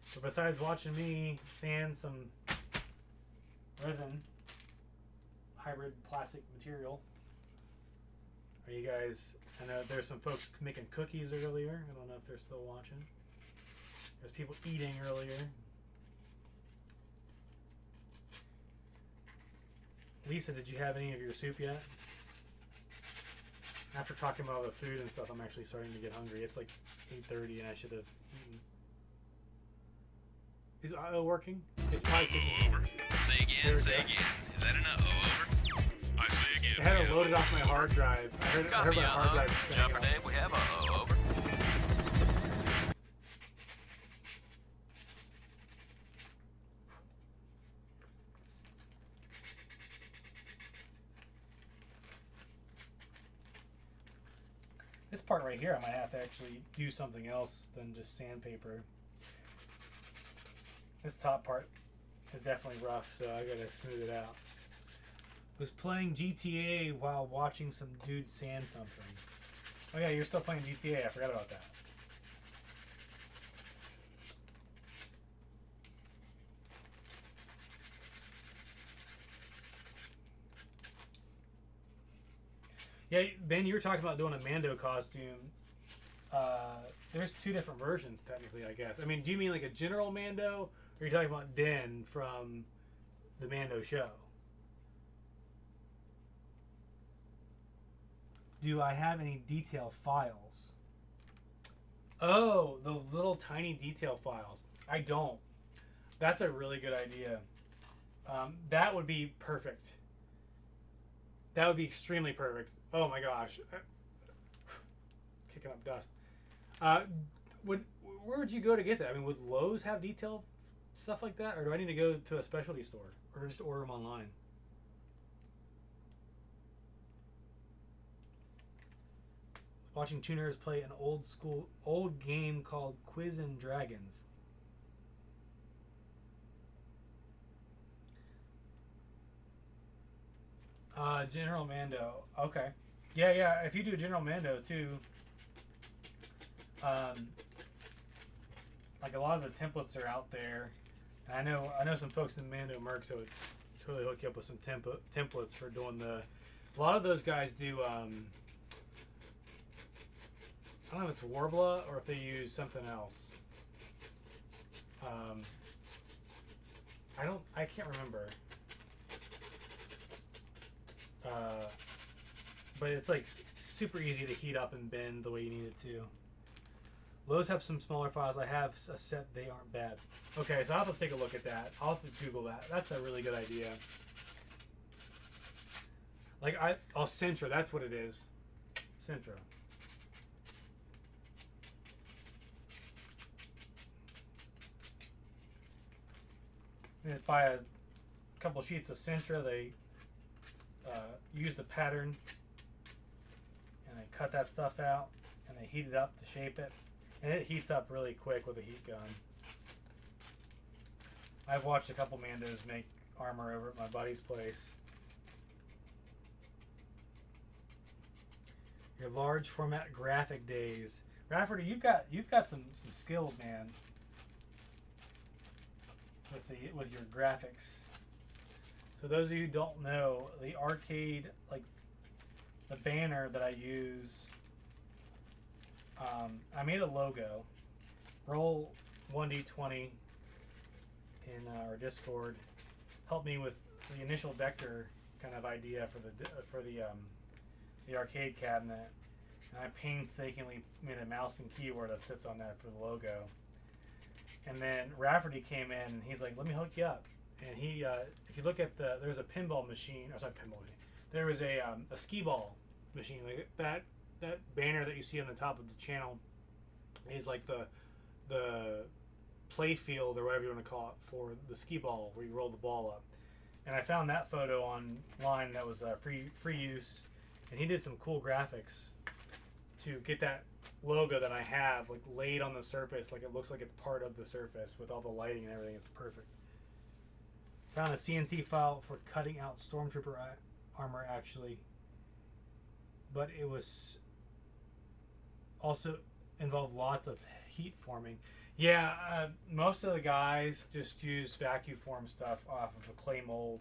[SPEAKER 1] So besides watching me sand some resin, hybrid plastic material, are you guys, I know there's some folks making cookies earlier. I don't know if they're still watching. There's people eating earlier. Lisa, did you have any of your soup yet? After talking about all the food and stuff, I'm actually starting to get hungry. It's like 8:30 and I should have eaten. Is I/O working? It's probably taking
[SPEAKER 2] over. Say again, say again. Is that enough? Over. I say again.
[SPEAKER 1] I had it loaded off my hard drive. I heard my hard drive spinning.
[SPEAKER 2] Jumper Dave, we have over.
[SPEAKER 1] This part right here, I might have to actually do something else than just sandpaper. This top part is definitely rough, so I gotta smooth it out. Was playing GTA while watching some dude sand something. Oh yeah, you're still playing GTA, I forgot about that. Yeah, Ben, you were talking about doing a Mando costume. There's two different versions, technically, I guess. I mean, do you mean like a general Mando, or are you talking about Den from the Mando show? Do I have any detail files? Oh, the little tiny detail files. I don't. That's a really good idea. That would be perfect. That would be extremely perfect. Oh my gosh. Kicking up dust. Uh, would where would you go to get that? I mean, would Lowe's have detail stuff like that, or do I need to go to a specialty store, or just order them online? Watching tuners play an old game called Quiz and Dragons. General Mando. Okay. Yeah, yeah. If you do General Mando too, um, like a lot of the templates are out there. And I know some folks in Mando Mercs that would totally hook you up with some templates for doing the. A lot of those guys do. I don't know if it's Warbler or if they use something else. I can't remember. But it's like super easy to heat up and bend the way you need it to. Lowe's have some smaller files. I have a set. They aren't bad. Okay, so I'll have to take a look at that. I'll have to Google that. That's a really good idea. Like Centra. That's what it is. Centra. And buy a couple sheets of Centra. They use the pattern and they cut that stuff out and they heat it up to shape it, and it heats up really quick with a heat gun. I've watched a couple Mandos make armor over at my buddy's place. Your large format graphic days, Rafferty. You've got some skills, man, with your graphics. So those of you who don't know, the arcade, like the banner that I use, I made a logo. Roll 1d20 in our Discord. Helped me with the initial vector kind of idea for the arcade cabinet. And I painstakingly made a mouse and keyboard that sits on that for the logo. And then Rafferty came in and he's like, "Let me hook you up." And he, if you look at there's a pinball machine, or sorry, pinball machine. There was a skee ball machine, like that banner that you see on the top of the channel is like the play field or whatever you want to call it for the skee ball, where you roll the ball up. And I found that photo online that was free use, and he did some cool graphics to get that logo that I have like laid on the surface, like it looks like it's part of the surface with all the lighting and everything. It's perfect. Found a CNC file for cutting out Stormtrooper armor, actually, but it was also involved lots of heat forming. Yeah, most of the guys just use vacuum form stuff off of a clay mold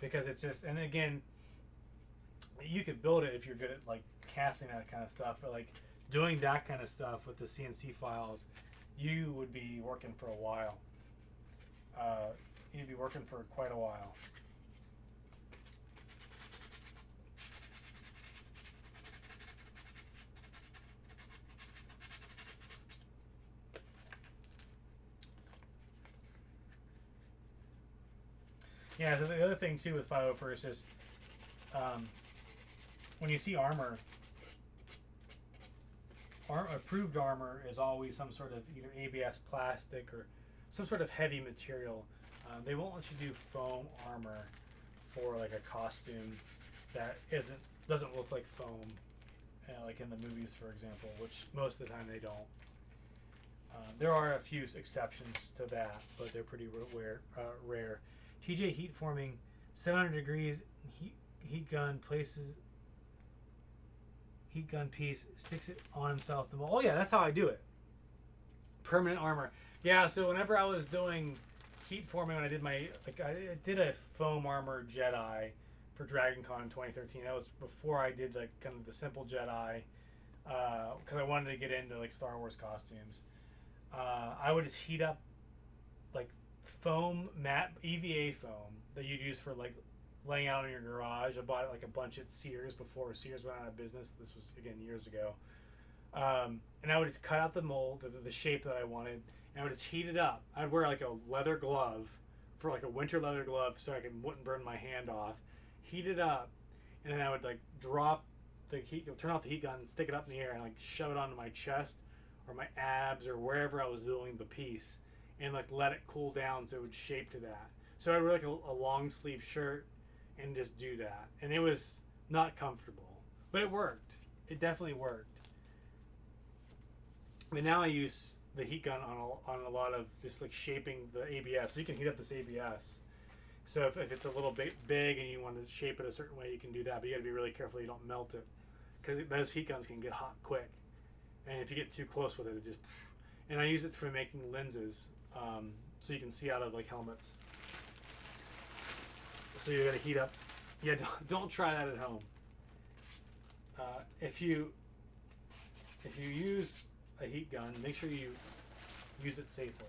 [SPEAKER 1] because it's just, and again, you could build it if you're good at like casting that kind of stuff, but like doing that kind of stuff with the CNC files, you would be working for a while. You'd be working for quite a while. Yeah, so the other thing too with 501st is when you see armor, approved armor is always some sort of either ABS plastic or some sort of heavy material. They won't let you do foam armor for like a costume that doesn't look like foam, like in the movies, for example, which most of the time they don't. There are a few exceptions to that, but they're pretty rare. TJ heat forming, 700 degrees heat gun piece, sticks it on himself. Oh yeah, that's how I do it. Permanent armor. Yeah, so whenever I was doing heat forming, when I did a foam armor Jedi for Dragon Con in 2013. That was before I did like kind of the simple Jedi, because I wanted to get into like Star Wars costumes. I would just heat up like foam, matte EVA foam that you'd use for like laying out in your garage. I bought it like a bunch at Sears before Sears went out of business. This was again years ago. And I would just cut out the mold, the shape that I wanted, and I would just heat it up. I'd wear like a leather glove, for like a winter leather glove, so I wouldn't burn my hand off. Heat it up, and then I would like drop the heat, turn off the heat gun, stick it up in the air, and like shove it onto my chest or my abs or wherever I was doing the piece, and like let it cool down so it would shape to that. So I'd wear like a long sleeve shirt and just do that, and it was not comfortable, but it worked. It definitely worked. But now I use the heat gun on a lot of just like shaping the ABS. So you can heat up this ABS. So if it's a little bit big and you want to shape it a certain way, you can do that. But you got to be really careful you don't melt it, because those heat guns can get hot quick. And if you get too close with it, it just. And I use it for making lenses, so you can see out of like helmets. So you got to heat up. Yeah, don't try that at home. If you use a heat gun, make sure you use it safely.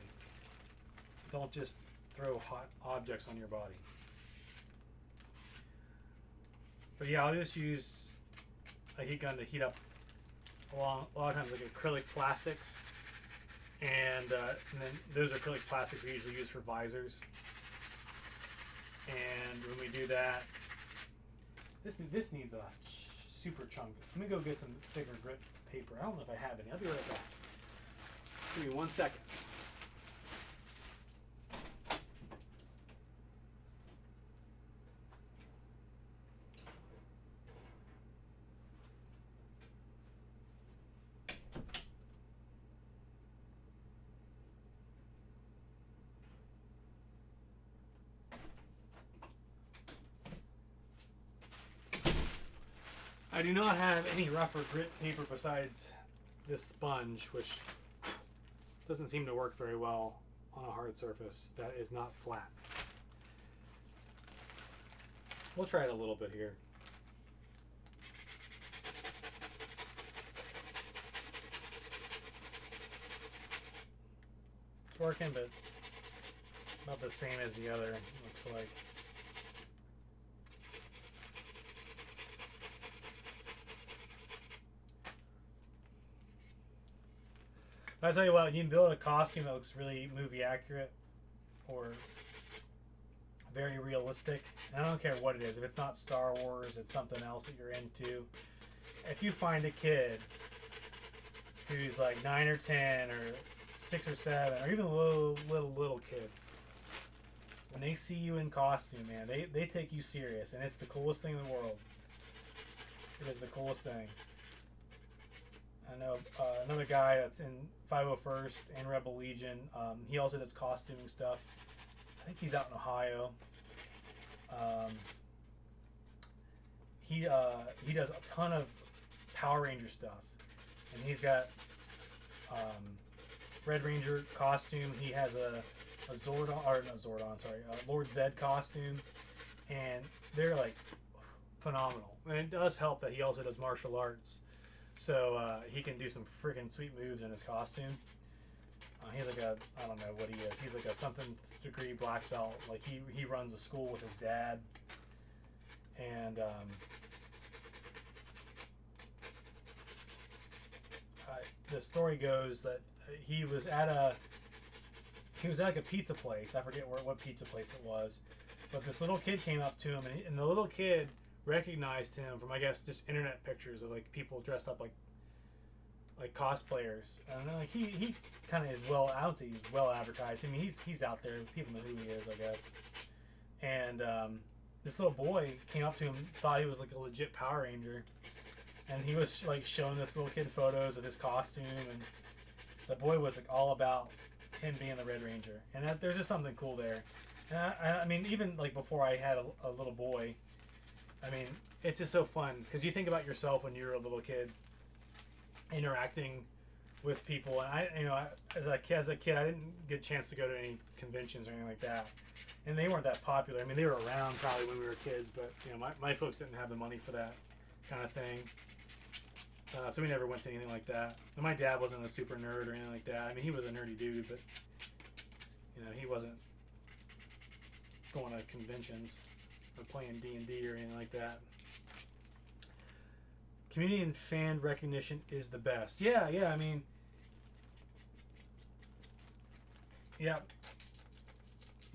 [SPEAKER 1] Don't just throw hot objects on your body. But yeah, I'll just use a heat gun to heat up a lot of times like acrylic plastics, and then those acrylic plastics we usually use for visors. And when we do that, this needs a super chunk. Let me go get some thicker grit paper. I don't know if I have any. I'll be right back. Give me 1 second. I do not have any rougher grit paper besides this sponge, which doesn't seem to work very well on a hard surface that is not flat. We'll try it a little bit here. It's working, but not the same as the other, looks like. I tell you what, you can build a costume that looks really movie accurate or very realistic. And I don't care what it is. If it's not Star Wars, it's something else that you're into. If you find a kid who's like 9 or 10 or 6 or 7 or even little kids, when they see you in costume, man, they take you serious, and it's the coolest thing in the world. It is the coolest thing. I know another guy that's in 501st and Rebel Legion. He also does costuming stuff. I think he's out in Ohio. He does a ton of Power Ranger stuff, and he's got Red Ranger costume. He has a Zordon, or not Zordon, sorry, Lord Zed costume, and they're like phenomenal. And it does help that he also does martial arts. So he can do some freaking sweet moves in his costume. He's like I don't know what he is. He's like a something degree black belt. Like he runs a school with his dad. And the story goes that he was at like a pizza place. I forget what pizza place it was. But this little kid came up to him, and the little kid recognized him from, I guess, just internet pictures of like people dressed up like cosplayers. And like he kind of is well advertised. I mean, he's out there. People know who he is, I guess. And this little boy came up to him, thought he was like a legit Power Ranger, and he was like showing this little kid photos of his costume, and the boy was like all about him being the Red Ranger. And there's just something cool there. And I mean, even like before I had a little boy, I mean, it's just so fun because you think about yourself when you're a little kid interacting with people. And as a kid, I didn't get a chance to go to any conventions or anything like that, and they weren't that popular. I mean, they were around probably when we were kids, but my folks didn't have the money for that kind of thing, so we never went to anything like that. And my dad wasn't a super nerd or anything like that. I mean, he was a nerdy dude, but he wasn't going to conventions or playing D&D or anything like that. Community and fan recognition is the best. Yeah, yeah. I mean, yeah.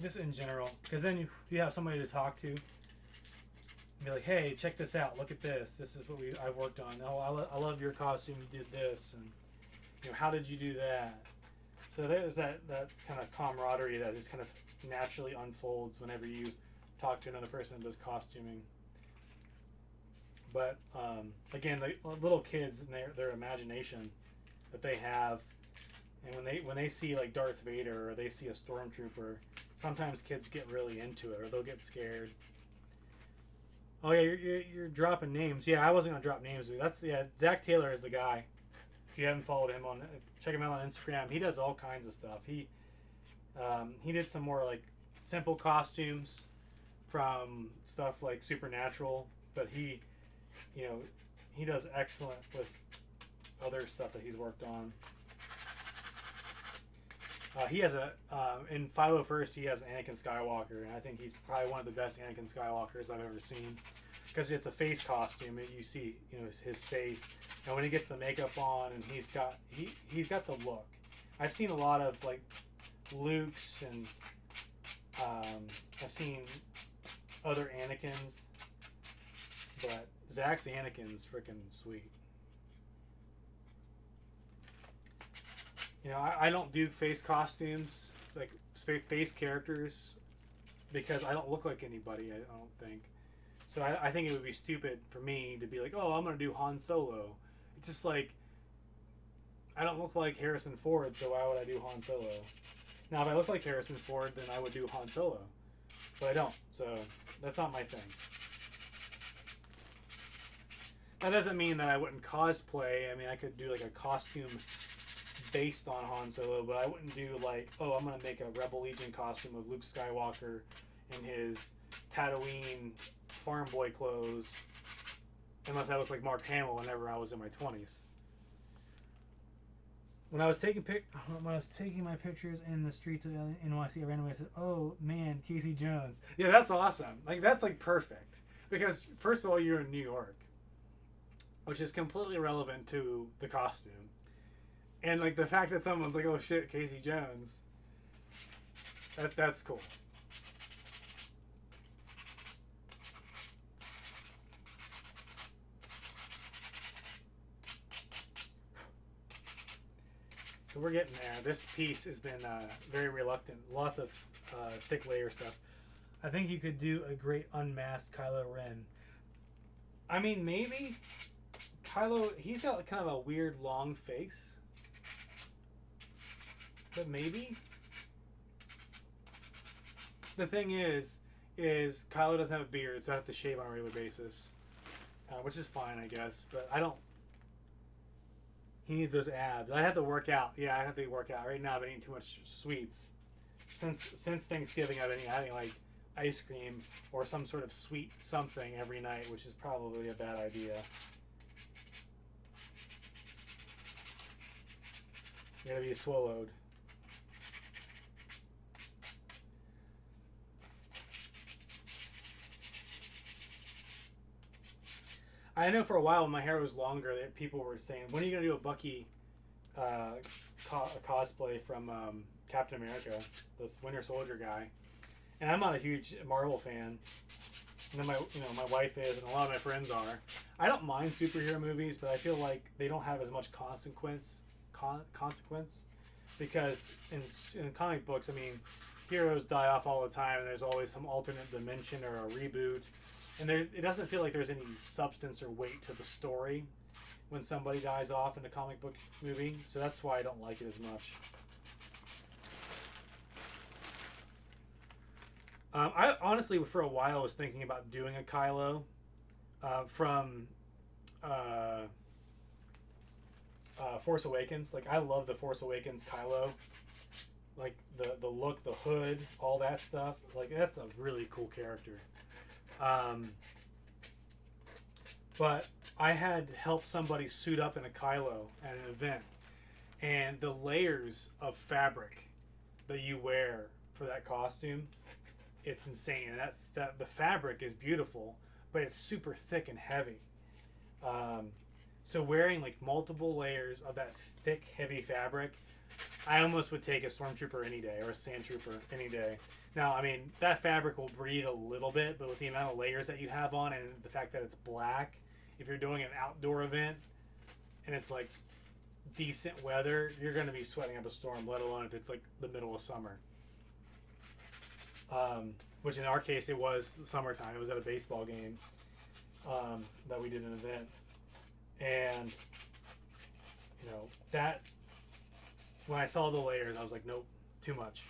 [SPEAKER 1] Just in general, because then you have somebody to talk to. And be like, hey, check this out. Look at this. This is what I've worked on. Oh, I love your costume. You did this, and how did you do that? So there's that kind of camaraderie that just kind of naturally unfolds whenever you talk to another person that does costuming. But again, the little kids and their imagination that they have, and when they see like Darth Vader or they see a stormtrooper, sometimes kids get really into it or they'll get scared. Oh yeah, you're dropping names. Yeah, I wasn't gonna drop names, but Zach Taylor is the guy. If you haven't followed him check him out on Instagram. He does all kinds of stuff. He did some more like simple costumes from stuff like Supernatural, but he does excellent with other stuff that he's worked on. He has in 501st he has Anakin Skywalker, and I think he's probably one of the best Anakin Skywalkers I've ever seen, because it's a face costume and you see his face, and when he gets the makeup on and he's got the look. I've seen a lot of like Luke's, and I've seen other Anakins, but Zach's Anakin's freaking sweet. I don't do face costumes, like face characters, because I don't look like anybody, I don't think. So I think it would be stupid for me to be like, oh, I'm going to do Han Solo. It's just like, I don't look like Harrison Ford, so why would I do Han Solo? Now, if I look like Harrison Ford, then I would do Han Solo. But I don't, so that's not my thing. That doesn't mean that I wouldn't cosplay. I mean, I could do like a costume based on Han Solo, but I wouldn't do like, oh, I'm going to make a Rebel Legion costume of Luke Skywalker in his Tatooine farm boy clothes, unless I look like Mark Hamill whenever I was in my 20s. When I was taking my pictures in the streets of NYC, I randomly said, "Oh man, Casey Jones." Yeah, that's awesome. Like that's like perfect, because first of all, you're in New York, which is completely irrelevant to the costume. And like the fact that someone's like, "Oh shit, Casey Jones," that's cool. So we're getting there. This piece has been very reluctant. Lots of thick layer stuff. I think you could do a great unmasked Kylo Ren. I mean, maybe Kylo. He's got kind of a weird long face. But maybe. The thing is Kylo doesn't have a beard, so I have to shave on a regular basis, which is fine, I guess. But I don't. He needs those abs. I have to work out. Yeah, I have to work out. Right now, I've been eating too much sweets. Since Thanksgiving, I've been having like ice cream or some sort of sweet something every night, which is probably a bad idea. You gotta be swallowed. I know for a while when my hair was longer that people were saying, when are you going to do a Bucky cosplay from Captain America, this Winter Soldier guy? And I'm not a huge Marvel fan. And then my wife is, and a lot of my friends are. I don't mind superhero movies, but I feel like they don't have as much consequence because in comic books, I mean, heroes die off all the time, and there's always some alternate dimension or a reboot. And it doesn't feel like there's any substance or weight to the story when somebody dies off in a comic book movie. So that's why I don't like it as much. I honestly, for a while, was thinking about doing a Kylo from Force Awakens. Like, I love the Force Awakens Kylo. Like, the look, the hood, all that stuff. Like, that's a really cool character. But I had helped somebody suit up in a Kylo at an event, and the layers of fabric that you wear for that costume, it's insane. And that the fabric is beautiful, but it's super thick and heavy. So wearing like multiple layers of that thick, heavy fabric, I almost would take a stormtrooper any day or a sand trooper any day. Now, I mean, that fabric will breathe a little bit, but with the amount of layers that you have on and the fact that it's black, if you're doing an outdoor event and it's like decent weather, you're going to be sweating up a storm, let alone if it's like the middle of summer. Which in our case, it was summertime. It was at a baseball game that we did an event. And, you know, that, when I saw the layers, I was like, nope, too much.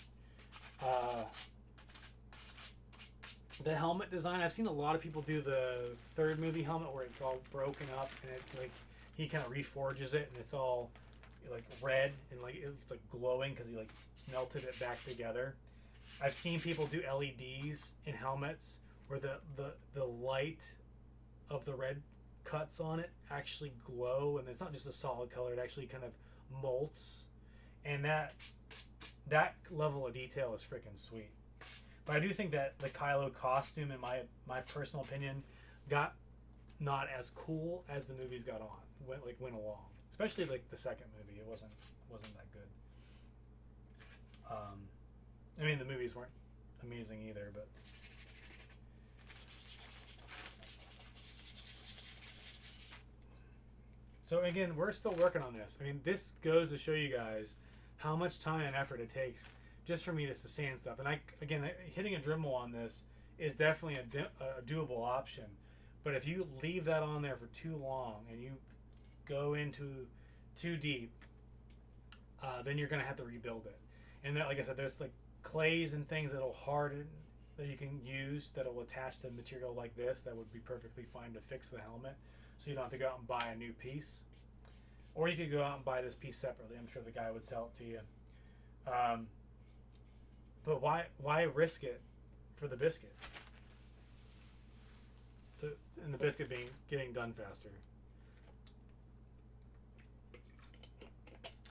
[SPEAKER 1] The helmet design, I've seen a lot of people do the third movie helmet where it's all broken up and it like he kind of reforges it and it's all like red and like it's like glowing because he like melted it back together. I've seen people do LEDs in helmets where the light of the red cuts on it actually glow and it's not just a solid color, it actually kind of molts, and that level of detail is freaking sweet. But I do think that the Kylo costume, in my personal opinion, got not as cool as the movies got on, went along. Especially like the second movie, it wasn't that good. I mean, the movies weren't amazing either, but. So again, we're still working on this. I mean, this goes to show you guys how much time and effort it takes just for me to sand stuff. And hitting a Dremel on this is definitely a doable option. But if you leave that on there for too long and you go into too deep, then you're going to have to rebuild it. And that, like I said, there's like clays and things that'll harden that you can use that'll attach to material like this that would be perfectly fine to fix the helmet. So you don't have to go out and buy a new piece. Or you could go out and buy this piece separately. I'm sure the guy would sell it to you. But why risk it for the biscuit? And the biscuit getting done faster.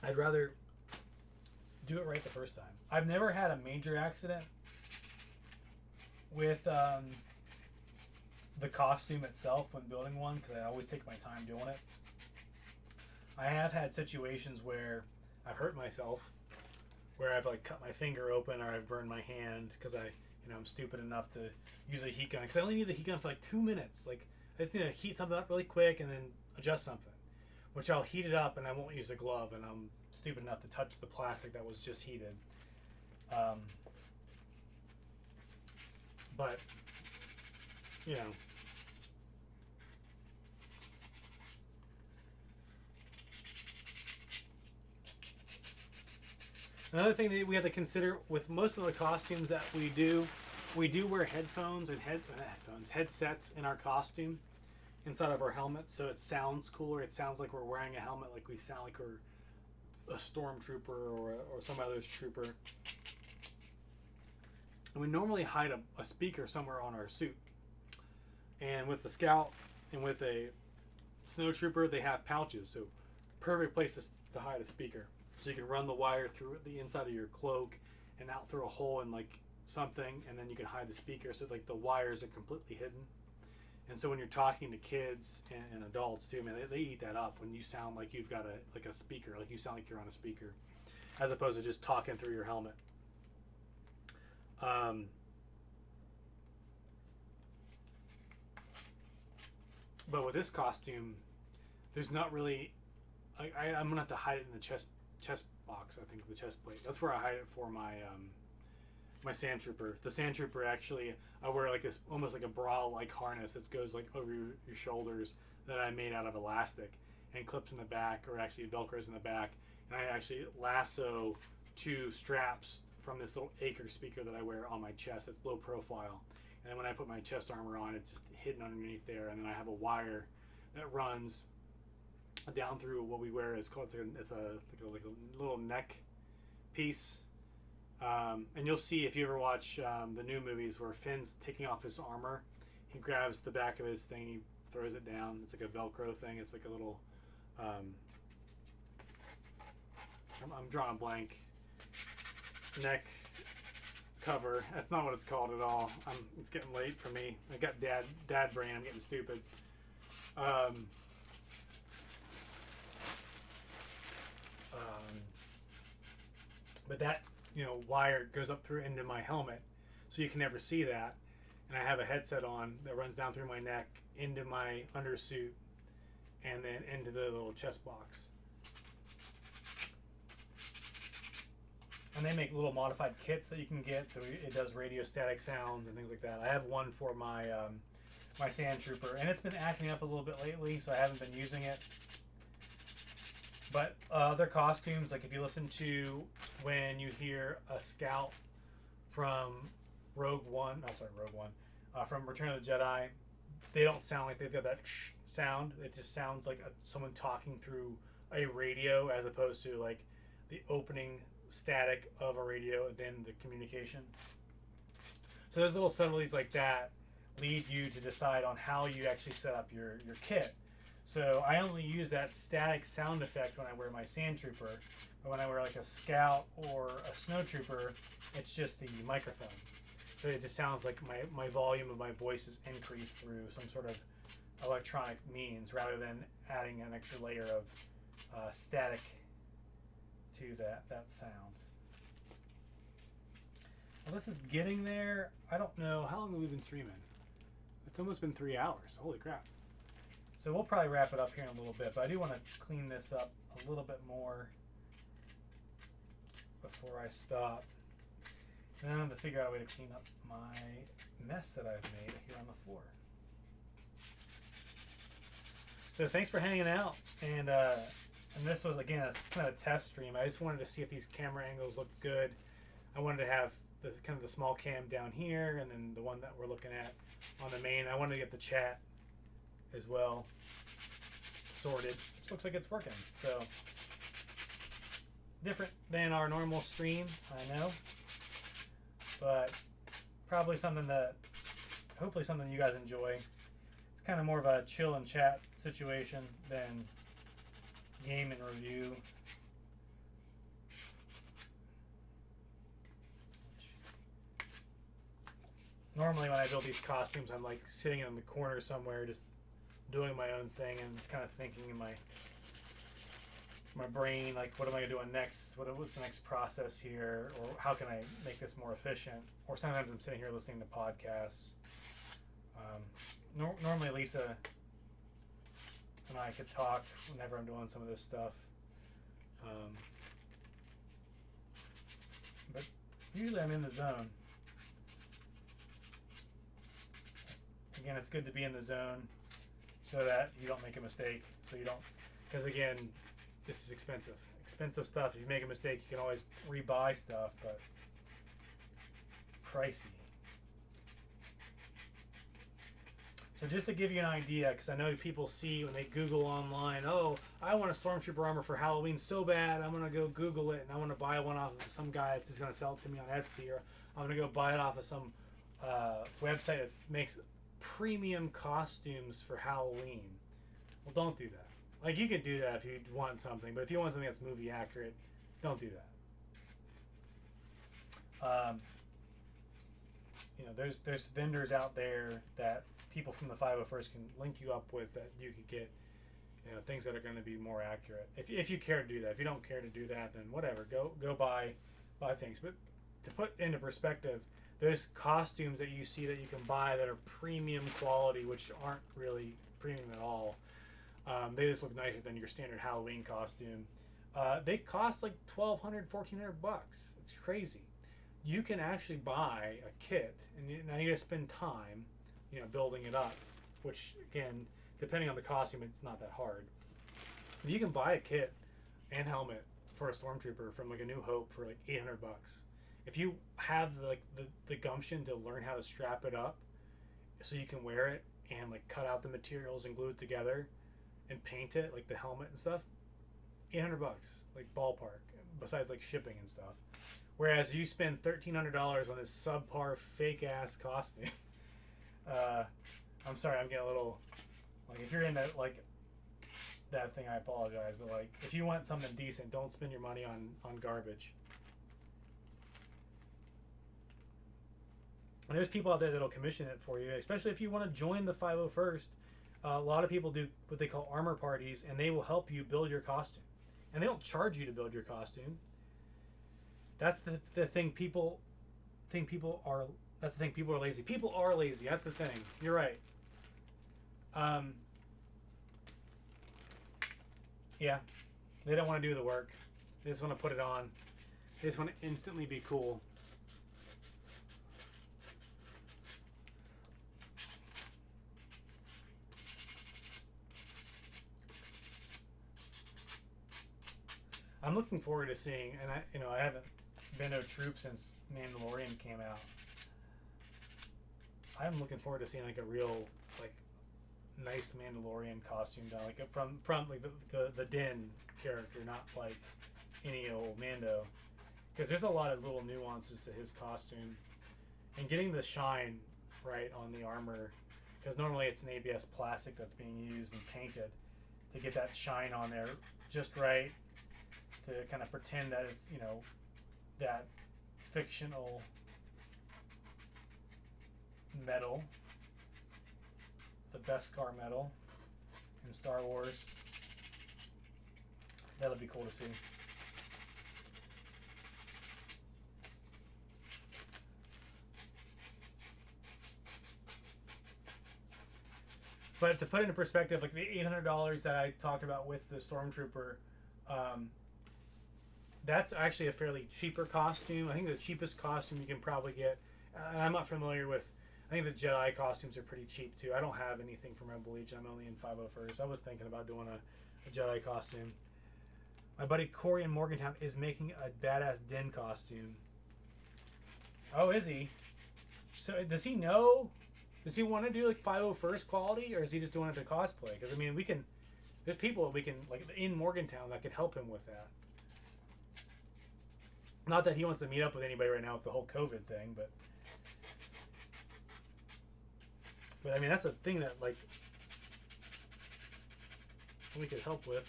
[SPEAKER 1] I'd rather do it right the first time. I've never had a major accident with the costume itself when building one because I always take my time doing it. I have had situations where I've hurt myself, where I've like cut my finger open or I've burned my hand because I'm stupid enough to use a heat gun because I only need the heat gun for like 2 minutes. Like I just need to heat something up really quick and then adjust something, which I'll heat it up and I won't use a glove and I'm stupid enough to touch the plastic that was just heated. But you know. Another thing that we have to consider with most of the costumes that we do wear headphones and headsets in our costume inside of our helmets, so it sounds cooler. It sounds like we're wearing a helmet, like we sound like we're a stormtrooper or some other trooper. And we normally hide a speaker somewhere on our suit. And with the Scout and with a Snow Trooper, they have pouches, so perfect place to hide a speaker. So you can run the wire through the inside of your cloak and out through a hole in like something, and then you can hide the speaker so like the wires are completely hidden. And so when you're talking to kids and adults too, man, they eat that up when you sound like you've got a speaker, like you sound like you're on a speaker, as opposed to just talking through your helmet. But with this costume, there's not really. I'm gonna have to hide it in the chest box. I think the chest plate. That's where I hide it for my my sand trooper. The sand trooper actually, I wear like this almost like a bra like harness that goes like over your shoulders that I made out of elastic and clips in the back, or actually velcros in the back. And I actually lasso 2 straps from this little acre speaker that I wear on my chest. That's low profile. And then when I put my chest armor on, it's just hidden underneath there. And then I have a wire that runs down through what we wear is called it's a little neck piece, and you'll see if you ever watch the new movies where Finn's taking off his armor, he grabs the back of his thing, he throws it down. It's like a Velcro thing. It's like a little I'm drawing a blank. Neck cover. That's not what it's called at all. It's getting late for me. I got dad brain. I'm getting stupid. but that wire goes up through into my helmet, so you can never see that. And I have a headset on that runs down through my neck into my undersuit, and then into the little chest box. And they make little modified kits that you can get, so it does radio static sounds and things like that. I have one for my my Sand Trooper, and it's been acting up a little bit lately, so I haven't been using it. But other costumes, like if you listen to when you hear a scout from Rogue One, from Return of the Jedi, they don't sound like they've got that sound. It just sounds like someone talking through a radio, as opposed to like the opening static of a radio and then the communication. So there's little subtleties like that lead you to decide on how you actually set up your kit. So I only use that static sound effect when I wear my Sand Trooper, but when I wear like a Scout or a Snow Trooper, it's just the microphone. So it just sounds like my volume of my voice is increased through some sort of electronic means, rather than adding an extra layer of static to that sound. Well, this is getting there. I don't know. How long have we been streaming? It's almost been 3 hours. Holy crap. So we'll probably wrap it up here in a little bit, but I do want to clean this up a little bit more before I stop. And then I have to figure out a way to clean up my mess that I've made here on the floor. So thanks for hanging out. And this was, again, a kind of a test stream. I just wanted to see if these camera angles looked good. I wanted to have the kind of the small cam down here, and then the one that we're looking at on the main. I wanted to get the chat as well sorted. Looks like it's working. So different than our normal stream, I know, but probably something that hopefully something you guys enjoy. It's kind of more of a chill and chat situation than game and review. Normally when I build these costumes, I'm like sitting in the corner somewhere just doing my own thing, and just kind of thinking in my brain, like, what am I going to do next? What's the next process here? Or how can I make this more efficient? Or sometimes I'm sitting here listening to podcasts. Normally Lisa and I could talk whenever I'm doing some of this stuff. But usually I'm in the zone. Again, it's good to be in the zone so that you don't make a mistake. So you don't, because again, this is expensive. Expensive stuff. If you make a mistake, you can always rebuy stuff, but pricey. So just to give you an idea, because I know people see when they Google online, oh, I want a Stormtrooper armor for Halloween so bad, I'm going to go Google it, and I want to buy one off of some guy that's just going to sell it to me on Etsy, or I'm going to go buy it off of some website that makes premium costumes for Halloween. Well, don't do that. Like, you could do that if you want something, but if you want something that's movie accurate, don't do that. There's vendors out there that people from the 501st can link you up with, that you could get things that are going to be more accurate. If you care to do that. If you don't care to do that, then whatever. Go buy things. But to put into perspective, there's costumes that you see that you can buy that are premium quality, which aren't really premium at all. They just look nicer than your standard Halloween costume. They cost like $1,200, $1,400 bucks. It's crazy. You can actually buy a kit, and now you gotta spend time, building it up. Which, again, depending on the costume, it's not that hard. But you can buy a kit and helmet for a Stormtrooper from like a New Hope for like $800 bucks. If you have the gumption to learn how to strap it up, so you can wear it and like cut out the materials and glue it together and paint it, like the helmet and stuff, $800 bucks, like ballpark, besides like shipping and stuff. Whereas you spend $1,300 on this subpar fake ass costume. I'm sorry, I'm getting a little, like, if you're into like that thing, I apologize, but like, if you want something decent, don't spend your money on garbage. And there's people out there that'll commission it for you, especially if you want to join the 501st. A lot of people do what they call armor parties, and they will help you build your costume. And they don't charge you to build your costume. That's the thing people think people are. That's the thing people are lazy. People are lazy. That's the thing. You're right. Yeah, they don't want to do the work. They just want to put it on. They just want to instantly be cool. I'm looking forward to seeing, and I haven't been to a troop since Mandalorian came out. I'm looking forward to seeing like a real like nice Mandalorian costume done, like from like the Din character, not like any old Mando, because there's a lot of little nuances to his costume, and getting the shine right on the armor, because normally it's an ABS plastic that's being used and painted, to get that shine on there just right, to kind of pretend that it's, that fictional metal, the Beskar metal in Star Wars. That'll be cool to see. But to put it into perspective, like the $800 that I talked about with the Stormtrooper, that's actually a fairly cheaper costume. I think the cheapest costume you can probably get, I'm not familiar with, I think the Jedi costumes are pretty cheap too. I don't have anything from Rebel Legion. I'm only in 501st. I was thinking about doing a Jedi costume. My buddy Corey in Morgantown is making a badass Din costume. Oh, is he? So does he know? Does he want to do like 501st quality, or is he just doing it to cosplay? Because I mean, there's people we can like in Morgantown that could help him with that. Not that he wants to meet up with anybody right now with the whole COVID thing, but I mean that's a thing that like we could help with.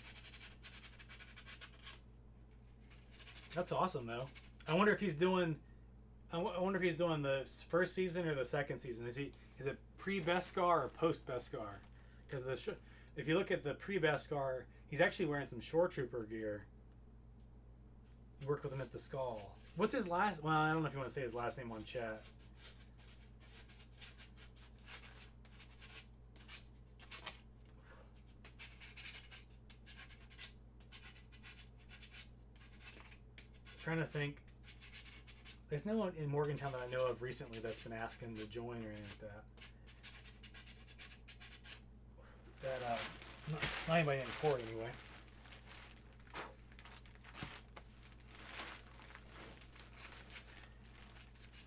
[SPEAKER 1] That's awesome though. I wonder if he's doing. I wonder if he's doing the first season or the second season. Is it pre-Beskar or post-Beskar? Because if you look at the pre-Beskar, he's actually wearing some Shore Trooper gear. You worked with him at the Skull. What's his last? Well, I don't know if you want to say his last name on chat. Trying to think. There's no one in Morgantown that I know of recently that's been asking to join or anything like that. Not anybody in court anyway.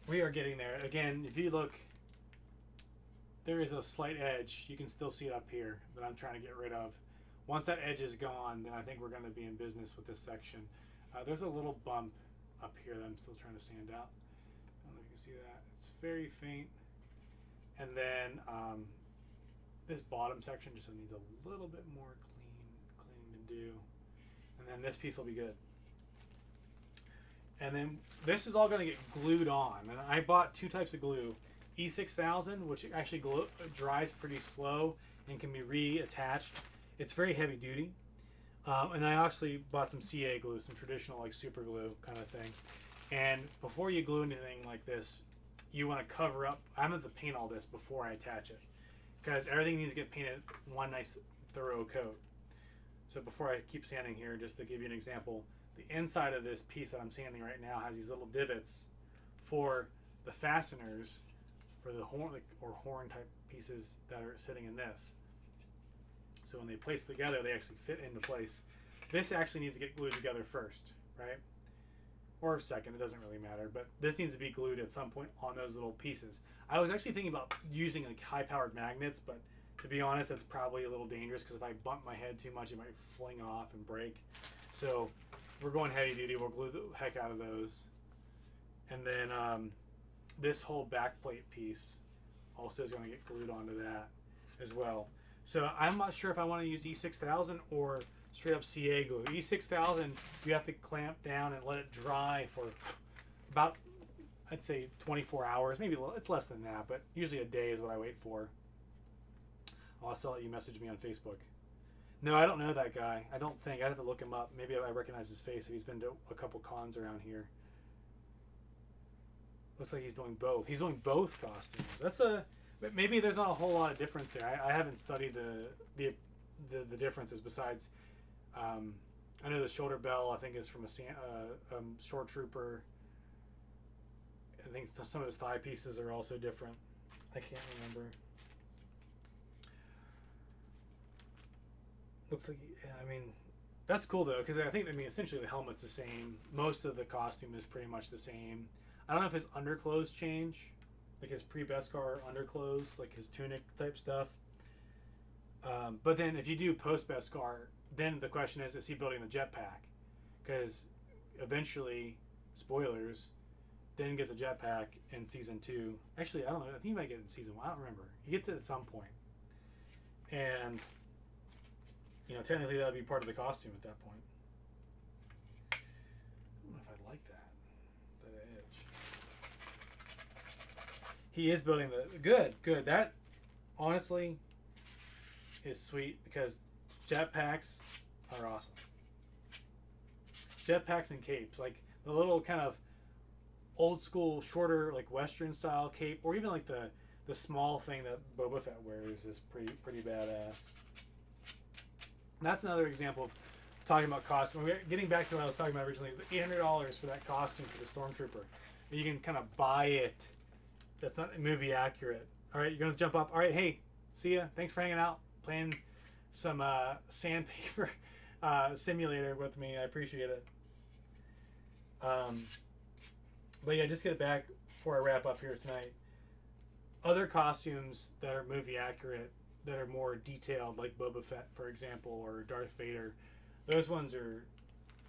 [SPEAKER 1] We are getting there. Again, if you look, there is a slight edge. You can still see it up here that I'm trying to get rid of. Once that edge is gone, then I think we're going to be in business with this section. There's a little bump up here that I'm still trying to sand out. I don't know if you can see that. It's very faint. And then this bottom section just needs a little bit more cleaning to do. And then this piece will be good. And then this is all going to get glued on. And I bought two types of glue. E6000, which actually dries pretty slow and can be reattached. It's very heavy duty. And I actually bought some CA glue, some traditional like super glue kind of thing. And before you glue anything like this, you want to cover up. I'm going to paint all this before I attach it, because everything needs to get painted one nice thorough coat. So before I keep sanding here, just to give you an example, the inside of this piece that I'm sanding right now has these little divots for the fasteners for the horn or horn type pieces that are sitting in this. So when they place together, they actually fit into place. This actually needs to get glued together first, right? Or second, it doesn't really matter. But this needs to be glued at some point on those little pieces. I was actually thinking about using like high-powered magnets, but to be honest, that's probably a little dangerous because if I bump my head too much, it might fling off and break. So we're going heavy duty. We'll glue the heck out of those. And then this whole back plate piece also is going to get glued onto that as well. So I'm not sure if I want to use E6000 or straight up CA glue. E6000, you have to clamp down and let it dry for about, I'd say 24 hours. Maybe it's less than that, but usually a day is what I wait for. I'll also let you message me on Facebook. No, I don't know that guy. I don't think. I'd have to look him up. Maybe I recognize his face if he's been to a couple cons around here. Looks like he's doing both. He's doing both costumes. Maybe there's not a whole lot of difference there. I haven't studied the differences besides. I know the shoulder bell, I think, is from a short trooper. I think some of his thigh pieces are also different. I can't remember. Looks like, yeah, I mean, that's cool though, because I think, essentially the helmet's the same. Most of the costume is pretty much the same. I don't know if his underclothes change, like his pre-Beskar underclothes, like his tunic type stuff. But then if you do post-Beskar, then the question is he building the jetpack? Because eventually, spoilers, then gets a jetpack in season 2. Actually, I don't know. I think he might get it in season 1. I don't remember. He gets it at some point. And, technically that would be part of the costume at that point. I don't know if I'd like that edge. He is building the... Good. That, honestly, is sweet because jetpacks are awesome. Jetpacks and capes. Like, the little kind of old school, shorter, like Western style cape, or even like the small thing that Boba Fett wears is pretty badass. And that's another example of talking about costume. We're getting back to what I was talking about originally. The $800 for that costume for the Stormtrooper. And you can kind of buy it. That's not movie accurate. All right, you're gonna jump off. All right, hey, see ya. Thanks for hanging out, playing some sandpaper simulator with me. I appreciate it. But yeah, just get it back before I wrap up here tonight. Other costumes that are movie accurate, that are more detailed, like Boba Fett, for example, or Darth Vader, those ones are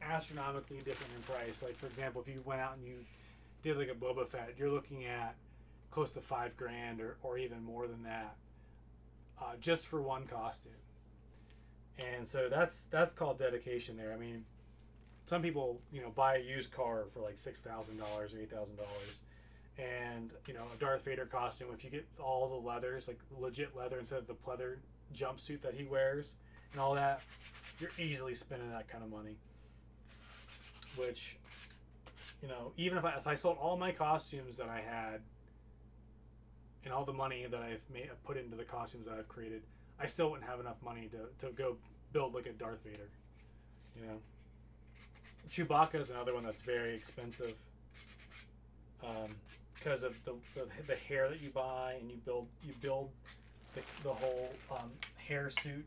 [SPEAKER 1] astronomically different in price. Like, for example, if you went out and you did like a Boba Fett, you're looking at close to $5,000 or even more than that, just for one costume. And so that's called dedication there. I mean, some people, buy a used car for like $6,000 or $8,000. And, a Darth Vader costume, if you get all the leathers, like legit leather instead of the pleather jumpsuit that he wears and all that, you're easily spending that kind of money. Which, even if I sold all my costumes that I had and all the money that I've put into the costumes that I've created, I still wouldn't have enough money to go build like a Darth Vader, Chewbacca is another one that's very expensive because of the hair that you buy, and you build the whole hair suit.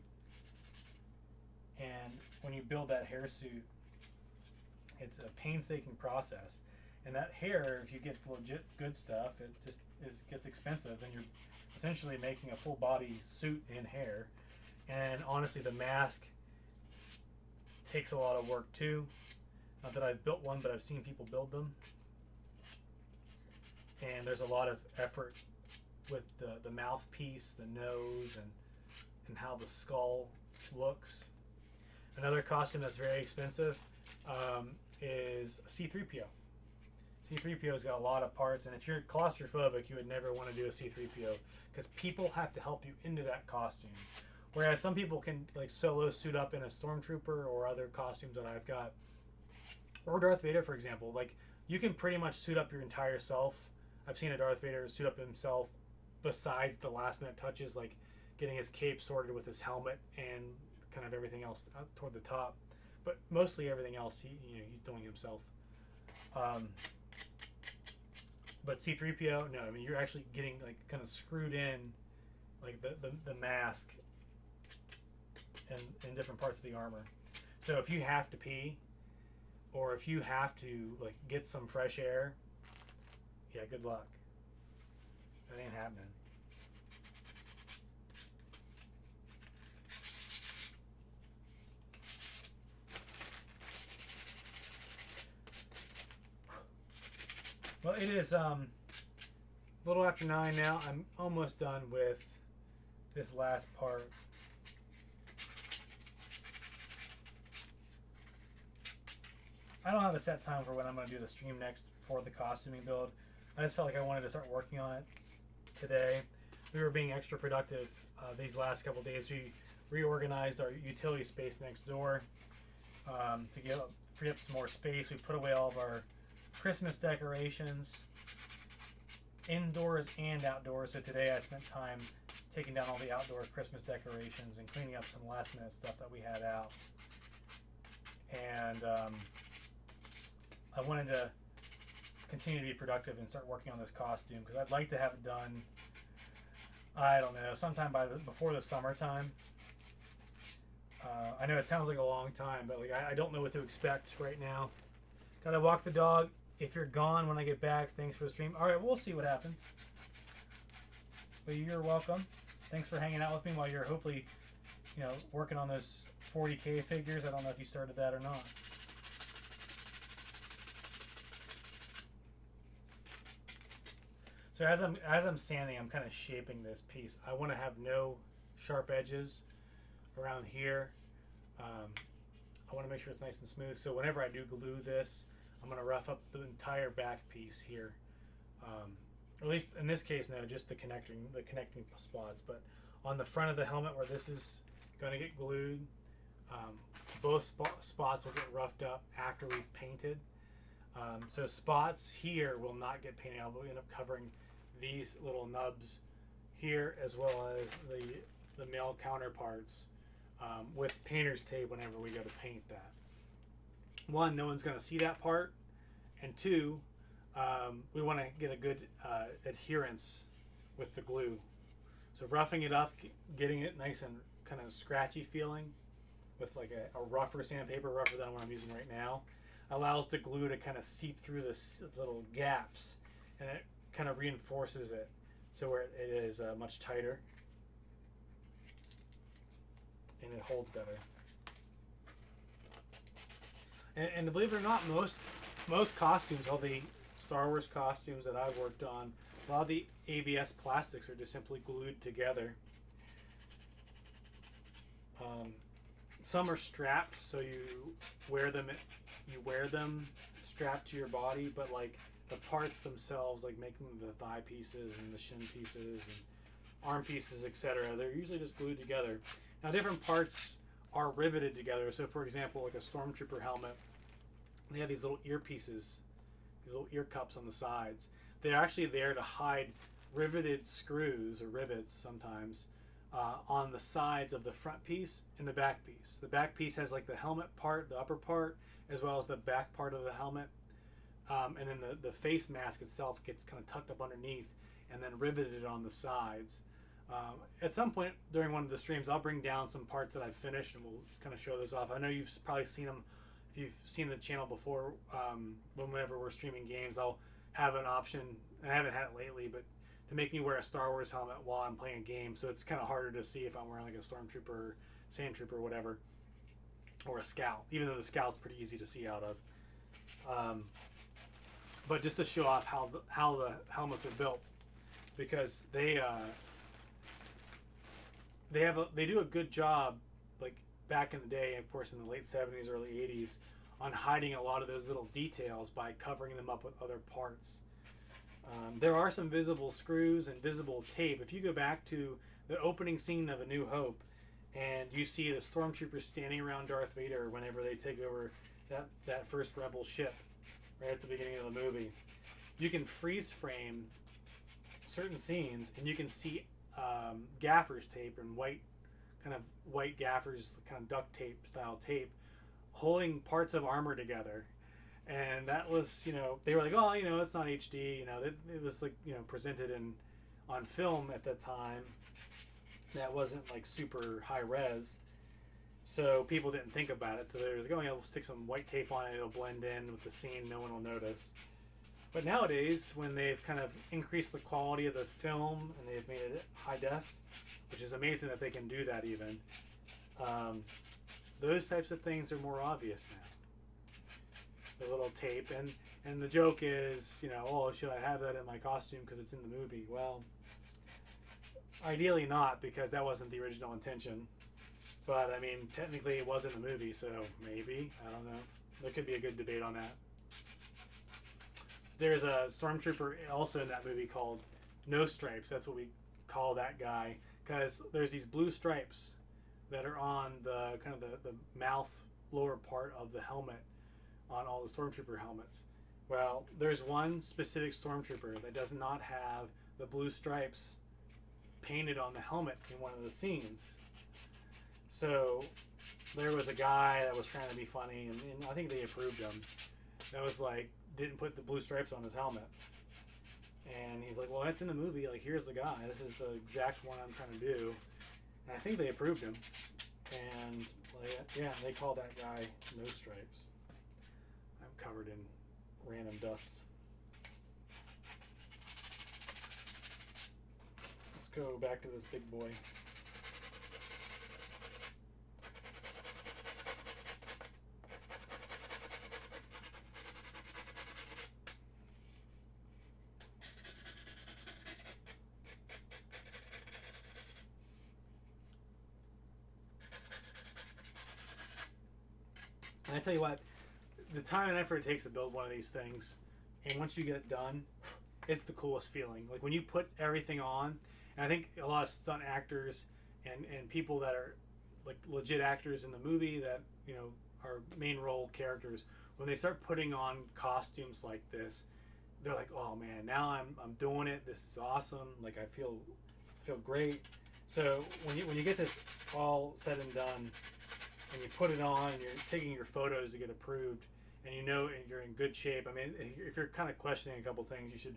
[SPEAKER 1] And when you build that hair suit, it's a painstaking process. And that hair, if you get legit good stuff, it just gets expensive, and you're essentially making a full body suit in hair. And honestly, the mask takes a lot of work too. Not that I've built one, but I've seen people build them. And there's a lot of effort with the mouthpiece, the nose, and how the skull looks. Another costume that's very expensive is C-3PO. C-3PO's got a lot of parts, and if you're claustrophobic, you would never want to do a C-3PO because people have to help you into that costume. Whereas some people can like solo suit up in a Stormtrooper or other costumes that I've got. Or Darth Vader, for example. Like, you can pretty much suit up your entire self. I've seen a Darth Vader suit up himself besides the last minute touches, like getting his cape sorted with his helmet and kind of everything else toward the top. But mostly everything else he's doing himself. But C-3PO, no, I mean, you're actually getting like kind of screwed in like the mask and different parts of the armor. So if you have to pee, or if you have to like get some fresh air, yeah, good luck. That ain't happening. Well, it is a little after 9 now. I'm almost done with this last part. I don't have a set time for when I'm going to do the stream next for the costuming build. I just felt like I wanted to start working on it today. We were being extra productive these last couple days. We reorganized our utility space next door to free up some more space. We put away all of our Christmas decorations. indoors and outdoors. So today I spent time taking down all the outdoor Christmas decorations and cleaning up some last minute stuff that we had out. And I wanted to continue to be productive and start working on this costume because I'd like to have it done, I don't know, sometime before the summertime. I know it sounds like a long time, but like I don't know what to expect right now. Gotta walk the dog. If you're gone when I get back, thanks for the stream. All right, we'll see what happens. But you're welcome. Thanks for hanging out with me while you're hopefully, working on those 40K figures. I don't know if you started that or not. So as I'm sanding, I'm kind of shaping this piece. I want to have no sharp edges around here. I want to make sure it's nice and smooth. So whenever I do glue this, I'm going to rough up the entire back piece here. Or at least in this case, no, just the connecting spots. But on the front of the helmet where this is going to get glued, both spots will get roughed up after we've painted. So spots here will not get painted. I'll end up covering these little nubs here as well as the male counterparts with painter's tape whenever we go to paint that. One, no one's going to see that part, and two, we want to get a good adherence with the glue. So roughing it up, getting it nice and kind of scratchy feeling with like a rougher sandpaper, rougher than what I'm using right now, allows the glue to kind of seep through the little gaps, and it kind of reinforces it so where it is much tighter and it holds better. And believe it or not, most costumes, all the Star Wars costumes that I've worked on, a lot of the ABS plastics are just simply glued together. Some are strapped, so you wear them strapped to your body, but like the parts themselves, like making the thigh pieces and the shin pieces and arm pieces, etc., they're usually just glued together. Now different parts are riveted together. So for example, like a stormtrooper helmet, they have these little earpieces, these little ear cups on the sides. They're actually there to hide riveted screws or rivets sometimes on the sides of the front piece and the back piece. The back piece has like the helmet part, the upper part, as well as the back part of the helmet. And then the face mask itself gets kind of tucked up underneath and then riveted on the sides. At some point during one of the streams, I'll bring down some parts that I've finished and we'll kind of show those off. I know you've probably seen them. If you've seen the channel before, whenever we're streaming games, I'll have an option. I haven't had it lately, but to make me wear a Star Wars helmet while I'm playing a game, so it's kind of harder to see if I'm wearing like a Stormtrooper, Sand Trooper, or whatever, or a Scout, even though the Scout's pretty easy to see out of. But just to show off how the helmets are built, because they do a good job, like back in the day, of course in the late 70s, early 80s, on hiding a lot of those little details by covering them up with other parts. There are some visible screws and visible tape. If you go back to the opening scene of A New Hope and you see the stormtroopers standing around Darth Vader whenever they take over that first rebel ship right at the beginning of the movie, you can freeze frame certain scenes and you can see gaffer's tape and white gaffer's kind of duct tape style tape holding parts of armor together. And that was, they were like, oh, it's not HD. It was like, presented on film at that time. That wasn't like super high res. So people didn't think about it. So they were like, oh, yeah, we'll stick some white tape on it. It'll blend in with the scene. No one will notice. But nowadays, when they've kind of increased the quality of the film and they've made it high def, which is amazing that they can do that even, those types of things are more obvious now. The little tape, and the joke is, oh, should I have that in my costume because it's in the movie? Well, ideally not, because that wasn't the original intention. But I mean, technically it was in the movie, so maybe, I don't know. There could be a good debate on that. There's a stormtrooper also in that movie called No Stripes. That's what we call that guy, because there's these blue stripes that are on the kind of the mouth lower part of the helmet on all the stormtrooper helmets, Well, there's one specific stormtrooper that does not have the blue stripes painted on the helmet in one of the scenes. So there was a guy that was trying to be funny, and I think they approved him. That was like, didn't put the blue stripes on his helmet. And he's like, well, that's in the movie. Like, here's the guy. This is the exact one I'm trying to do. And I think they approved him. And, like, yeah, they call that guy No Stripes. I'm covered in random dust. Let's go back to this big boy. And I tell you what, the time and effort it takes to build one of these things, and once you get it done, it's the coolest feeling. Like when you put everything on, and I think a lot of stunt actors and people that are like legit actors in the movie that, you know, are main role characters, when they start putting on costumes like this, they're like, oh man, now I'm doing it. This is awesome. Like I feel great. So when you get this all said and done, and you put it on, and you're taking your photos to get approved, and you know you're in good shape. I mean, if you're kind of questioning a couple things, you should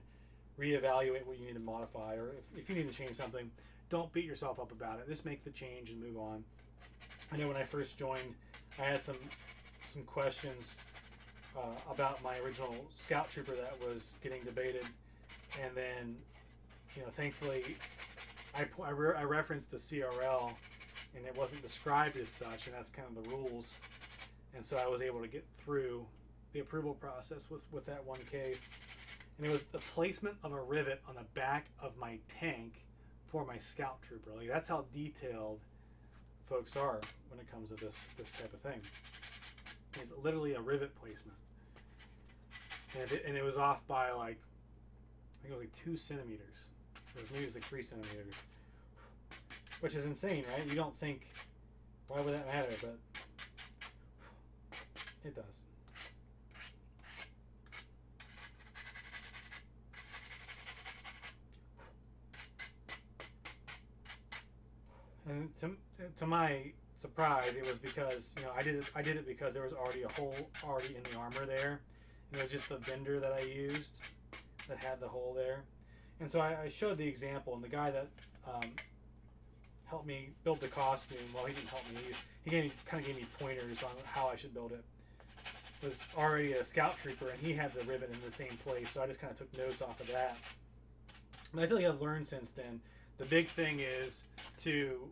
[SPEAKER 1] reevaluate what you need to modify, or if you need to change something, don't beat yourself up about it. Just make the change and move on. I know when I first joined, I had some questions about my original Scout Trooper that was getting debated, and then, you know, thankfully, I referenced the CRL, and it wasn't described as such, and that's kind of the rules. And so I was able to get through the approval process with that one case. And it was the placement of a rivet on the back of my tank for my Scout Trooper. Like, that's how detailed folks are when it comes to this type of thing. It's literally a rivet placement. And it was off by like, I think it was like 2 centimeters. Maybe it was like 3 centimeters. Which is insane, right? You don't think, why would that matter? But it does. And to my surprise, it was because, you know, I did it because there was already a hole already in the armor there, and it was just the bender that I used that had the hole there. And so I showed the example, and the guy that helped me build the costume, well, he didn't help me, he kind of gave me pointers on how I should build it, was already a Scout Trooper, and he had the rivet in the same place, so I just kind of took notes off of that. And I feel like I've learned since then, the big thing is to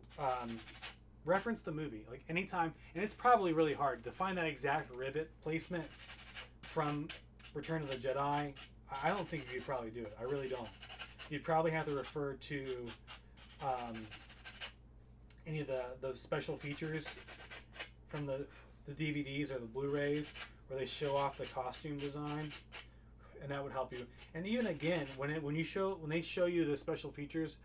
[SPEAKER 1] reference the movie, like anytime, and it's probably really hard to find that exact rivet placement from Return of the Jedi. I don't think you'd probably do it. I really don't. You'd probably have to refer to any of the special features from the DVDs or the Blu-rays where they show off the costume design, and that would help you. And even again, when they show you the special features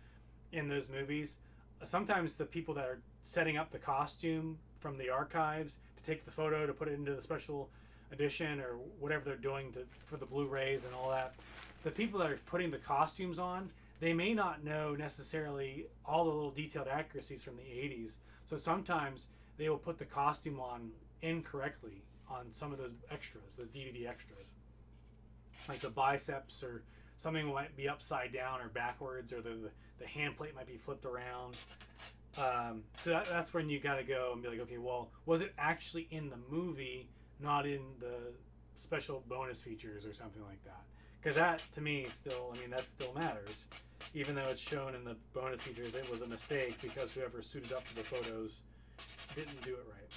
[SPEAKER 1] in those movies, sometimes the people that are setting up the costume from the archives to take the photo to put it into the special edition or whatever they're doing for the Blu-rays and all that, the people that are putting the costumes on, they may not know necessarily all the little detailed accuracies from the 80s. So sometimes they will put the costume on incorrectly on some of those extras, those DVD extras. Like the biceps or something might be upside down or backwards, or the hand plate might be flipped around. So that's when you got to go and be like, okay, well, was it actually in the movie, not in the special bonus features or something like that? Because that, to me, still, I mean, that still matters. Even though it's shown in the bonus features, it was a mistake because whoever suited up for the photos didn't do it right.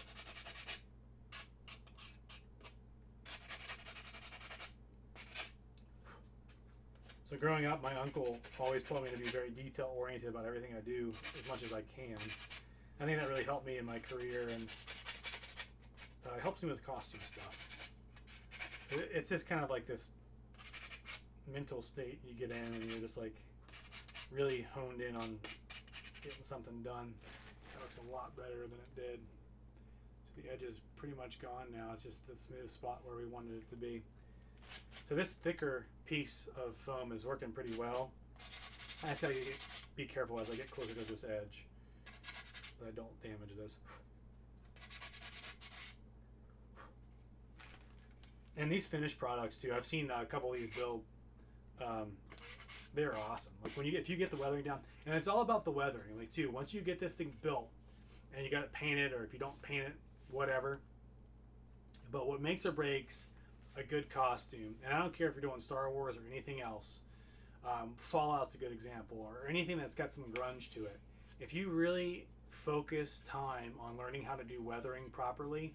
[SPEAKER 1] So growing up, my uncle always told me to be very detail-oriented about everything I do as much as I can. I think that really helped me in my career, and it helps me with costume stuff. It's just kind of like this mental state you get in, and you're just like really honed in on getting something done. That looks a lot better than it did. So the edge is pretty much gone now. It's just the smooth spot where we wanted it to be. So this thicker piece of foam is working pretty well. I just gotta be careful as I get closer to this edge that I don't damage this. And these finished products too, I've seen a couple of these build. They're awesome. Like if you get the weathering down, and it's all about the weathering. Like too, once you get this thing built, and you got it painted, or if you don't paint it, whatever. But what makes or breaks a good costume, and I don't care if you're doing Star Wars or anything else, Fallout's a good example, or anything that's got some grunge to it. If you really focus time on learning how to do weathering properly,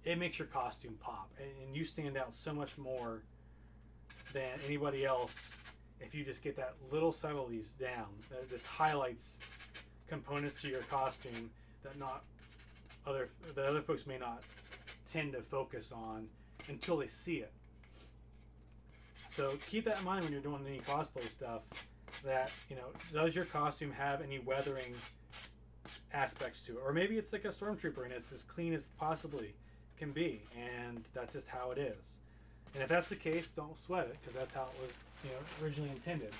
[SPEAKER 1] it makes your costume pop, and you stand out so much more than anybody else if you just get that little subtleties down. That just highlights components to your costume that other folks may not tend to focus on until they see it. So keep that in mind when you're doing any cosplay stuff, that, you know, does your costume have any weathering aspects to it? Or maybe it's like a stormtrooper and it's as clean as possibly can be, and that's just how it is. And if that's the case, don't sweat it, because that's how it was, you know, originally intended.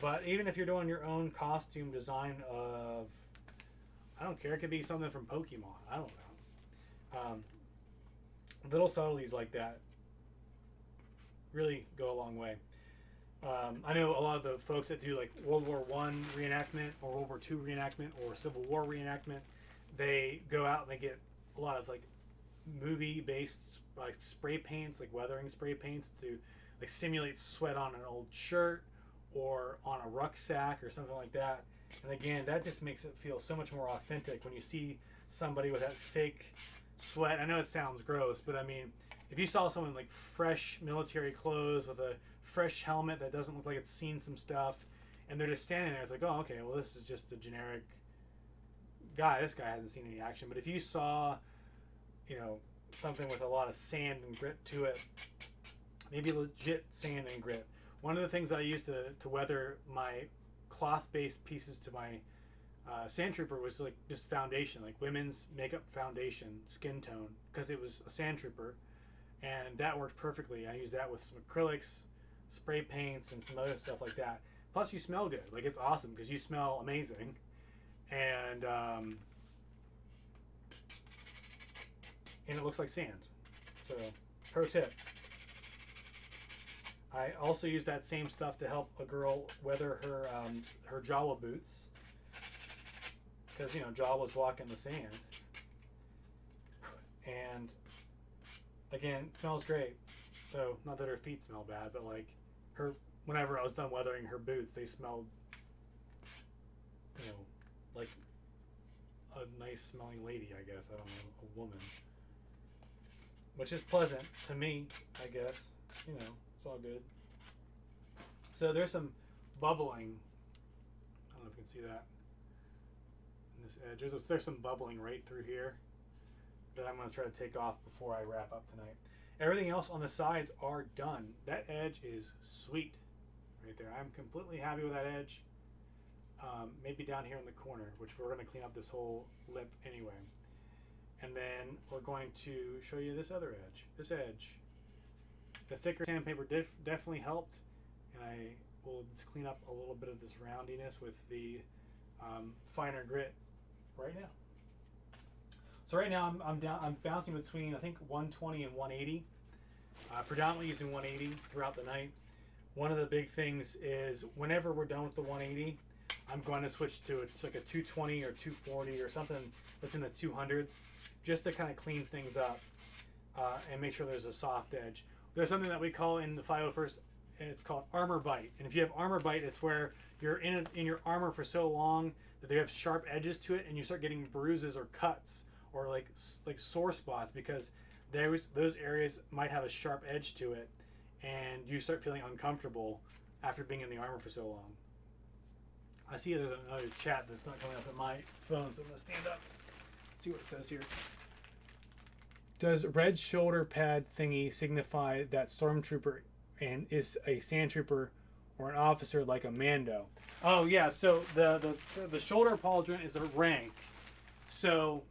[SPEAKER 1] But even if you're doing your own costume design of, I don't care, it could be something from Pokemon, I don't know. Little subtleties like that really go a long way. I know a lot of the folks that do like World War I reenactment or World War II reenactment or Civil War reenactment, they go out and they get a lot of like movie-based like spray paints, like weathering spray paints, to like simulate sweat on an old shirt or on a rucksack or something like that. And again, that just makes it feel so much more authentic when you see somebody with that fake sweat. I know it sounds gross, but I mean, if you saw someone like fresh military clothes with a fresh helmet that doesn't look like it's seen some stuff, and they're just standing there, it's like, oh, okay, well, this is just a generic guy. This guy hasn't seen any action. But if you saw, you know, something with a lot of sand and grit to it, maybe legit sand and grit. One of the things I used to weather my cloth-based pieces to my sand trooper was like just foundation, like women's makeup foundation, skin tone, because it was a sand trooper, and that worked perfectly. I used that with some acrylics, spray paints, and some other stuff like that. Plus, you smell good. Like, it's awesome because you smell amazing, and it looks like sand. So, pro tip. I also use that same stuff to help a girl weather her Jawa boots, because, you know, Jawa's walking the sand. And again, it smells great. So, not that her feet smell bad, but like whenever I was done weathering her boots, they smelled, you know, like a nice smelling lady, I guess. I don't know, a woman. Which is pleasant to me, I guess. You know, it's all good. So there's some bubbling. I don't know if you can see that in this edge. There's some bubbling right through here that I'm going to try to take off before I wrap up tonight. Everything else on the sides are done. That edge is sweet right there. I'm completely happy with that edge. Maybe down here in the corner, which we're going to clean up this whole lip anyway. And then we're going to show you this other edge, this edge. The thicker sandpaper definitely helped, and I will just clean up a little bit of this roundiness with the finer grit right now. So right now I'm bouncing between, I think, 120 and 180. Predominantly using 180 throughout the night. One of the big things is whenever we're done with the 180, I'm going to switch to like a 220 or 240 or something that's in the 200s, just to kind of clean things up and make sure there's a soft edge. There's something that we call in the 501st, and it's called armor bite. And if you have armor bite, it's where you're in your armor for so long that they have sharp edges to it, and you start getting bruises or cuts or like sore spots because those areas might have a sharp edge to it, and you start feeling uncomfortable after being in the armor for so long. I see there's another chat that's not coming up at my phone, so I'm going to stand up. See what it says here. Does red shoulder pad thingy signify that stormtrooper and is a sand trooper or an officer like a Mando? Oh yeah, so the shoulder pauldron is a rank. So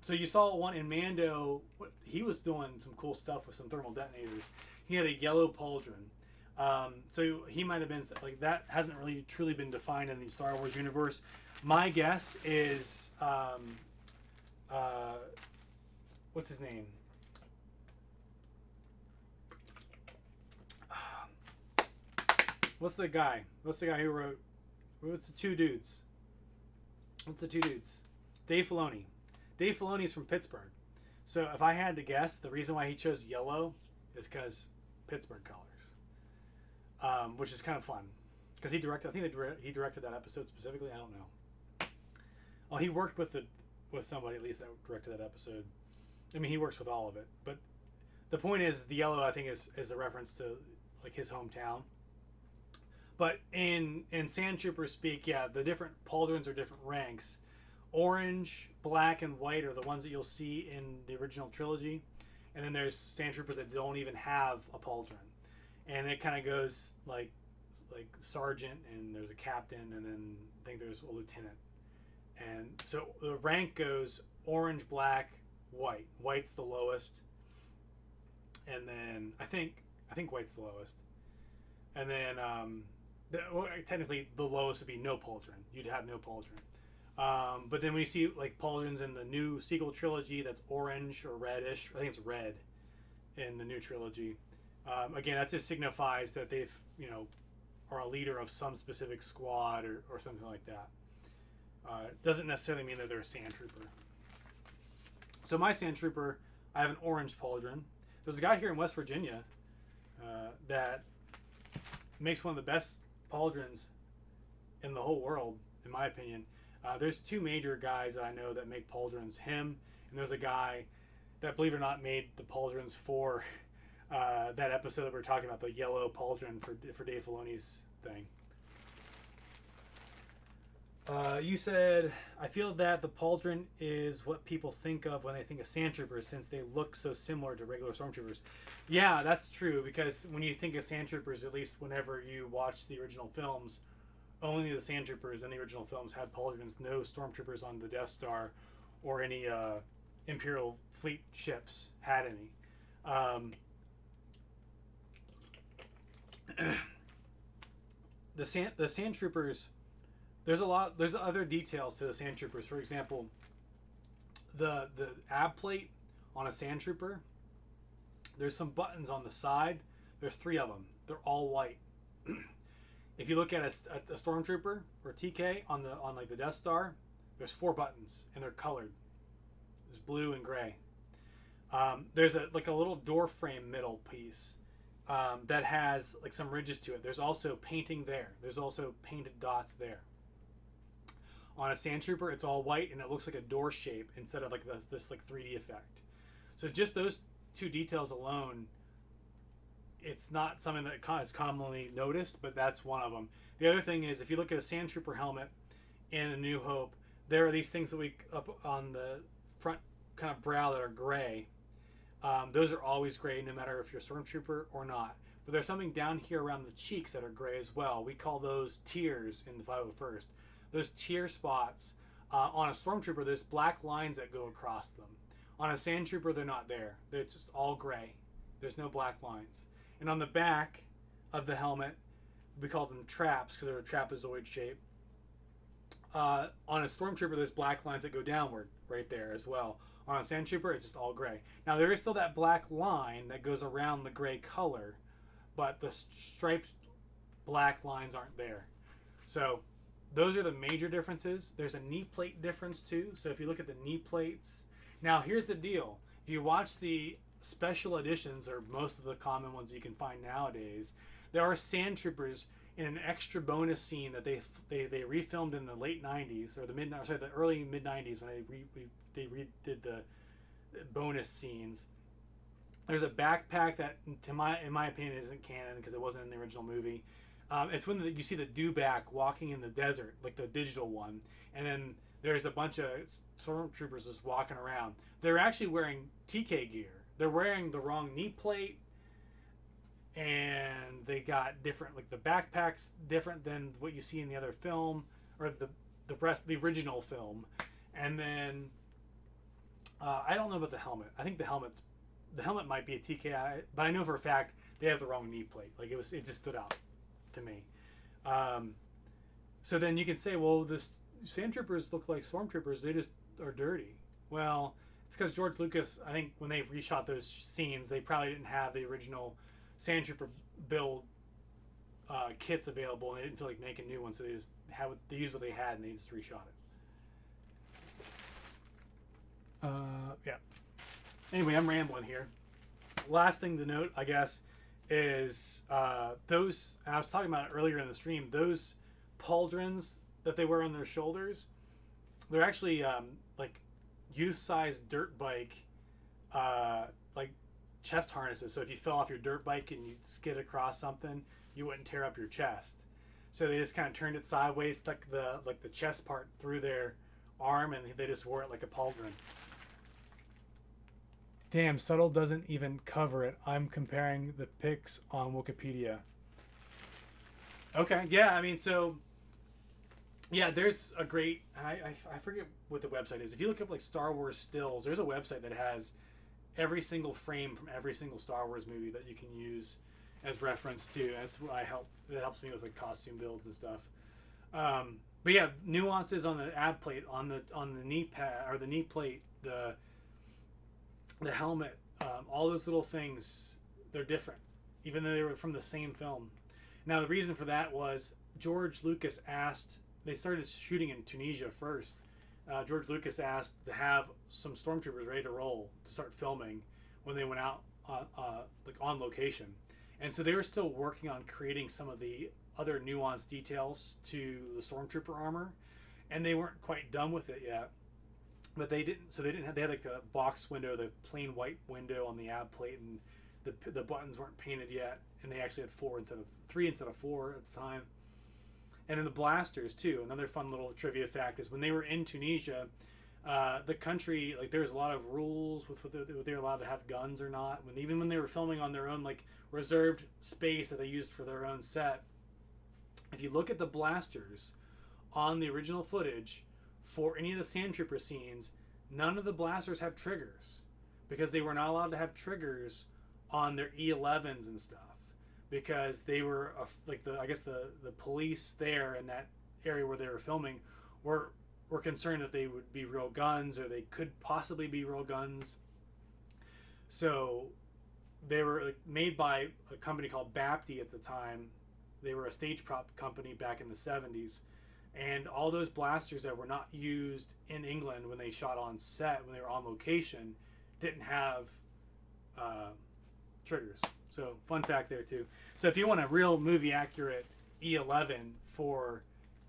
[SPEAKER 1] So you saw one in Mando. He was doing some cool stuff with some thermal detonators. He had a yellow pauldron. So he might have been like that. Hasn't really truly been defined in the Star Wars universe. My guess is what's his name? What's the guy? What's the guy who wrote? What's the two dudes? Dave Filoni. Dave Filoni is from Pittsburgh. So if I had to guess, the reason why he chose yellow is because Pittsburgh colors, which is kind of fun. Because he directed, I think he directed that episode specifically. I don't know. Well, he worked with somebody at least that directed that episode. I mean, he works with all of it. But the point is, the yellow I think is a reference to like his hometown. But in Sand Trooper speak, yeah, the different pauldrons are different ranks. Orange, black, and white are the ones that you'll see in the original trilogy. And then there's Sand Troopers that don't even have a pauldron. And it kind of goes like sergeant, and there's a captain, and then I think there's a lieutenant. And so the rank goes orange, black, white. White's the lowest. And then I think white's the lowest. And then technically the lowest would be no pauldron. You'd have no pauldron. But then when you see like pauldrons in the new sequel trilogy, that's orange or reddish. I think it's red in the new trilogy. Again, that just signifies that they've, are a leader of some specific squad or something like that. Doesn't necessarily mean that they're a sand trooper. So my sand trooper, I have an orange pauldron. There's a guy here in West Virginia that makes one of the best pauldrons in the whole world, in my opinion. There's two major guys that I know that make pauldrons. Him, and there's a guy that, believe it or not, made the pauldrons for that episode that we were talking about, the yellow pauldron for Dave Filoni's thing. You said, I feel that the pauldron is what people think of when they think of sand troopers, since they look so similar to regular stormtroopers. Yeah, that's true, because when you think of sand troopers, at least whenever you watch the original films, only the sand troopers in the original films had pauldrons. No stormtroopers on the Death Star or any Imperial fleet ships had any. The sand troopers, there's other details to the sand troopers. For example, the ab plate on a sand trooper, there's some buttons on the side. There's 3 of them. They're all white. If you look at a stormtrooper or TK on like the Death Star, there's 4 buttons and they're colored. There's blue and gray. There's a little door frame middle piece that has like some ridges to it. There's also painting there. There's also painted dots there. On a sand trooper, it's all white and it looks like a door shape instead of like this like 3D effect. So just those 2 details alone, it's not something that is commonly noticed, but that's one of them. The other thing is, if you look at a sand trooper helmet in A New Hope, there are these things that we up on the front kind of brow that are gray. Those are always gray, no matter if you're a stormtrooper or not. But there's something down here around the cheeks that are gray as well. We call those tears in the 501st. Those tear spots on a stormtrooper, there's black lines that go across them. On a sand trooper, they're not there. They're just all gray. There's no black lines. And on the back of the helmet, we call them traps because they're a trapezoid shape. On a stormtrooper, there's black lines that go downward right there as well. On a sand trooper, it's just all gray. Now, there is still that black line that goes around the gray color, but the striped black lines aren't there. So those are the major differences. There's a knee plate difference too. So if you look at the knee plates, now here's the deal. If you watch the special editions, or most of the common ones you can find nowadays, there are sand troopers in an extra bonus scene that they refilmed in the late 90s or the early mid 90s when they redid the bonus scenes. There's a backpack that, in my opinion, isn't canon because it wasn't in the original movie. It's when you see the dewback walking in the desert, like the digital one, and then there's a bunch of stormtroopers just walking around. They're actually wearing TK gear. They're wearing the wrong knee plate, and they got different, like the backpack's different than what you see in the other film or the original film, and then I don't know about the helmet. I think the helmet might be a TKI, but I know for a fact they have the wrong knee plate. Like it just stood out to me. So then you can say, well, the sand troopers look like stormtroopers. They just are dirty. Well, it's because George Lucas, I think when they reshot those scenes, they probably didn't have the original sand trooper build kits available, and they didn't feel like making new ones, so they used what they had and they just reshot it. Yeah. Anyway, I'm rambling here. Last thing to note, I guess, is those. And I was talking about it earlier in the stream. Those pauldrons that they wear on their shoulders, they're actually like youth-sized dirt bike, like chest harnesses. So if you fell off your dirt bike and you skid across something, you wouldn't tear up your chest. So they just kind of turned it sideways, stuck the chest part through their arm, and they just wore it like a pauldron. Damn, Subtle doesn't even cover it. I'm comparing the pics on Wikipedia. Okay, yeah, I mean, so yeah, there's a great I forget what the website is. If you look up like Star Wars stills, there's a website that has every single frame from every single Star Wars movie that you can use as reference to. That's what that helps me with like costume builds and stuff. But yeah, nuances on the ab plate, on the knee pad or the knee plate, the helmet, all those little things, they're different, even though they were from the same film. Now the reason for that was George Lucas asked. They started shooting in Tunisia first. George Lucas asked to have some stormtroopers ready to roll to start filming when they went out like on location, and so they were still working on creating some of the other nuanced details to the stormtrooper armor, and they weren't quite done with it yet. But they didn't. So they had like the box window, the plain white window on the ab plate, and the buttons weren't painted yet, and they actually had 3 instead of 4 at the time. And then the blasters too. Another fun little trivia fact is when they were in Tunisia, the country, like there's a lot of rules with whether they were allowed to have guns or not. Even when they were filming on their own like reserved space that they used for their own set, if you look at the blasters on the original footage for any of the sand trooper scenes, none of the blasters have triggers because they were not allowed to have triggers on their E11s and stuff. Because they were I guess the police there in that area where they were filming were concerned that they would be real guns or they could possibly be real guns. So they were like, made by a company called Bapti at the time. They were a stage prop company back in the 70s, and all those blasters that were not used in England when they shot on set, when they were on location, didn't have triggers. So fun fact there too. So if you want a real movie accurate E11 for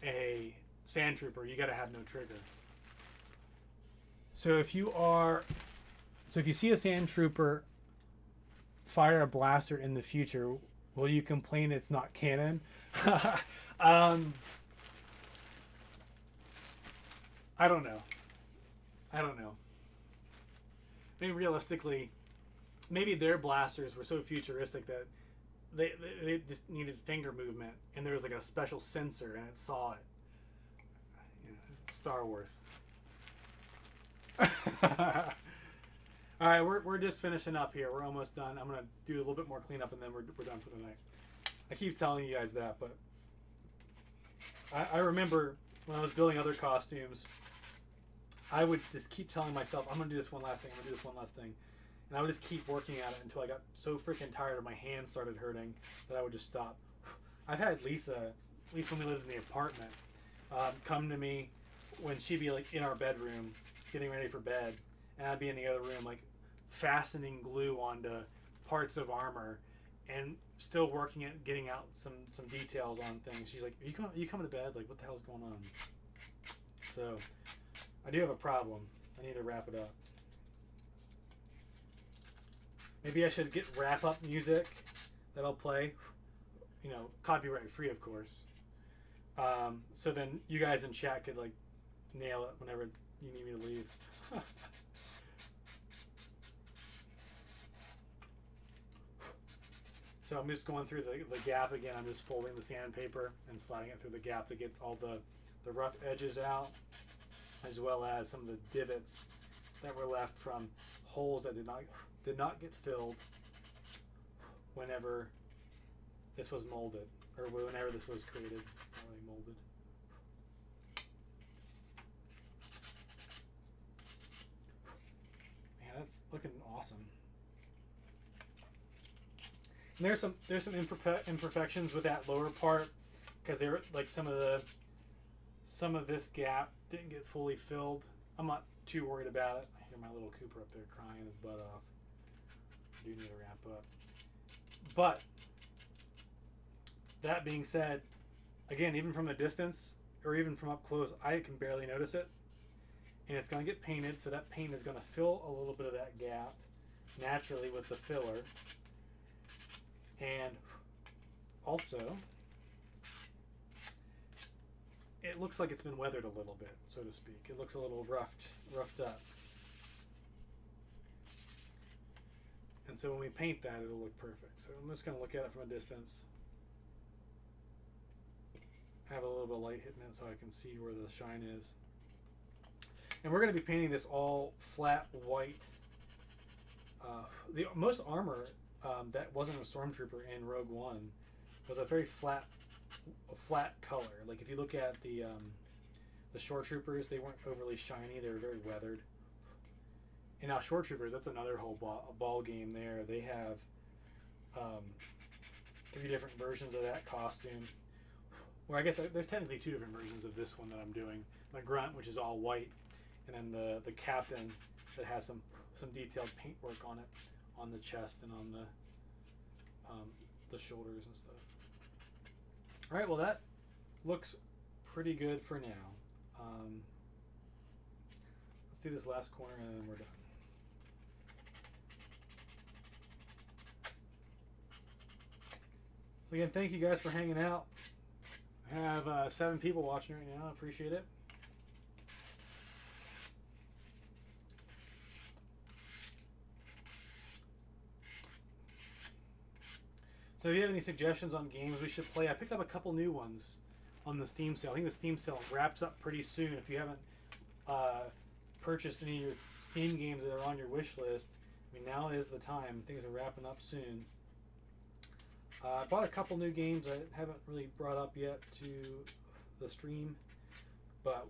[SPEAKER 1] a sand trooper, you got to have no trigger. So if you see a sand trooper fire a blaster in the future, will you complain it's not canon? I don't know. Maybe realistically, maybe their blasters were so futuristic that they just needed finger movement, and there was like a special sensor, and it saw it. You know, it's Star Wars. All right, we're just finishing up here. We're almost done. I'm gonna do a little bit more cleanup, and then we're done for the night. I keep telling you guys that, but I remember when I was building other costumes, I would just keep telling myself, I'm gonna do this one last thing. I'm gonna do this one last thing. And I would just keep working at it until I got so freaking tired and my hands started hurting that I would just stop. I've had Lisa, at least when we lived in the apartment, come to me when she'd be like in our bedroom getting ready for bed, and I'd be in the other room like fastening glue onto parts of armor and still working at getting out some details on things. She's like, are you coming to bed? Like, what the hell's going on? So I do have a problem. I need to wrap it up. Maybe I should get wrap-up music that I'll play. You know, copyright free, of course. So then you guys in chat could like nail it whenever you need me to leave. So I'm just going through the gap again. I'm just folding the sandpaper and sliding it through the gap to get all the rough edges out, as well as some of the divots that were left from holes that did not get filled whenever this was molded, or whenever this was created. Not really molded. Man, that's looking awesome. And there's some imperfections with that lower part because they were like some of this gap didn't get fully filled. I'm not too worried about it. I hear my little Cooper up there crying his butt off. I do need to wrap up. But that being said, again, even from a distance or even from up close, I can barely notice it. And it's going to get painted, so that paint is going to fill a little bit of that gap naturally with the filler. And also, it looks like it's been weathered a little bit, so to speak. It looks a little roughed up. And so when we paint that, it'll look perfect. So I'm just going to look at it from a distance. Have a little bit of light hitting it so I can see where the shine is. And we're going to be painting this all flat white. The most armor that wasn't a stormtrooper in Rogue One was a very flat color. Like if you look at the shore troopers, they weren't overly shiny. They were very weathered. And now shore troopers, that's another whole ball game there. They have 3 different versions of that costume. Well, I guess there's technically 2 different versions of this one that I'm doing. The grunt, which is all white, and then the captain that has some detailed paintwork on it, on the chest and on the shoulders and stuff. All right, well that looks pretty good for now. Let's do this last corner and then we're done. So again, thank you guys for hanging out. I have 7 people watching right now. I appreciate it. So if you have any suggestions on games we should play, I picked up a couple new ones on the Steam sale. I think the Steam sale wraps up pretty soon. If you haven't purchased any of your Steam games that are on your wish list, I mean, now is the time. Things are wrapping up soon. I bought a couple new games I haven't really brought up yet to the stream, but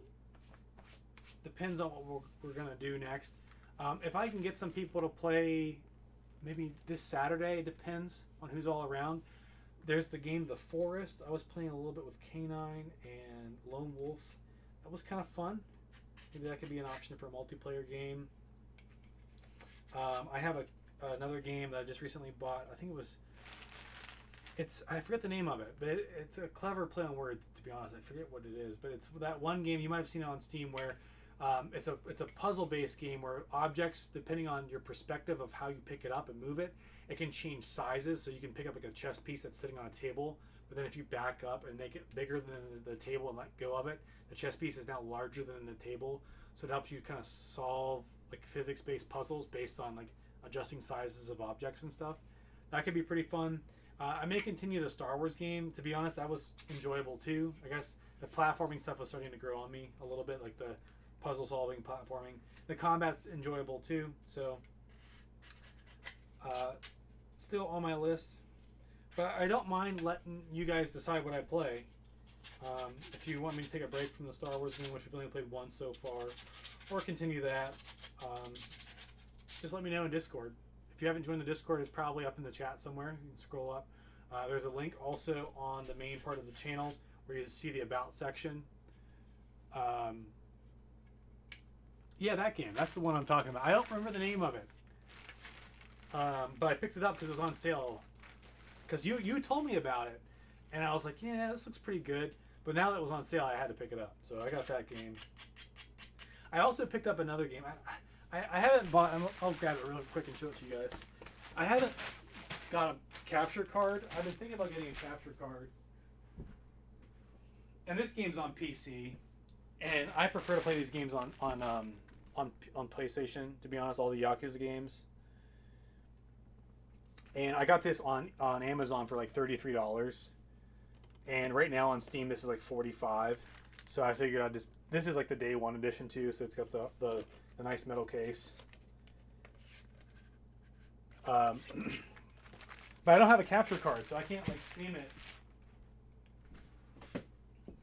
[SPEAKER 1] depends on what we're going to do next. If I can get some people to play maybe this Saturday, it depends on who's all around. There's the game The Forest. I was playing a little bit with Canine and Lone Wolf. That was kind of fun. Maybe that could be an option for a multiplayer game. I have another game that I just recently bought. I think I forget the name of it, but it's a clever play on words, to be honest. I forget what it is, but it's that one game, you might have seen it on Steam, where it's a puzzle-based game where objects, depending on your perspective of how you pick it up and move it, it can change sizes. So you can pick up like a chess piece that's sitting on a table, but then if you back up and make it bigger than the table and let go of it, the chess piece is now larger than the table. So it helps you kind of solve like physics-based puzzles based on like adjusting sizes of objects and stuff. That could be pretty fun. I may continue the Star Wars game. To be honest, that was enjoyable too. I guess the platforming stuff was starting to grow on me a little bit, like the puzzle solving, platforming. The combat's enjoyable too. So still on my list. But I don't mind letting you guys decide what I play. If you want me to take a break from the Star Wars game, which we've only played once so far, or continue that, just let me know in Discord. If you haven't joined the Discord, it's probably up in the chat somewhere. You can scroll up. There's a link also on the main part of the channel where you see the About section. Yeah, that game. That's the one I'm talking about. I don't remember the name of it. But I picked it up because it was on sale. Because you told me about it. And I was like, yeah, this looks pretty good. But now that it was on sale, I had to pick it up. So I got that game. I also picked up another game. I haven't bought... I'll grab it real quick and show it to you guys. I haven't got a capture card. I've been thinking about getting a capture card. And this game's on PC. And I prefer to play these games on PlayStation, to be honest, all the Yakuza games. And I got this on Amazon for like $33. And right now on Steam, this is like $45. So I figured I'd just... This is like the day one edition too, so it's got the the nice metal case. But I don't have a capture card, so I can't like stream it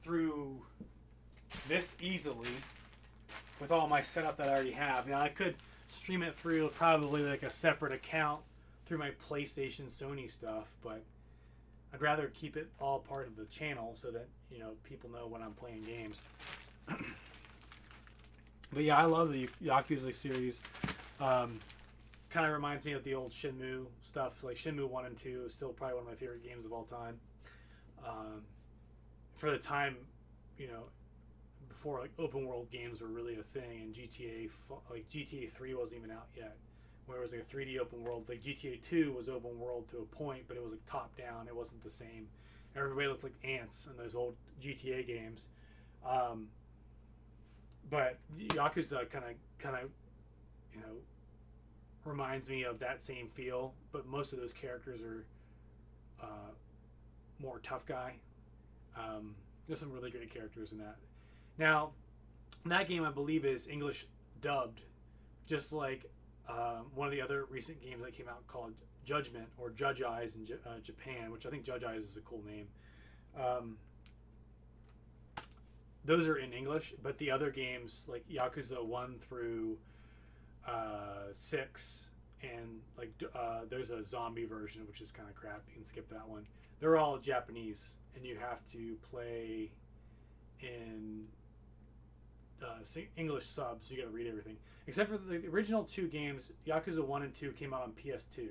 [SPEAKER 1] through this easily with all my setup that I already have. Now I could stream it through probably like a separate account through my PlayStation, Sony stuff, but I'd rather keep it all part of the channel so that, you know, people know when I'm playing games. But yeah, I love the Yakuza series. Kind of reminds me of the old Shenmue stuff. Like Shenmue 1 and 2 is still probably one of my favorite games of all time. For the time, you know, before like open world games were really a thing, and GTA 3 wasn't even out yet, where it was like a 3D open world. Like GTA 2 was open world to a point, but it was like top down. It wasn't the same. Everybody looked like ants in those old GTA games. But Yakuza kind of, you know, reminds me of that same feel. But most of those characters are more tough guy. There's some really great characters in that. Now, that game I believe is English dubbed, just like one of the other recent games that came out called Judgment or Judge Eyes in Japan, which I think Judge Eyes is a cool name. Those are in English, but the other games like Yakuza 1 through 6 and like there's a zombie version which is kind of crap. You can skip that one. They're all Japanese, and you have to play in English subs, so you got to read everything. Except for the original two games, Yakuza 1 and 2 came out on PS2.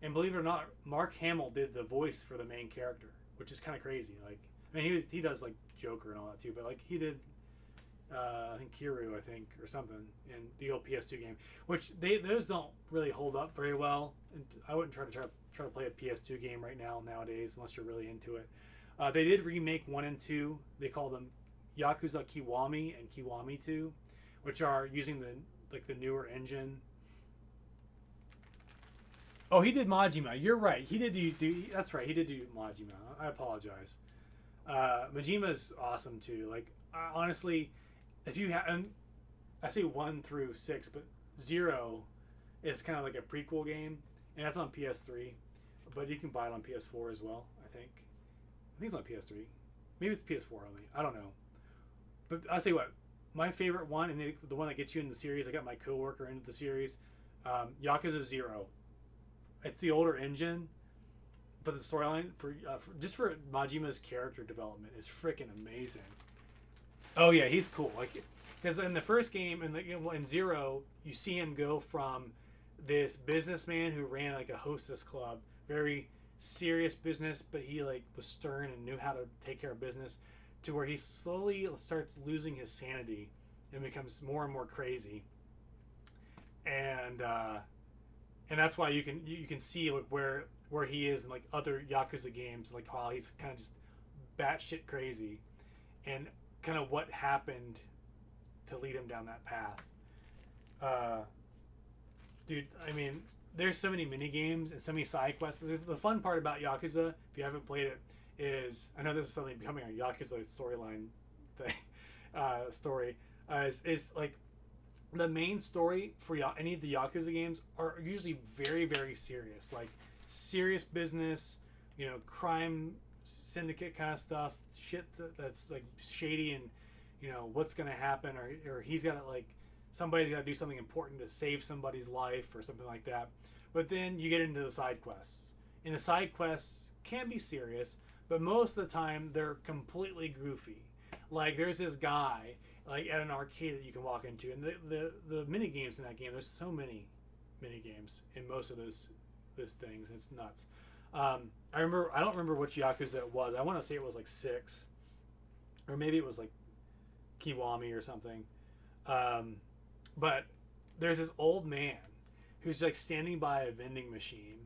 [SPEAKER 1] And believe it or not, Mark Hamill did the voice for the main character, which is kind of crazy. Like, I mean, he does like Joker and all that too, but like he did, I think Kiryu, or something in the old PS2 game, which those don't really hold up very well. And I wouldn't try to play a PS2 game nowadays unless you're really into it. They did remake 1 and 2. They call them Yakuza Kiwami and Kiwami 2, which are using the newer engine. Oh, he did Majima. You're right. He did do that's right. He did do Majima. I apologize. Majima's awesome too. Like honestly, if you have, I say 1 through 6, but 0 is kind of like a prequel game, and that's on PS3, but you can buy it on PS4 as well. I think it's on PS3. Maybe it's PS4 only. I don't know. But I'll tell you what, my favorite one, and the one that gets you in the series, I got my coworker into the series, Yakuza 0. It's the older engine, but the storyline for Majima's character development is freaking amazing. Oh yeah, he's cool. Like, because in the first game, in 0, you see him go from this businessman who ran like a hostess club, very serious business, but he like was stern and knew how to take care of business, to where he slowly starts losing his sanity and becomes more and more crazy. And that's why you can see like where he is in like other Yakuza games, like while he's kind of just batshit crazy, and kind of what happened to lead him down that path. Dude, I mean, there's so many mini games and so many side quests. The fun part about Yakuza, if you haven't played it, is, I know this is something becoming a Yakuza storyline thing, is like the main story for any of the Yakuza games are usually very, very serious, like serious business, you know, crime syndicate kind of stuff, shit that's like shady, and you know what's gonna happen, or he's got to like, somebody's got to do something important to save somebody's life or something like that. But then you get into the side quests, and the side quests can be serious, but most of the time they're completely goofy. Like there's this guy like at an arcade that you can walk into, and the mini games in that game, there's so many mini games in most of those things. It's nuts. I don't remember which Yakuza it was. I want to say it was like 6, or maybe it was like Kiwami or something. But there's this old man who's like standing by a vending machine.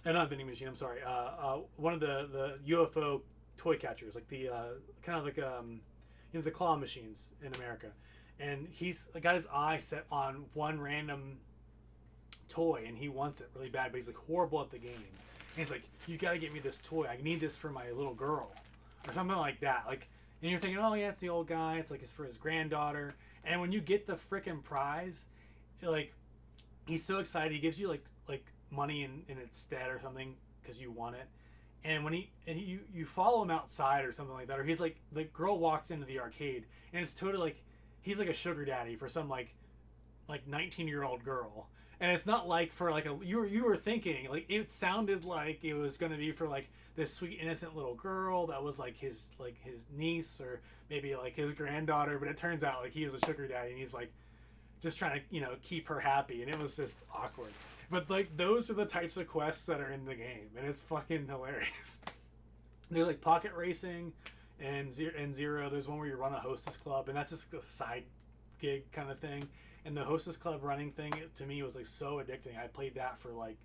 [SPEAKER 1] Not vending machine, I'm sorry. One of the UFO toy catchers, like the kind of like the claw machines in America, and he's got his eye set on one random toy, and he wants it really bad, but he's like horrible at the game. And he's like, "You got to get me this toy. I need this for my little girl," or something like that. Like, and you're thinking, "Oh yeah, it's the old guy. It's like it's for his granddaughter." And when you get the freaking prize, like, he's so excited. He gives you like money in its stead or something because you won it. And when you follow him outside or something like that, or he's like, the girl walks into the arcade and it's totally like he's like a sugar daddy for some like 19-year-old girl. And it's not like for like you were thinking like it sounded like it was going to be for like this sweet innocent little girl that was like his niece or maybe like his granddaughter, but it turns out like he was a sugar daddy and he's like just trying to keep her happy, and it was just awkward. But like those are the types of quests that are in the game, and it's fucking hilarious. There's like pocket racing and Zero. There's one where you run a hostess club, and that's just a side gig kind of thing. And the hostess club running thing to me was like so addicting. I played that for like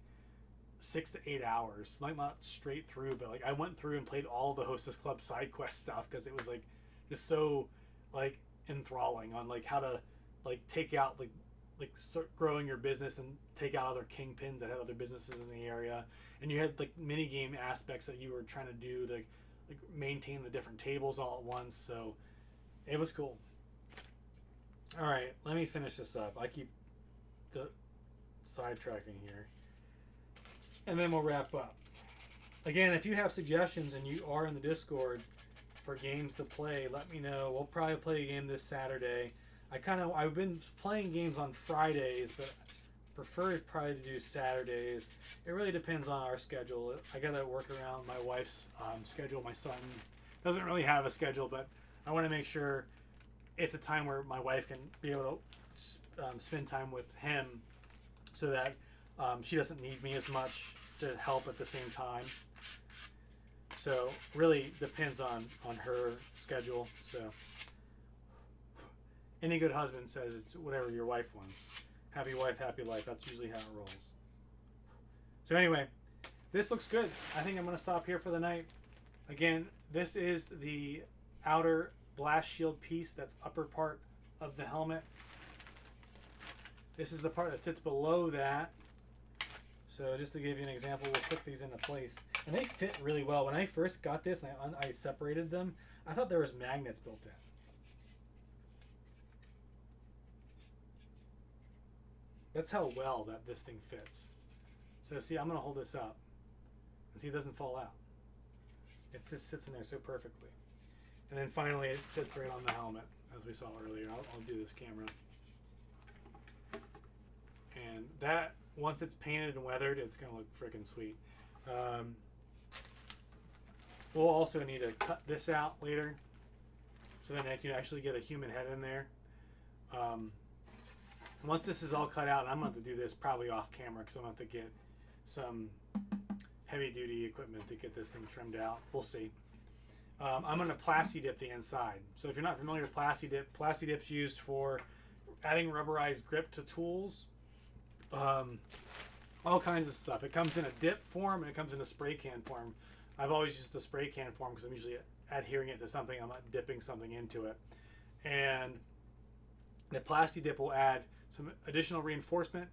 [SPEAKER 1] 6 to 8 hours, like not straight through, but like I went through and played all the hostess club side quest stuff because it was like just so like enthralling on like how to like take out like start growing your business and take out other kingpins that had other businesses in the area. And you had like mini game aspects that you were trying to do to like maintain the different tables all at once. So it was cool. All right, let me finish this up. I keep the sidetracking here, and then we'll wrap up. Again, if you have suggestions and you are in the Discord for games to play, let me know. We'll probably play a game this Saturday. I've been playing games on Fridays, but prefer probably to do Saturdays. It really depends on our schedule. I gotta work around my wife's schedule. My son doesn't really have a schedule, but I want to make sure it's a time where my wife can be able to spend time with him, so that she doesn't need me as much to help at the same time. So really depends on her schedule. So any good husband says it's whatever your wife wants. Happy wife, happy life. That's usually how it rolls. So anyway, this looks good. I think I'm going to stop here for the night. Again, this is the outer blast shield piece. That's upper part of the helmet. This is the part that sits below that. So just to give you an example, we'll put these into place. And they fit really well. When I first got this and I separated them, I thought there was magnets built in. That's how well that this thing fits. So see, I'm going to hold this up. And see, it doesn't fall out. It just sits in there so perfectly. And then finally, it sits right on the helmet, as we saw earlier. I'll do this camera. And that, once it's painted and weathered, it's going to look freaking sweet. We'll also need to cut this out later, so then I can actually get a human head in there. Once this is all cut out, and I'm going to have to do this probably off camera because I'm going to have to get some heavy duty equipment to get this thing trimmed out. We'll see. I'm going to plasti dip the inside. So if you're not familiar with plasti dip's used for adding rubberized grip to tools, all kinds of stuff. It comes in a dip form and it comes in a spray can form. I've always used the spray can form because I'm usually adhering it to something. I'm not dipping something into it. And the plasti dip will add some additional reinforcement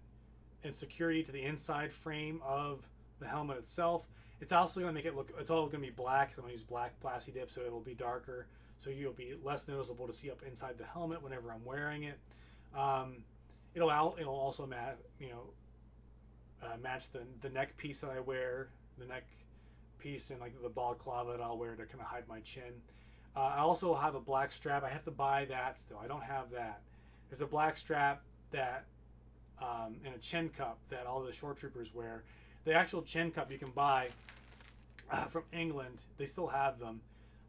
[SPEAKER 1] and security to the inside frame of the helmet itself. It's also going to make it look, it's all going to be black. I'm going to use black plasti dip, so it'll be darker, so you'll be less noticeable to see up inside the helmet whenever I'm wearing it. It'll also match the neck piece that I wear, the neck piece, and like the balaclava that I'll wear to kind of hide my chin. I also have a black strap. I have to buy that still. I don't have that. There's a black strap that and a chin cup that all the shore troopers wear. The actual chin cup you can buy from England. They still have them.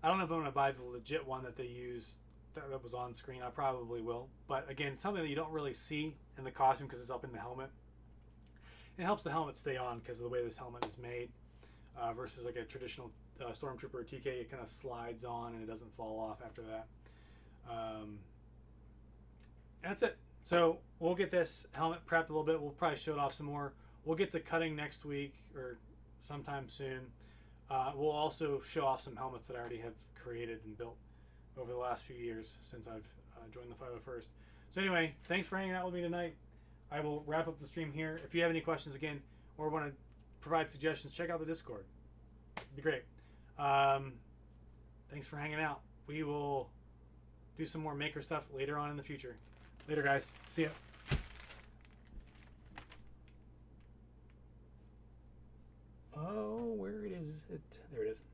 [SPEAKER 1] I don't know if I'm going to buy the legit one that they use that was on screen. I probably will. But again, it's something that you don't really see in the costume because it's up in the helmet. It helps the helmet stay on because of the way this helmet is made versus like a traditional Stormtrooper or TK. It kind of slides on and it doesn't fall off after that. That's it. So we'll get this helmet prepped a little bit. We'll probably show it off some more. We'll get to cutting next week or sometime soon. We'll also show off some helmets that I already have created and built over the last few years since I've joined the 501st. So anyway, thanks for hanging out with me tonight. I will wrap up the stream here. If you have any questions again or want to provide suggestions, check out the Discord. It'd be great. Thanks for hanging out. We will do some more maker stuff later on in the future. Later, guys. See ya. Oh, where it is it? There it is.